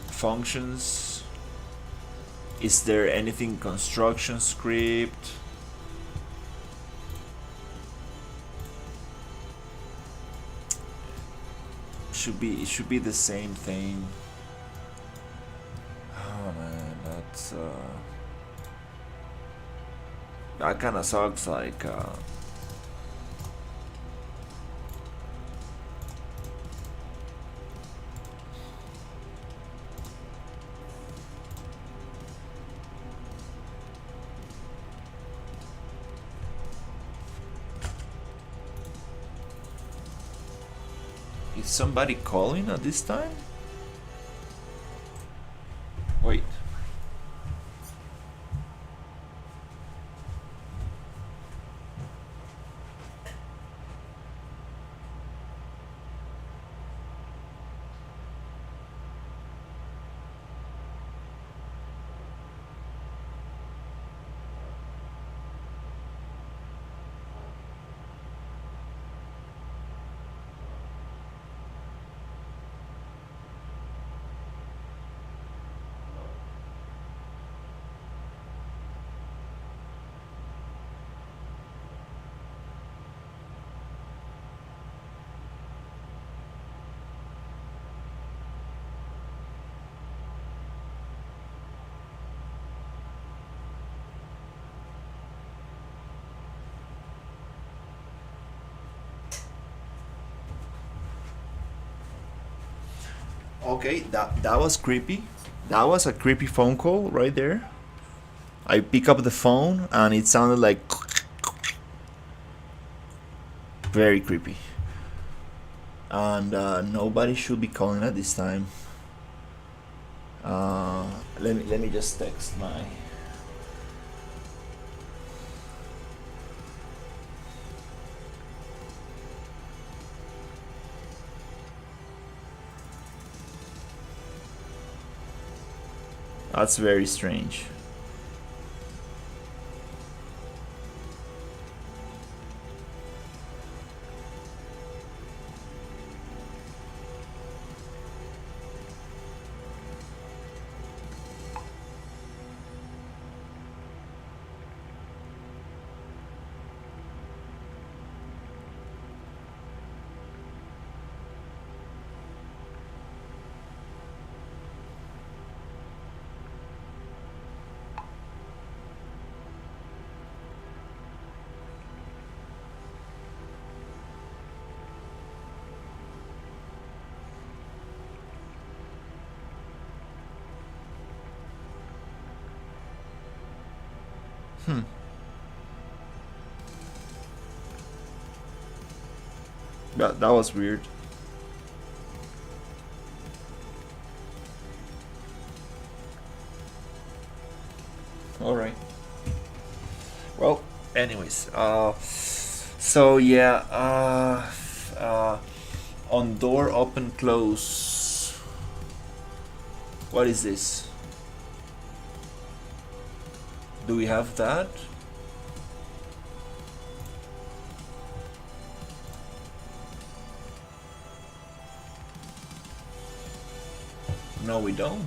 Functions. Is there anything construction script? It should be the same thing. Oh man, that that kind of sucks. Like, is somebody calling at this time? Wait. Okay, that was creepy. That was a creepy phone call right there. I pick up the phone and it sounded like very creepy. And nobody should be calling at this time. Let me just text my. That's very strange. That was weird. All right. Well, anyways, so yeah, on door open close. What is this? Do we have that? No, we don't.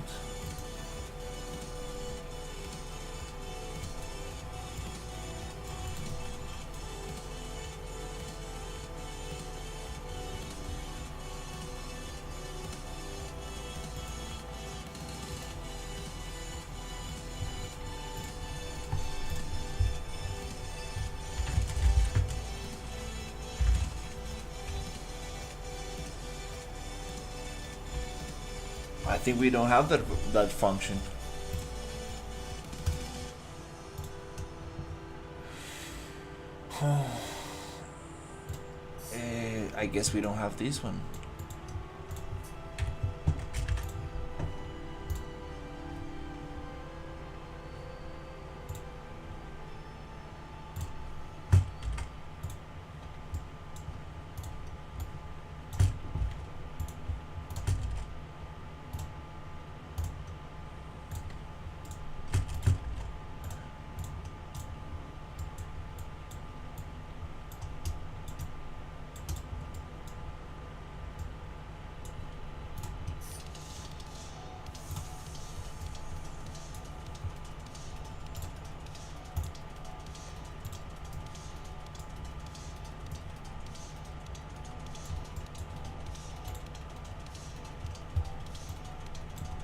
I think we don't have that function. I guess we don't have this one.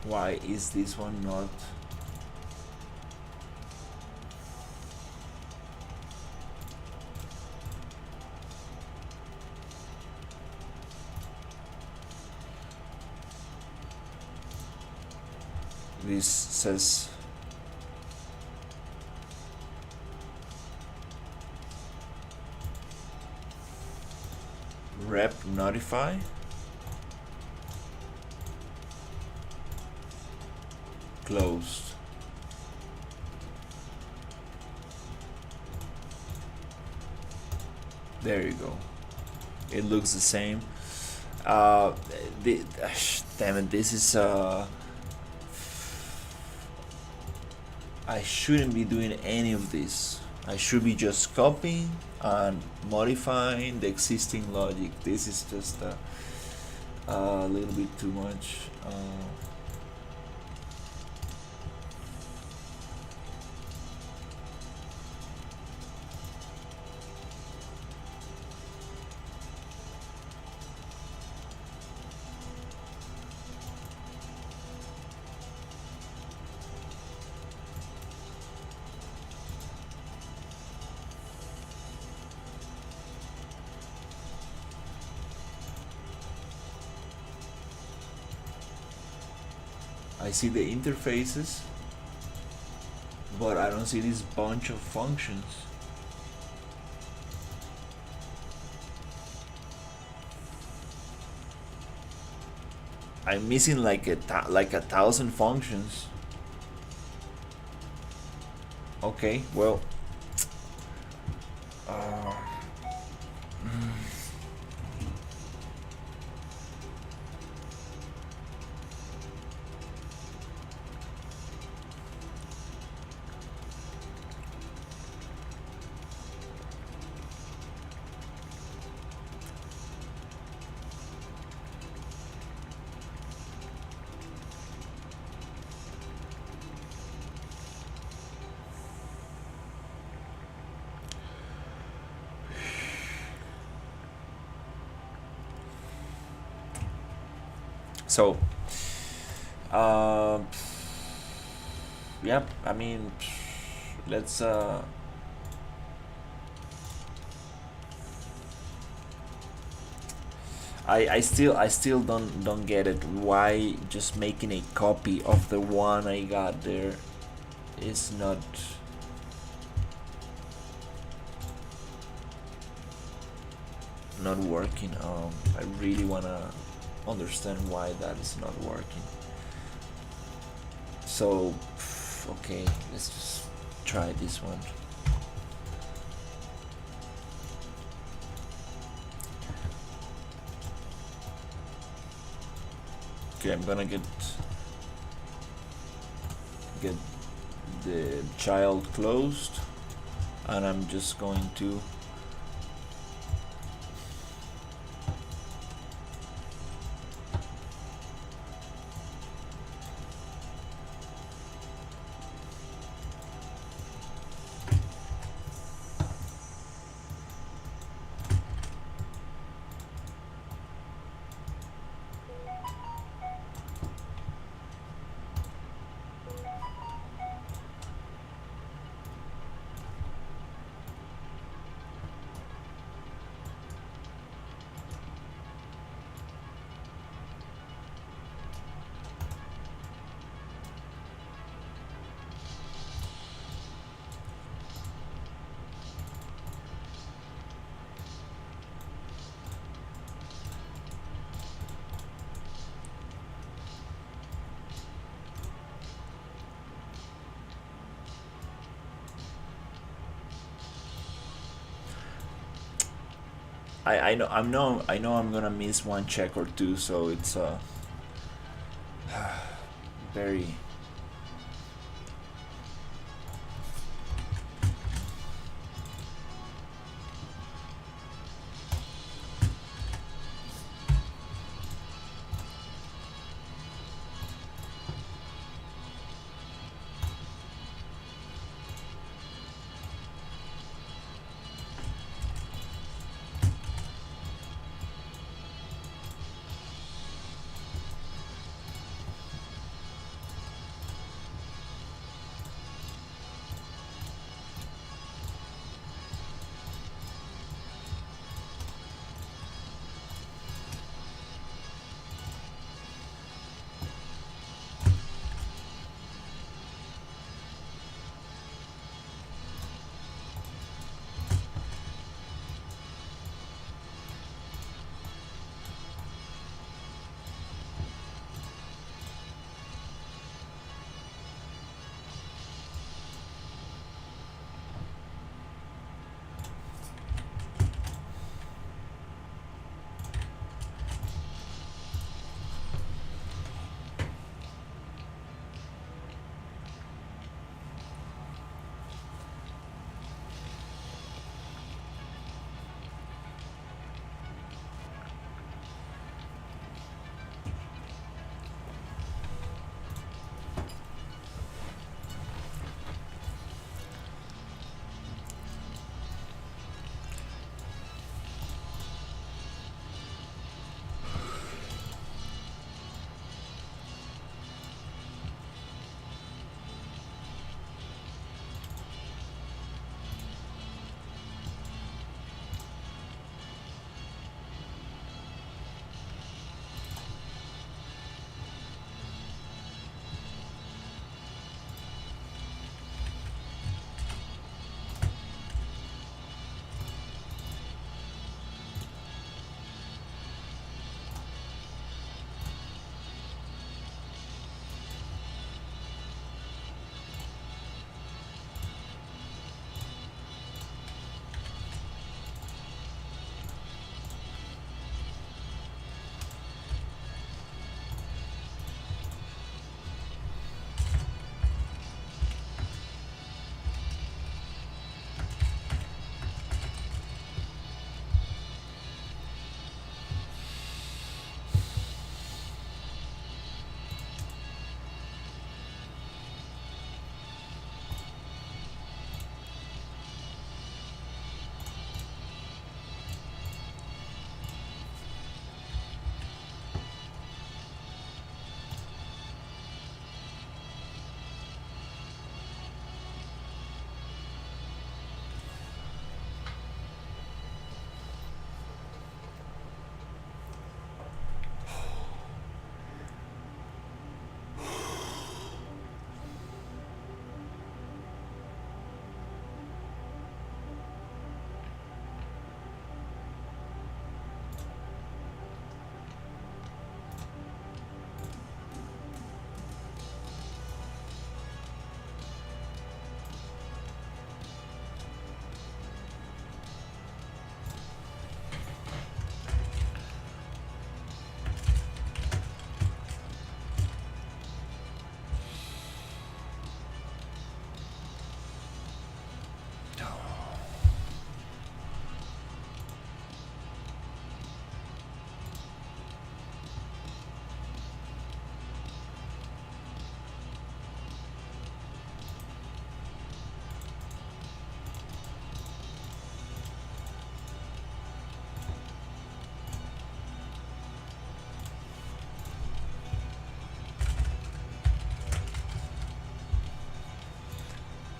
Why is this one not? This says rep notify. Closed. There you go. It looks the same. Damn it, this is I shouldn't be doing any of this. I should be just copying and modifying the existing logic. This is just a little bit too much. I see the interfaces, but I don't see this bunch of functions. I'm missing like a thousand functions. Okay, well. So, yeah, I mean, let's I still don't get it. Why just making a copy of the one I got there is not working. I really wanna understand why that is not working. So, okay, let's just try this one. Okay, I'm gonna get the child closed, and I'm just going to I know I'm gonna miss one check or two, so it's very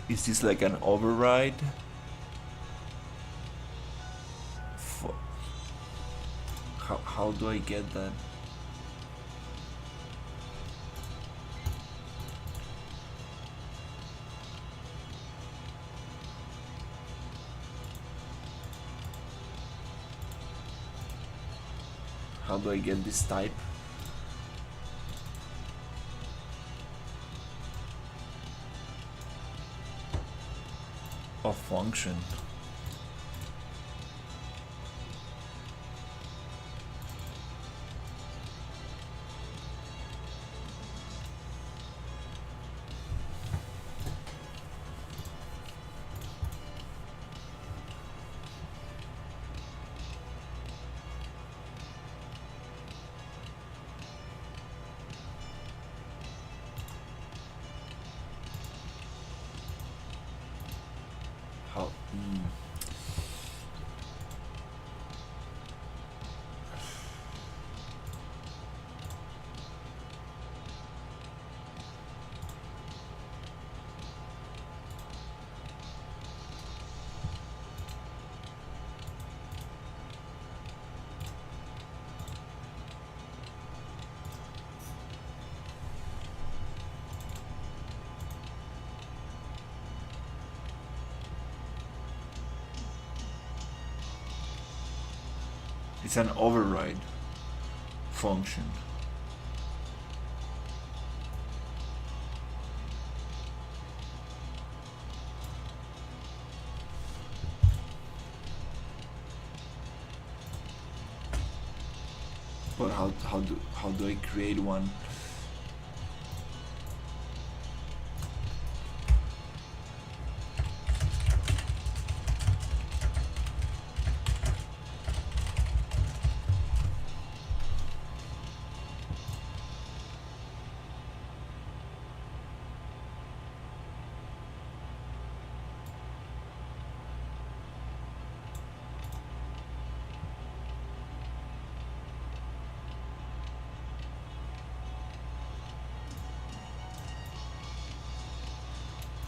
Is this like an override? How do I get that? How do I get this type? Of function. How? It's an override function. But how do I create one?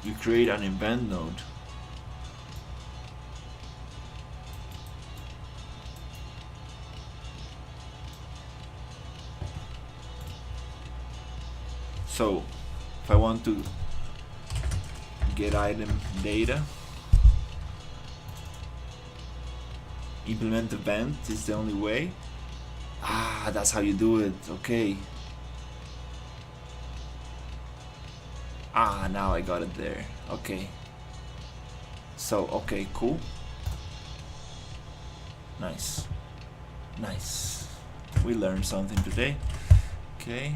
You create an event node. So if I want to get item data, implement event is the only way. Ah, that's how you do it. Okay. Ah, now I got it there. Okay. So, okay, cool. Nice. Nice. We learned something today. Okay.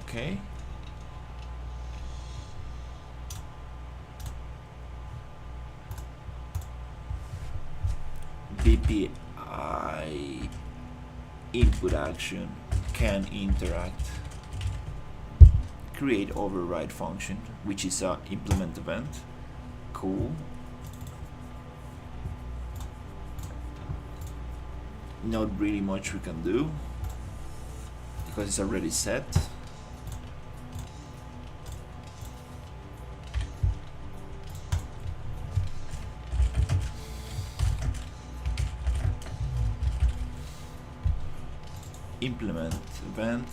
Okay. DPI input action can interact, create override function, which is a implement event. Cool. Not really much we can do because it's already set. Implement event.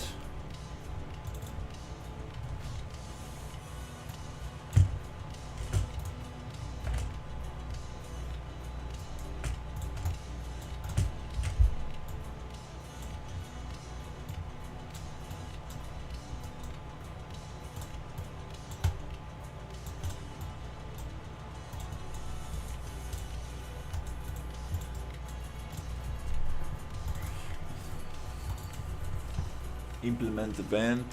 Implement event,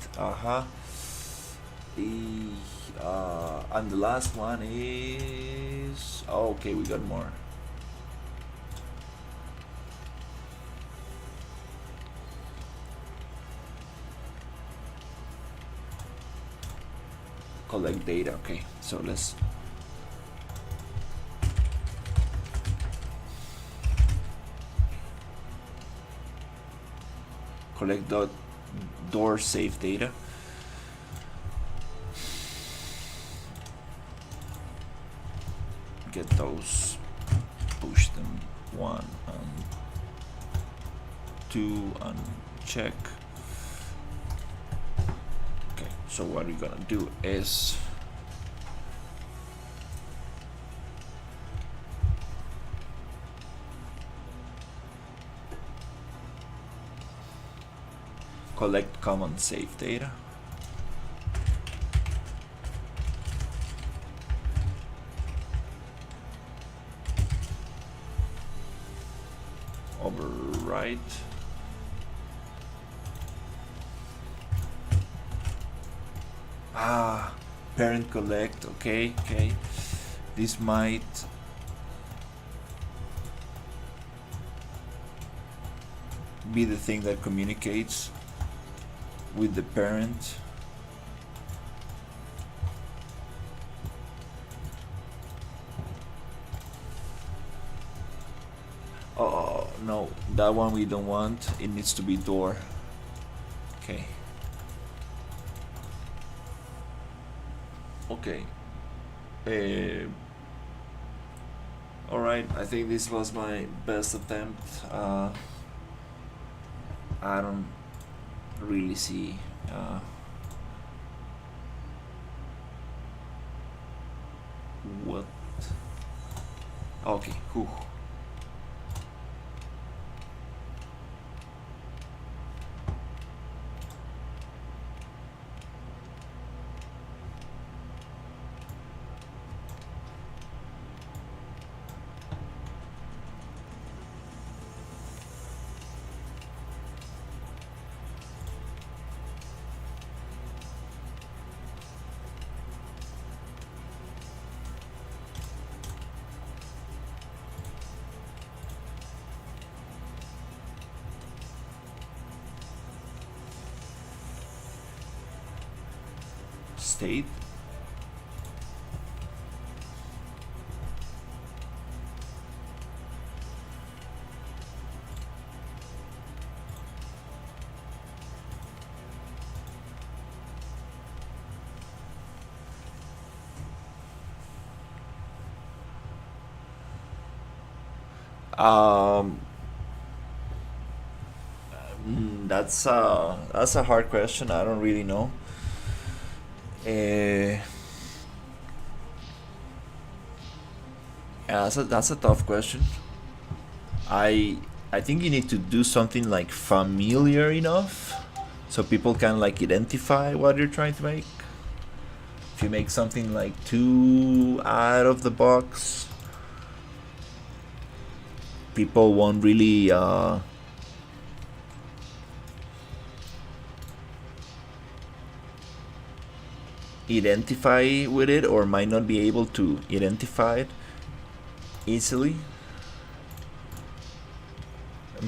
and the last one is, oh, okay, we got more. Collect data. Okay, so let's collect the door safe data. Get those, push them 1 and 2 and check. Okay, so what we're gonna do is collect common safe data. Overwrite. Parent collect. Okay. This might be the thing that communicates with the parent. Oh no, that one we don't want. It needs to be door. Okay. Alright, I think this was my best attempt. I don't really see what. Okay, whew. State. Um, that's a hard question. I don't really know. Yeah, that's a tough question. I I think you need to do something like familiar enough so people can like identify what you're trying to make. If you make something like too out of the box, people won't really identify with it, or might not be able to identify it easily.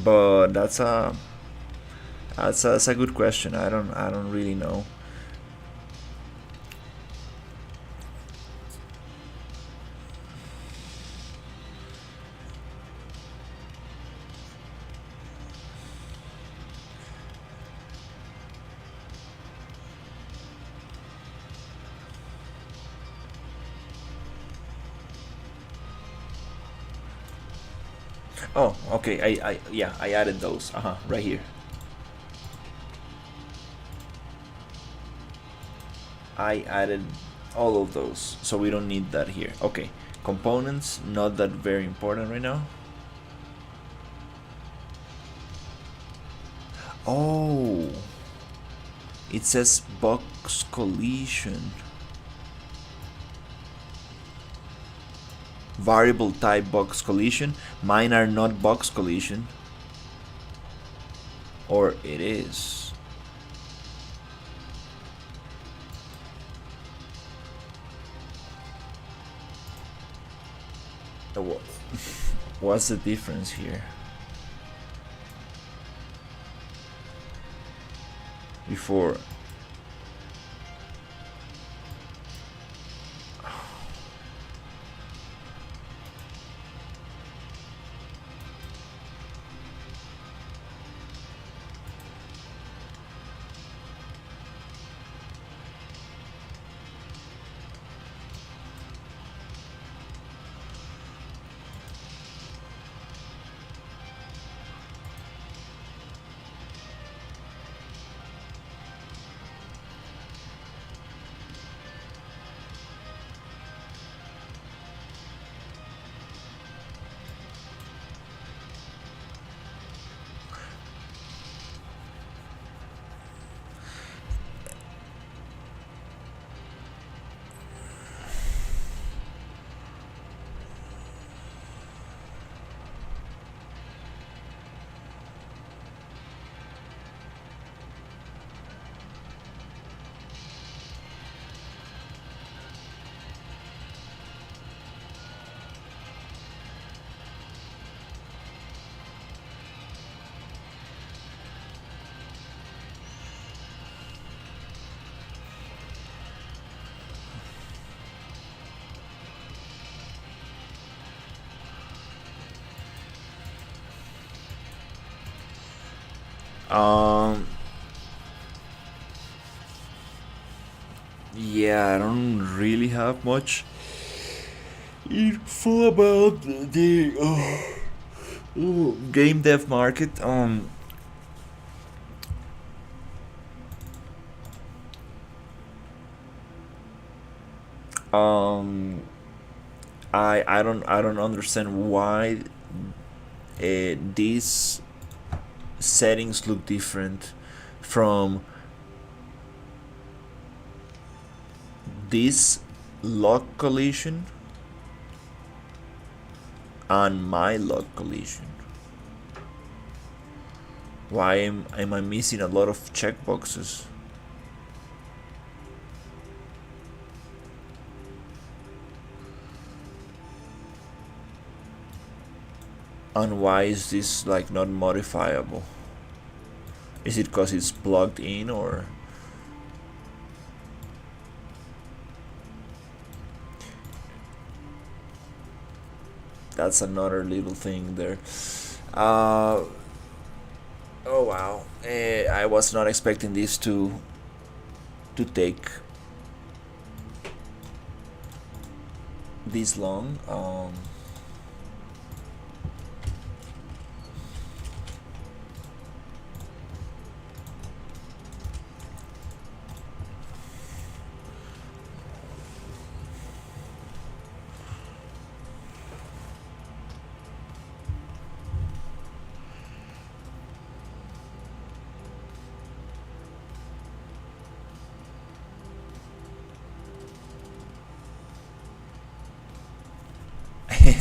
But that's a good question. I don't really know. Oh, okay. I added those. Right here. I added all of those, so we don't need that here. Okay. Components, not that very important right now. Oh, it says box collision. Variable type box collision. Mine are not box collision. Or it is. What's the difference here? Before. Um, yeah, I don't really have much info about the game dev market. Um, I don't understand why these settings look different from this lock collision and my lock collision. Why am I missing a lot of checkboxes? And why is this like not modifiable? Is it because it's plugged in, or that's another little thing there? Uh, oh wow! I was not expecting this to take this long.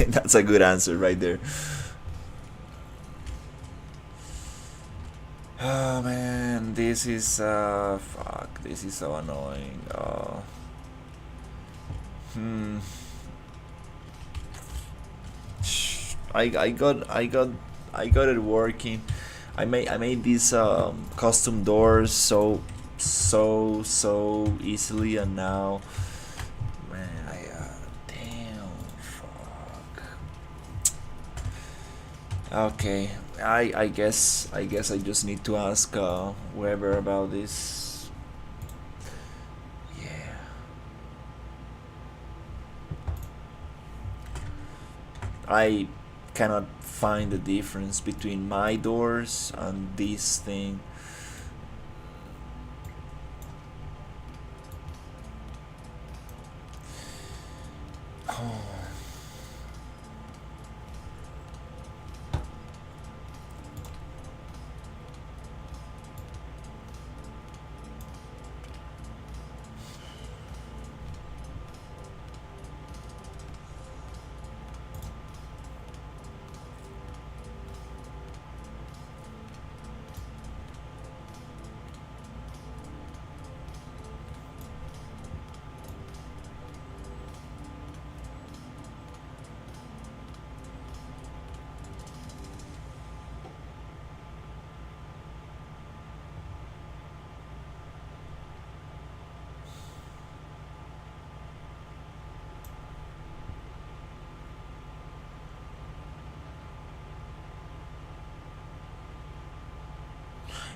That's a good answer right there. Oh man, this is fuck. This is so annoying. Hmm. I got it working. I made these custom doors so easily, and now, man, damn, fuck. Okay, I guess I just need to ask Weber about this. Yeah. I cannot find the difference between my doors and this thing.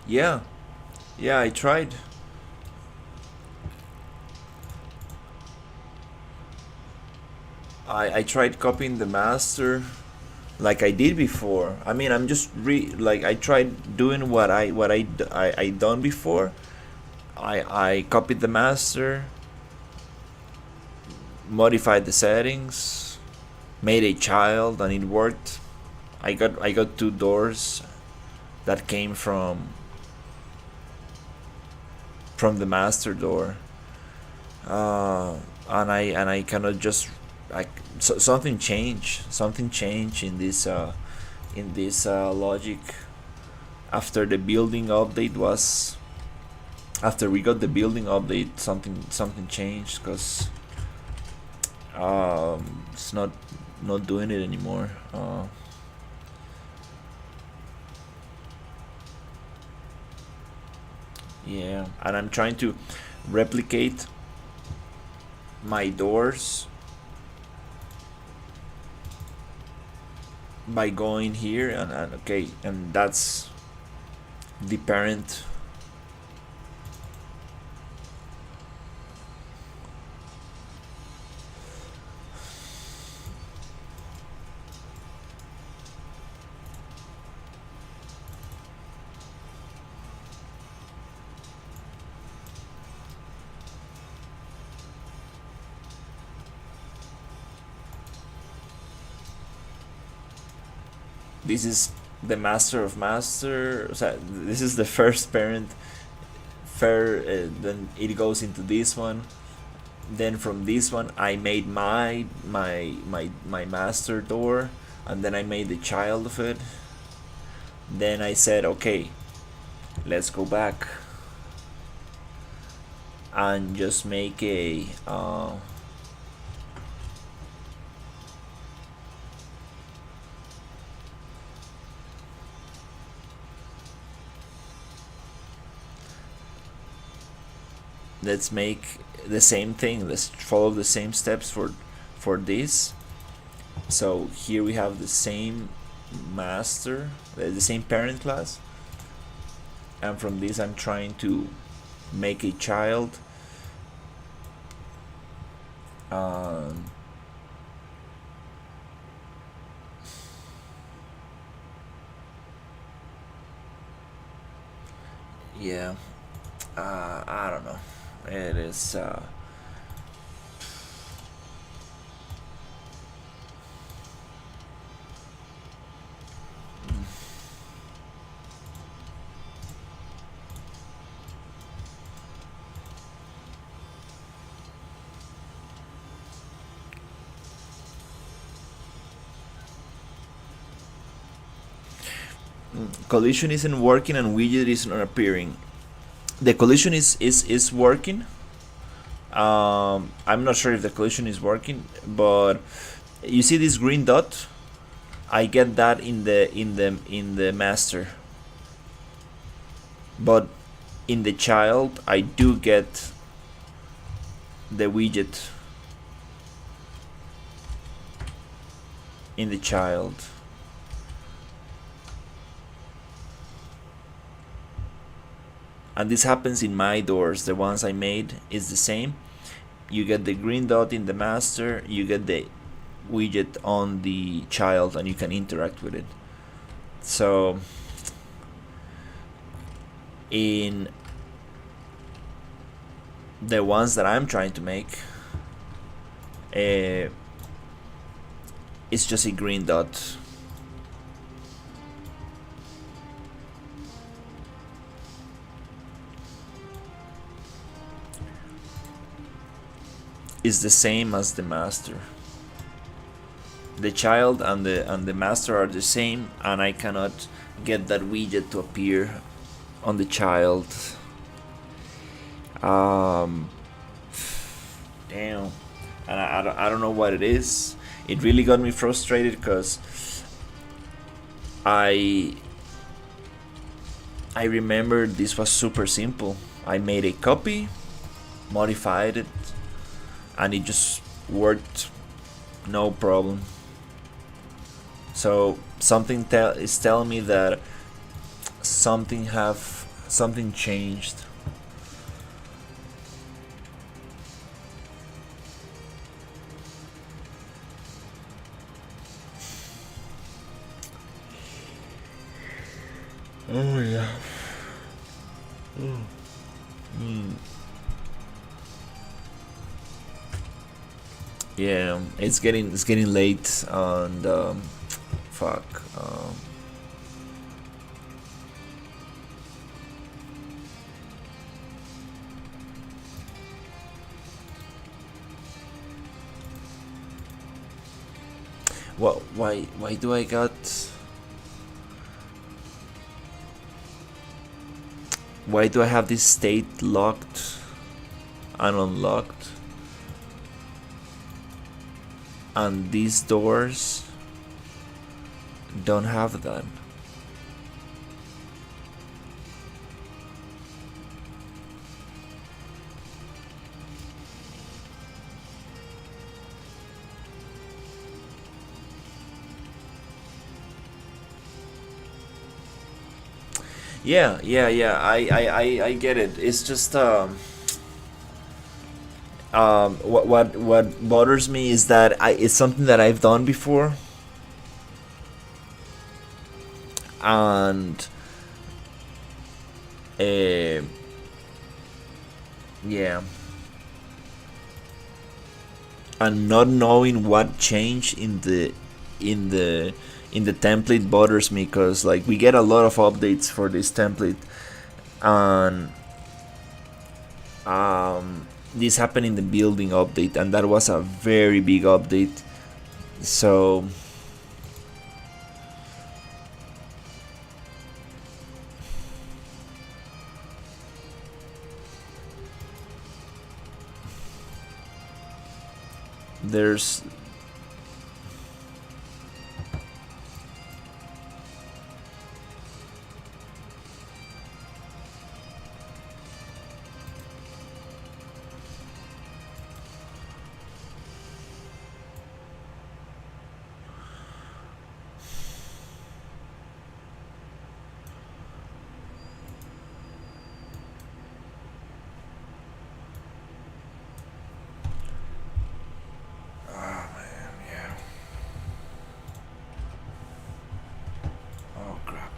Yeah, yeah, I tried. I tried copying the master like I did before. I mean, I'm just like I tried doing what I done before. I copied the master, modified the settings, made a child, and it worked. I got two doors that came from the master door, and I cannot just like something changed. Something changed in this logic after the building update was after we got the building update. Something changed because it's not doing it anymore. Yeah, and I'm trying to replicate my doors by going here, and okay, and the parent. This is the master of master. So this is the first parent. Then it goes into this one. Then from this one, I made my master door, and then I made the child of it. Then I said, okay, let's go back and just make a let's make the same thing. Let's follow the same steps for this. So here we have the same master, the same parent class, and from this I'm trying to make a child. Yeah, I don't know. It is. Collision isn't working and widget isn't appearing. The collision is working. I'm not sure if the collision is working, but you see this green dot? I get that in the master, but in the child I do get the widget in the child. And this happens in my doors. The ones I made is the same. You get the green dot in the master, you get the widget on the child, and you can interact with it. So in the ones that I'm trying to make, it's just a green dot. Is the same as the master. The child and the master are the same, and I cannot get that widget to appear on the child. Damn, and I don't know what it is. It really got me frustrated because I remember this was super simple. I made a copy, modified it, and it just worked no problem. So something is telling me that something changed. Oh yeah. Yeah, it's getting late, and fuck. What? Why do I got? Why do I have this state locked and unlocked? And these doors don't have that. Yeah. I get it. It's just what bothers me is that it's something that I've done before, and uh, yeah, and not knowing what changed in the in the template bothers me, because like we get a lot of updates for this template, and this happened in the building update, and that was a very big update. So there's yeah. Oh crap.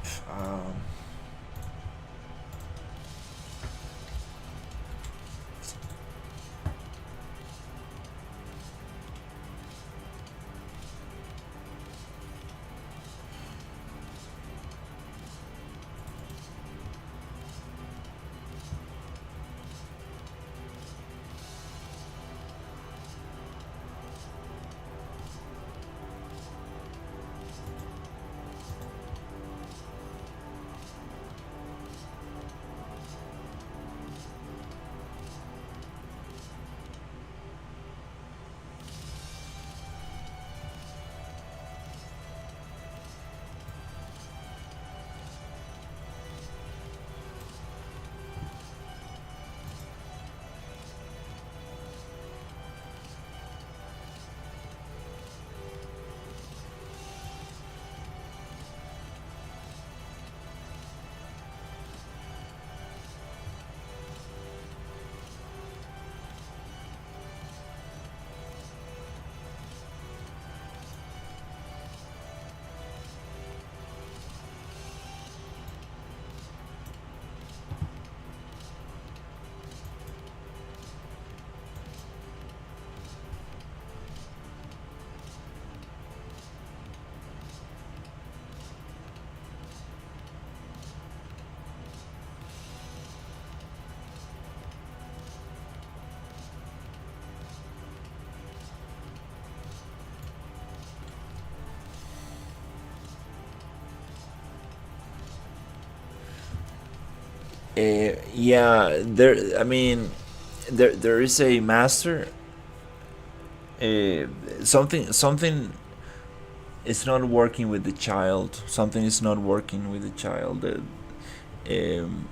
Yeah, there. I mean, there is a master. Uh, something is not working with the child. Something is not working with the child. Um,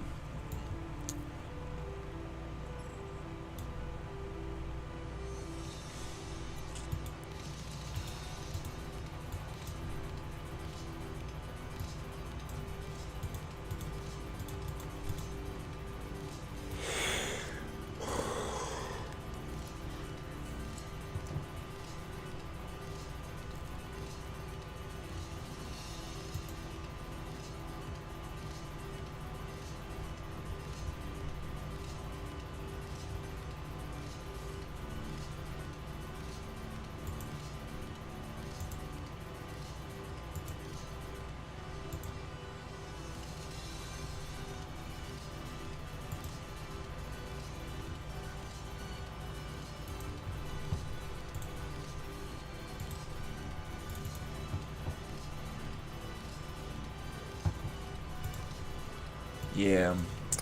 yeah.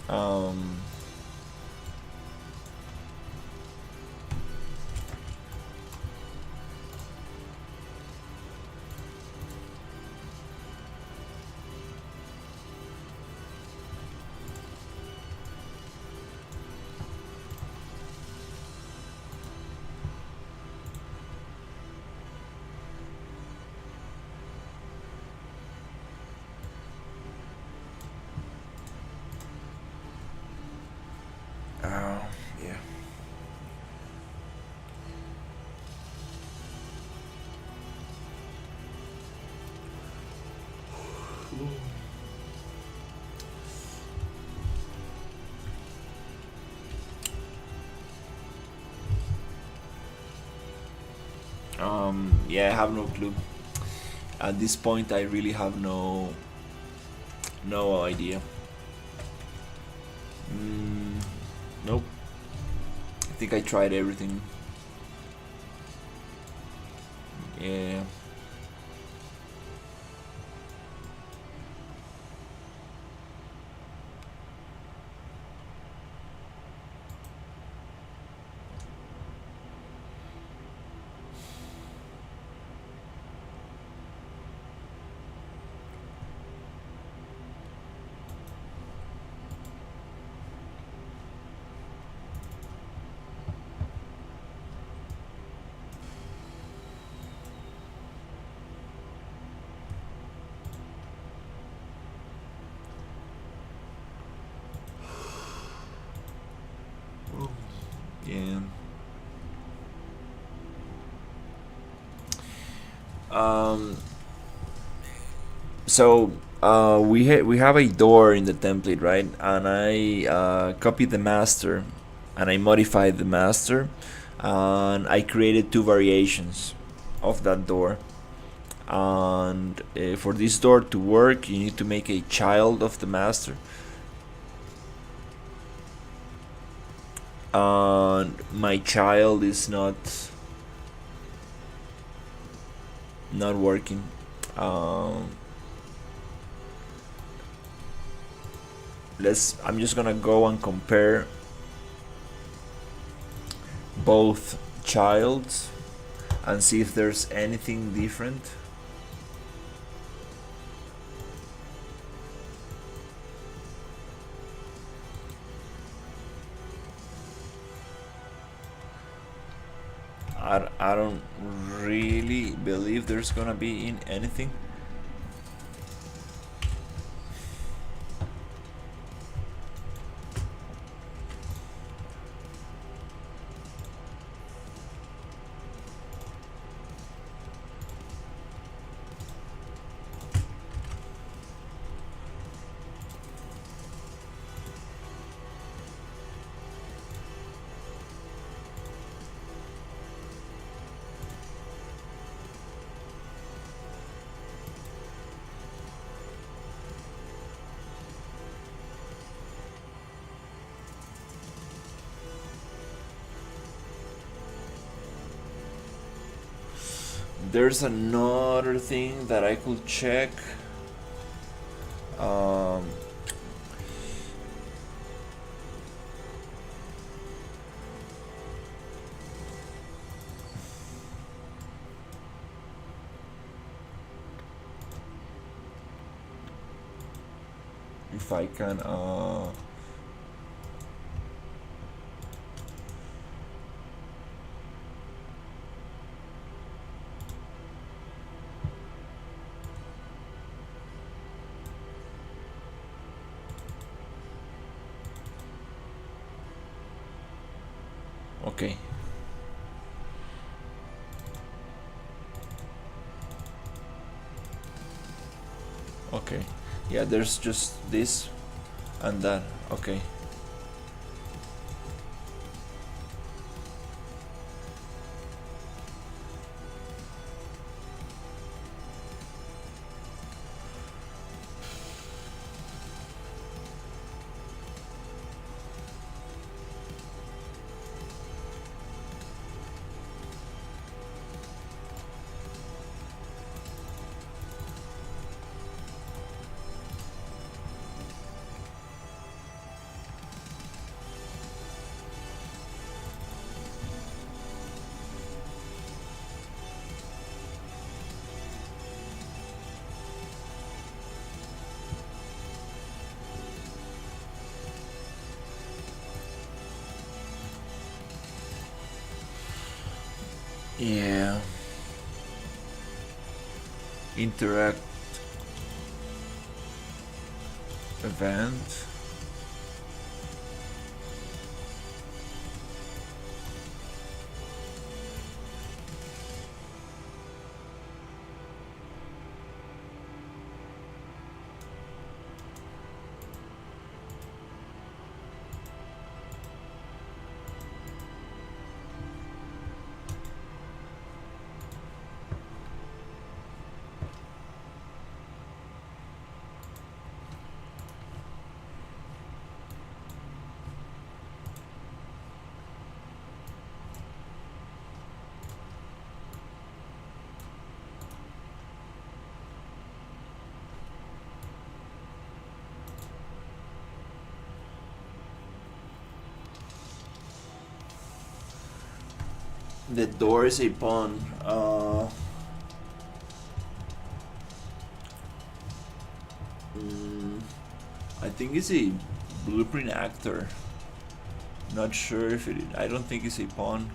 Um, Yeah. Yeah, I have no clue. At this point, I really have no idea. Mm, nope. I think I tried everything. Yeah. Yeah. Um. So we have a door in the template, right? And I copied the master, and I modified the master, and I created two variations of that door. And for this door to work, you need to make a child of the master. And my child is not working. Um, I'm just gonna go and compare both childs and see if there's anything different. I don't really believe there's gonna be in anything. There's another thing that I could check. Um, if I can. Okay. Okay. Yeah, there's just this and that. Okay. Yeah. Interact event. The door is a pawn. Mm, I think it's a blueprint actor. Not sure if it. I don't think it's a pawn.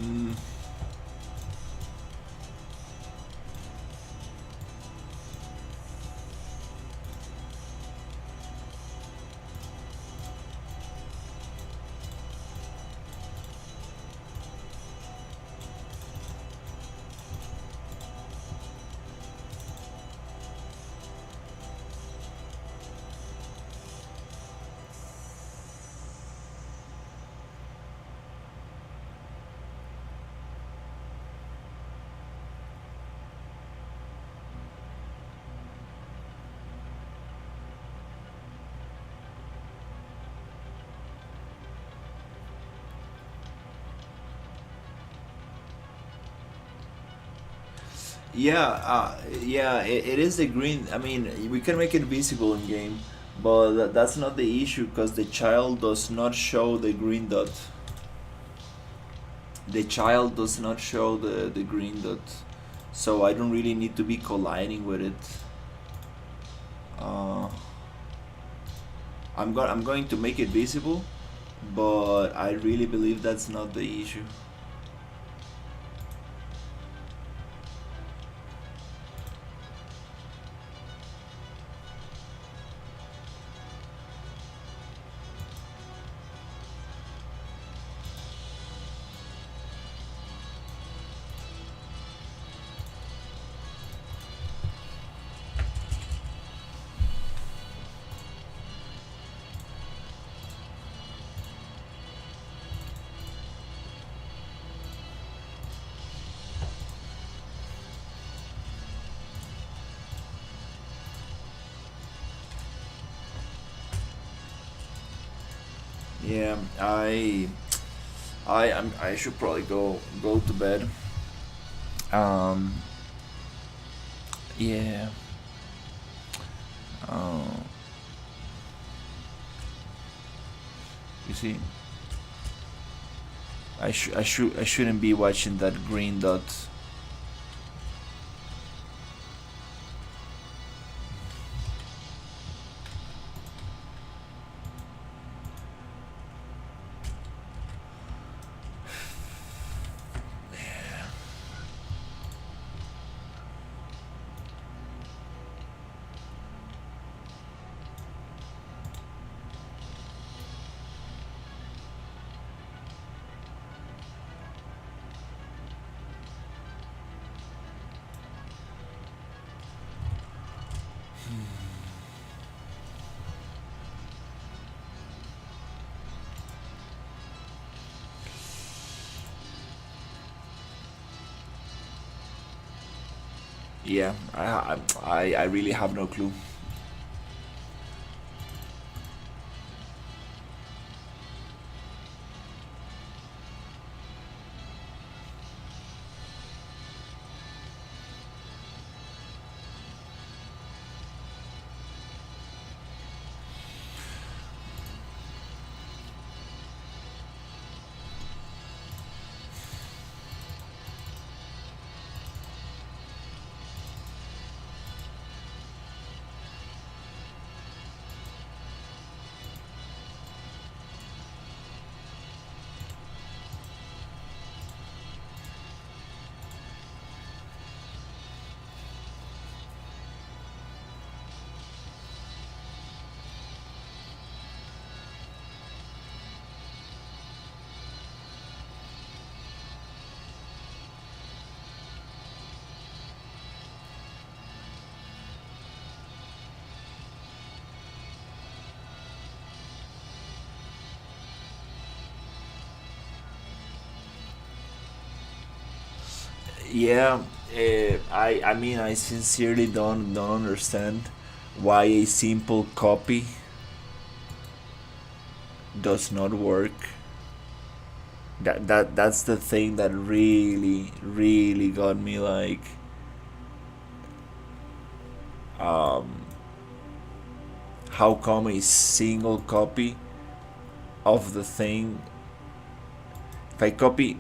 Mm, yeah, yeah. It is the green. I mean, we can make it visible in game, but that's not the issue because the child does not show the green dot. The child does not show the green dot, so I don't really need to be colliding with it. Uh, I'm going to make it visible, but I really believe that's not the issue. Yeah, I should probably go to bed. Um, yeah. Uh, you see, I shouldn't be watching that green dot. Yeah, I really have no clue. Yeah, I mean I sincerely don't understand why a simple copy does not work. That's the thing that really got me like um how come a single copy of the thing, if I copy,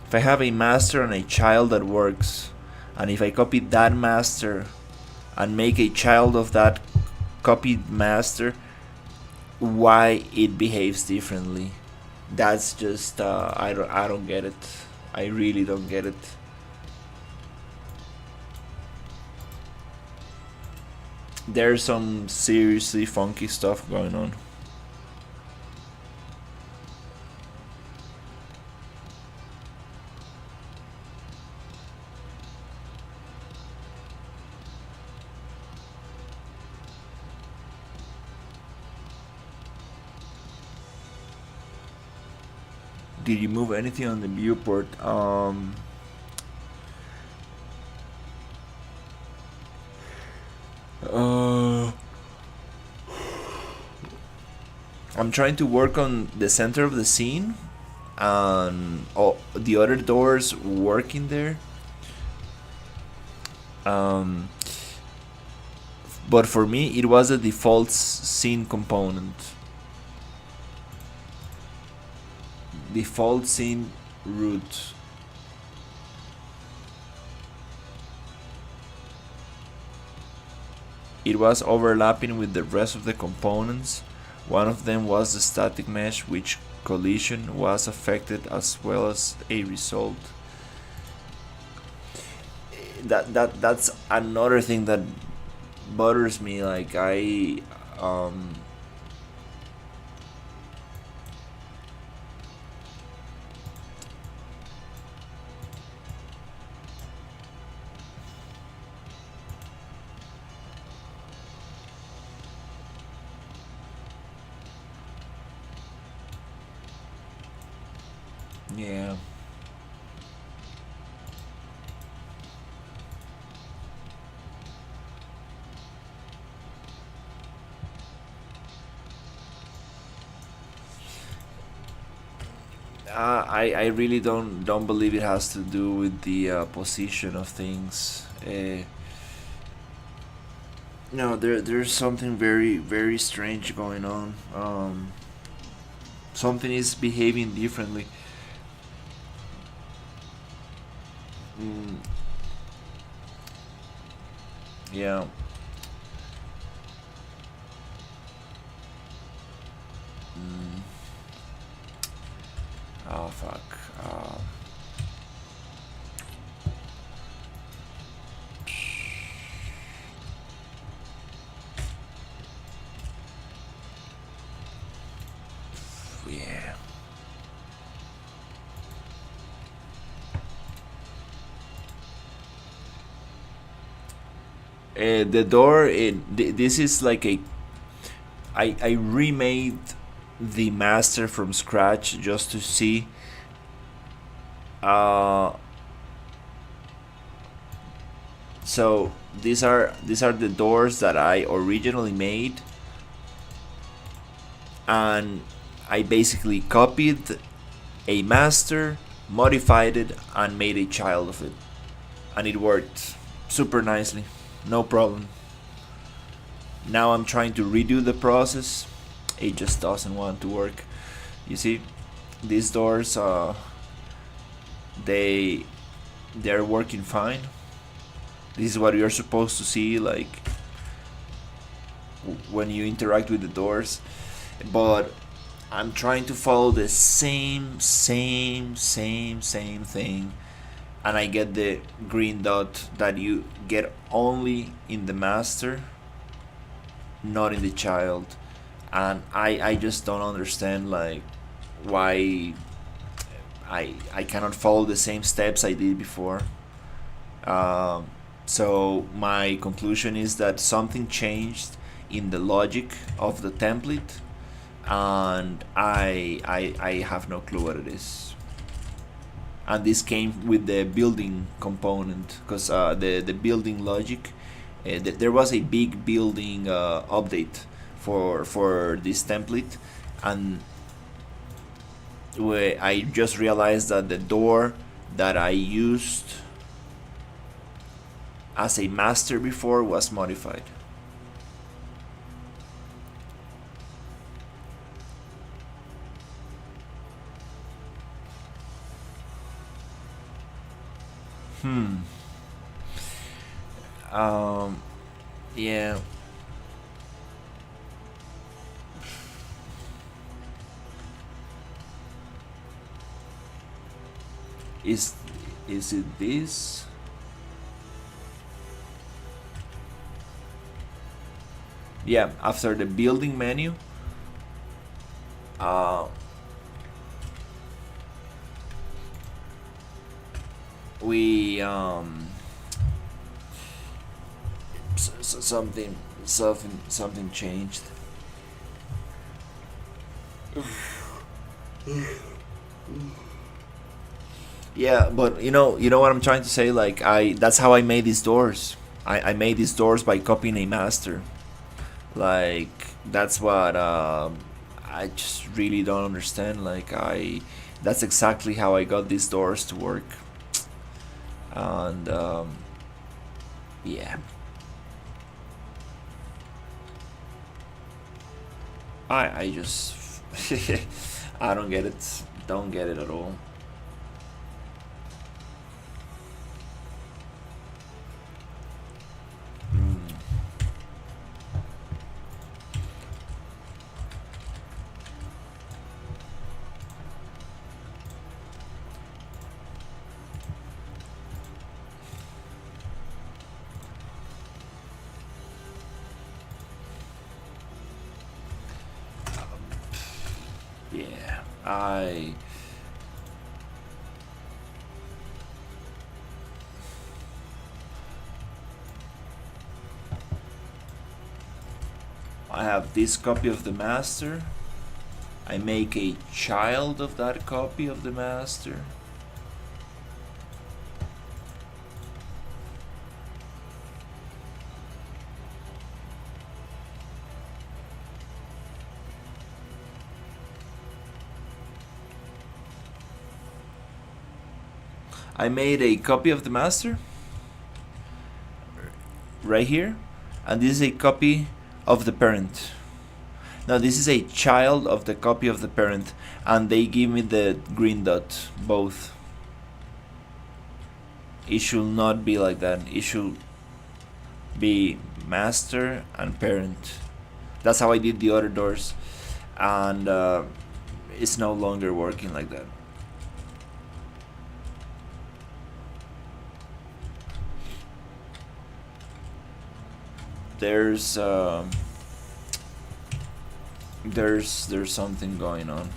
if I have a master and a child that works, and if I copy that master and make a child of that copied master, why it behaves differently? That's just I don't get it. I really don't get it. There's some seriously funky stuff going on. Did you move anything on the viewport? Uh, I'm trying to work on the center of the scene and the other doors working there. Um, but for me, it was a default scene component. Default scene root. It was overlapping with the rest of the components. One of them was the static mesh, which collision was affected as well as a result. That's another thing that bothers me. Like um yeah. I really don't believe it has to do with the position of things. No, there's something very strange going on. Something is behaving differently. Mm, yeah. Mm, oh fuck. Uh, yeah. The door. This is like a. I remade the master from scratch just to see. Uh, so these are the doors that I originally made, and I basically copied a master, modified it, and made a child of it, and it worked super nicely, no problem. Now I'm trying to redo the process. It just doesn't want to work. You see, these doors, they they're working fine. This is what you're supposed to see, like when you interact with the doors. But I'm trying to follow the same thing, and I get the green dot that you get only in the master, not in the child. And I just don't understand, like, why I cannot follow the same steps I did before. Um, so my conclusion is that something changed in the logic of the template, and I have no clue what it is. And this came with the building component, because the building logic, there was a big building update for this template, and I just realized that the door that I used as a master before was modified. Hmm. Um. Yeah. Is is it this? Yeah. After the building menu, uh, we something changed. Yeah, but you know what I'm trying to say. Like, that's how I made these doors. I made these doors by copying a master. Like, that's what I just really don't understand. Like, that's exactly how I got these doors to work. And yeah, I just I don't get it. Don't get it at all. Mm, yeah, I have this copy of the master. I make a child of that copy of the master. I made a copy of the master right here, and this is a copy of the parent. Now this is a child of the copy of the parent, and they give me the green dot both. It should not be like that. It should be master and parent. That's how I did the other doors, and it's no longer working like that. There's there's something going on.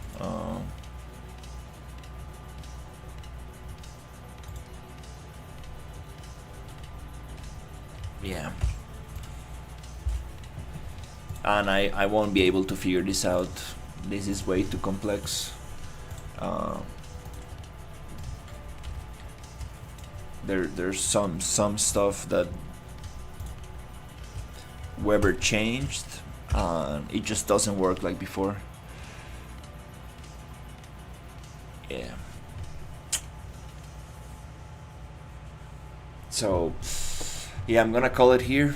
Yeah, and I won't be able to figure this out. This is way too complex. Uh, there's some stuff that Weber changed, and it just doesn't work like before. Yeah. So yeah, I'm gonna call it here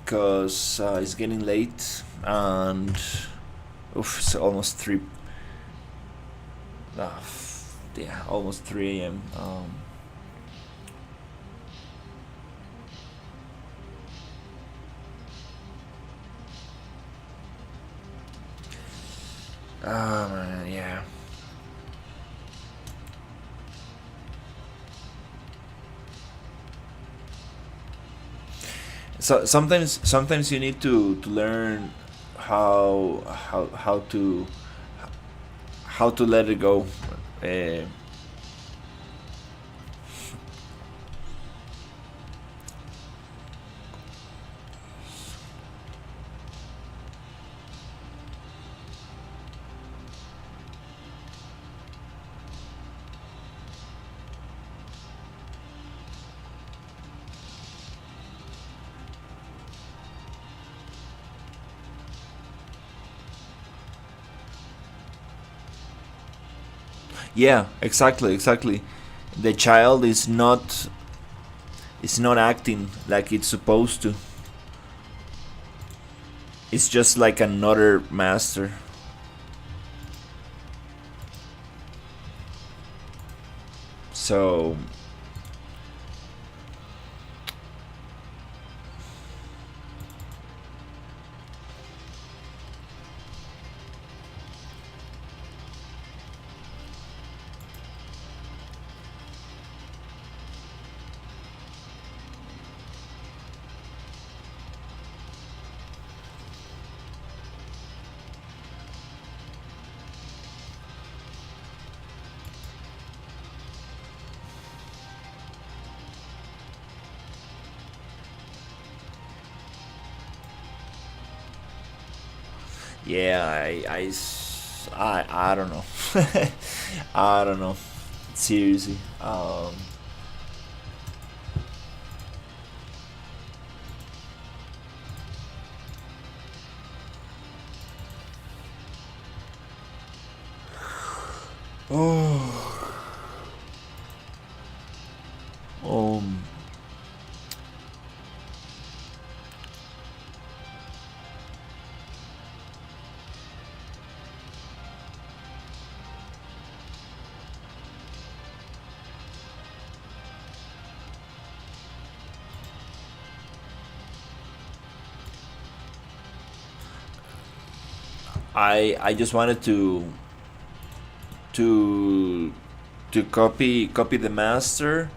because it's getting late, and it's almost 3. Uh, yeah, almost 3 a.m. Yeah. So sometimes you need to learn how to let it go. Uh, yeah, exactly. The child is not acting like it's supposed to. It's just like another master. So yeah, I don't know. I don't know. Seriously. Oh. Um. I just wanted to to copy the master,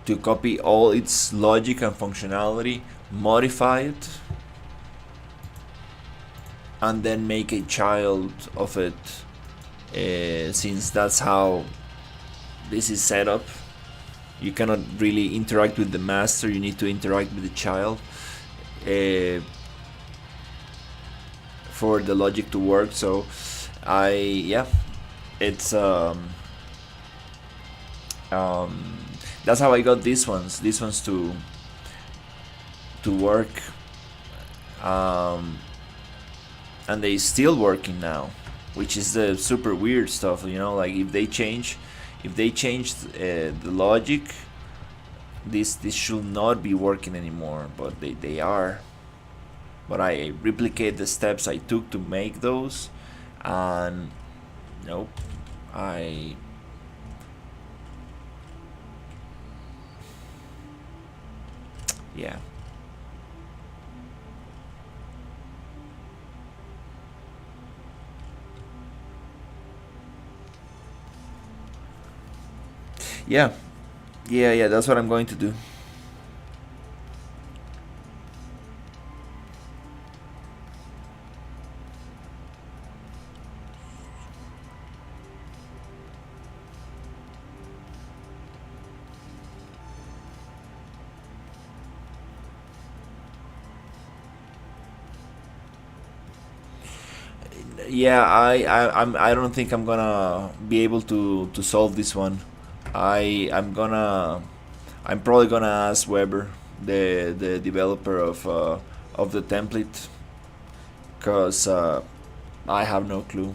to copy all its logic and functionality, modify it, and then make a child of it. Since that's how this is set up, you cannot really interact with the master. You need to interact with the child uh, for the logic to work. So, yeah, it's um, that's how I got these ones to work, um, and they still working now, which is the super weird stuff. Like if they change, If they change the logic, this should not be working anymore, but they are. But I replicate the steps I took to make those, and nope, I yeah. Yeah, yeah, that's what I'm going to do. Yeah, I don't think I'm gonna be able to solve this one. I'm probably gonna ask Weber, the developer of the template, cause I have no clue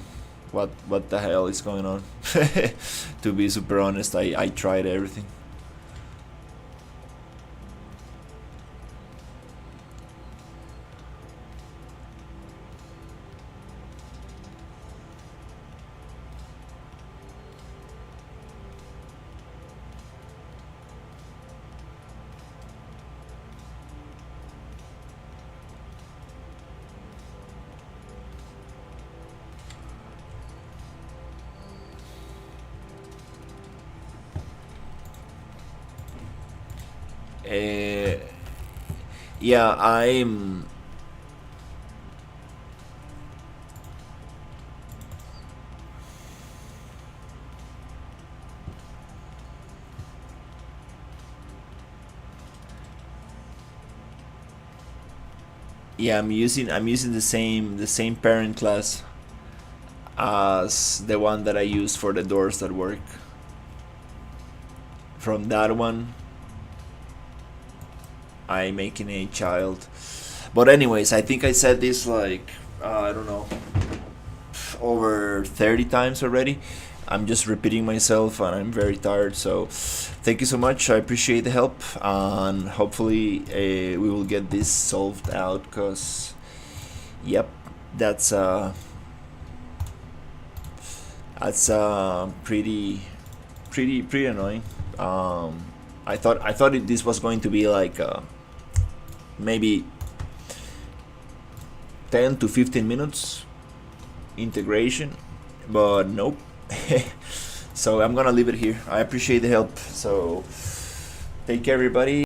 what the hell is going on. To be super honest, I tried everything. Uh, yeah, I'm using the same parent class as the one that I use for the doors that work. From that one, I'm making a child. But anyways, I think I said this like I don't know, over 30 times already. I'm just repeating myself and I'm very tired. So thank you so much. I appreciate the help, and hopefully we will get this solved out. Cause yep, that's uh that's pretty annoying. I thought this was going to be like maybe 10 to 15 minutes integration, but nope. So I'm gonna leave it here. I appreciate the help. So take care, everybody.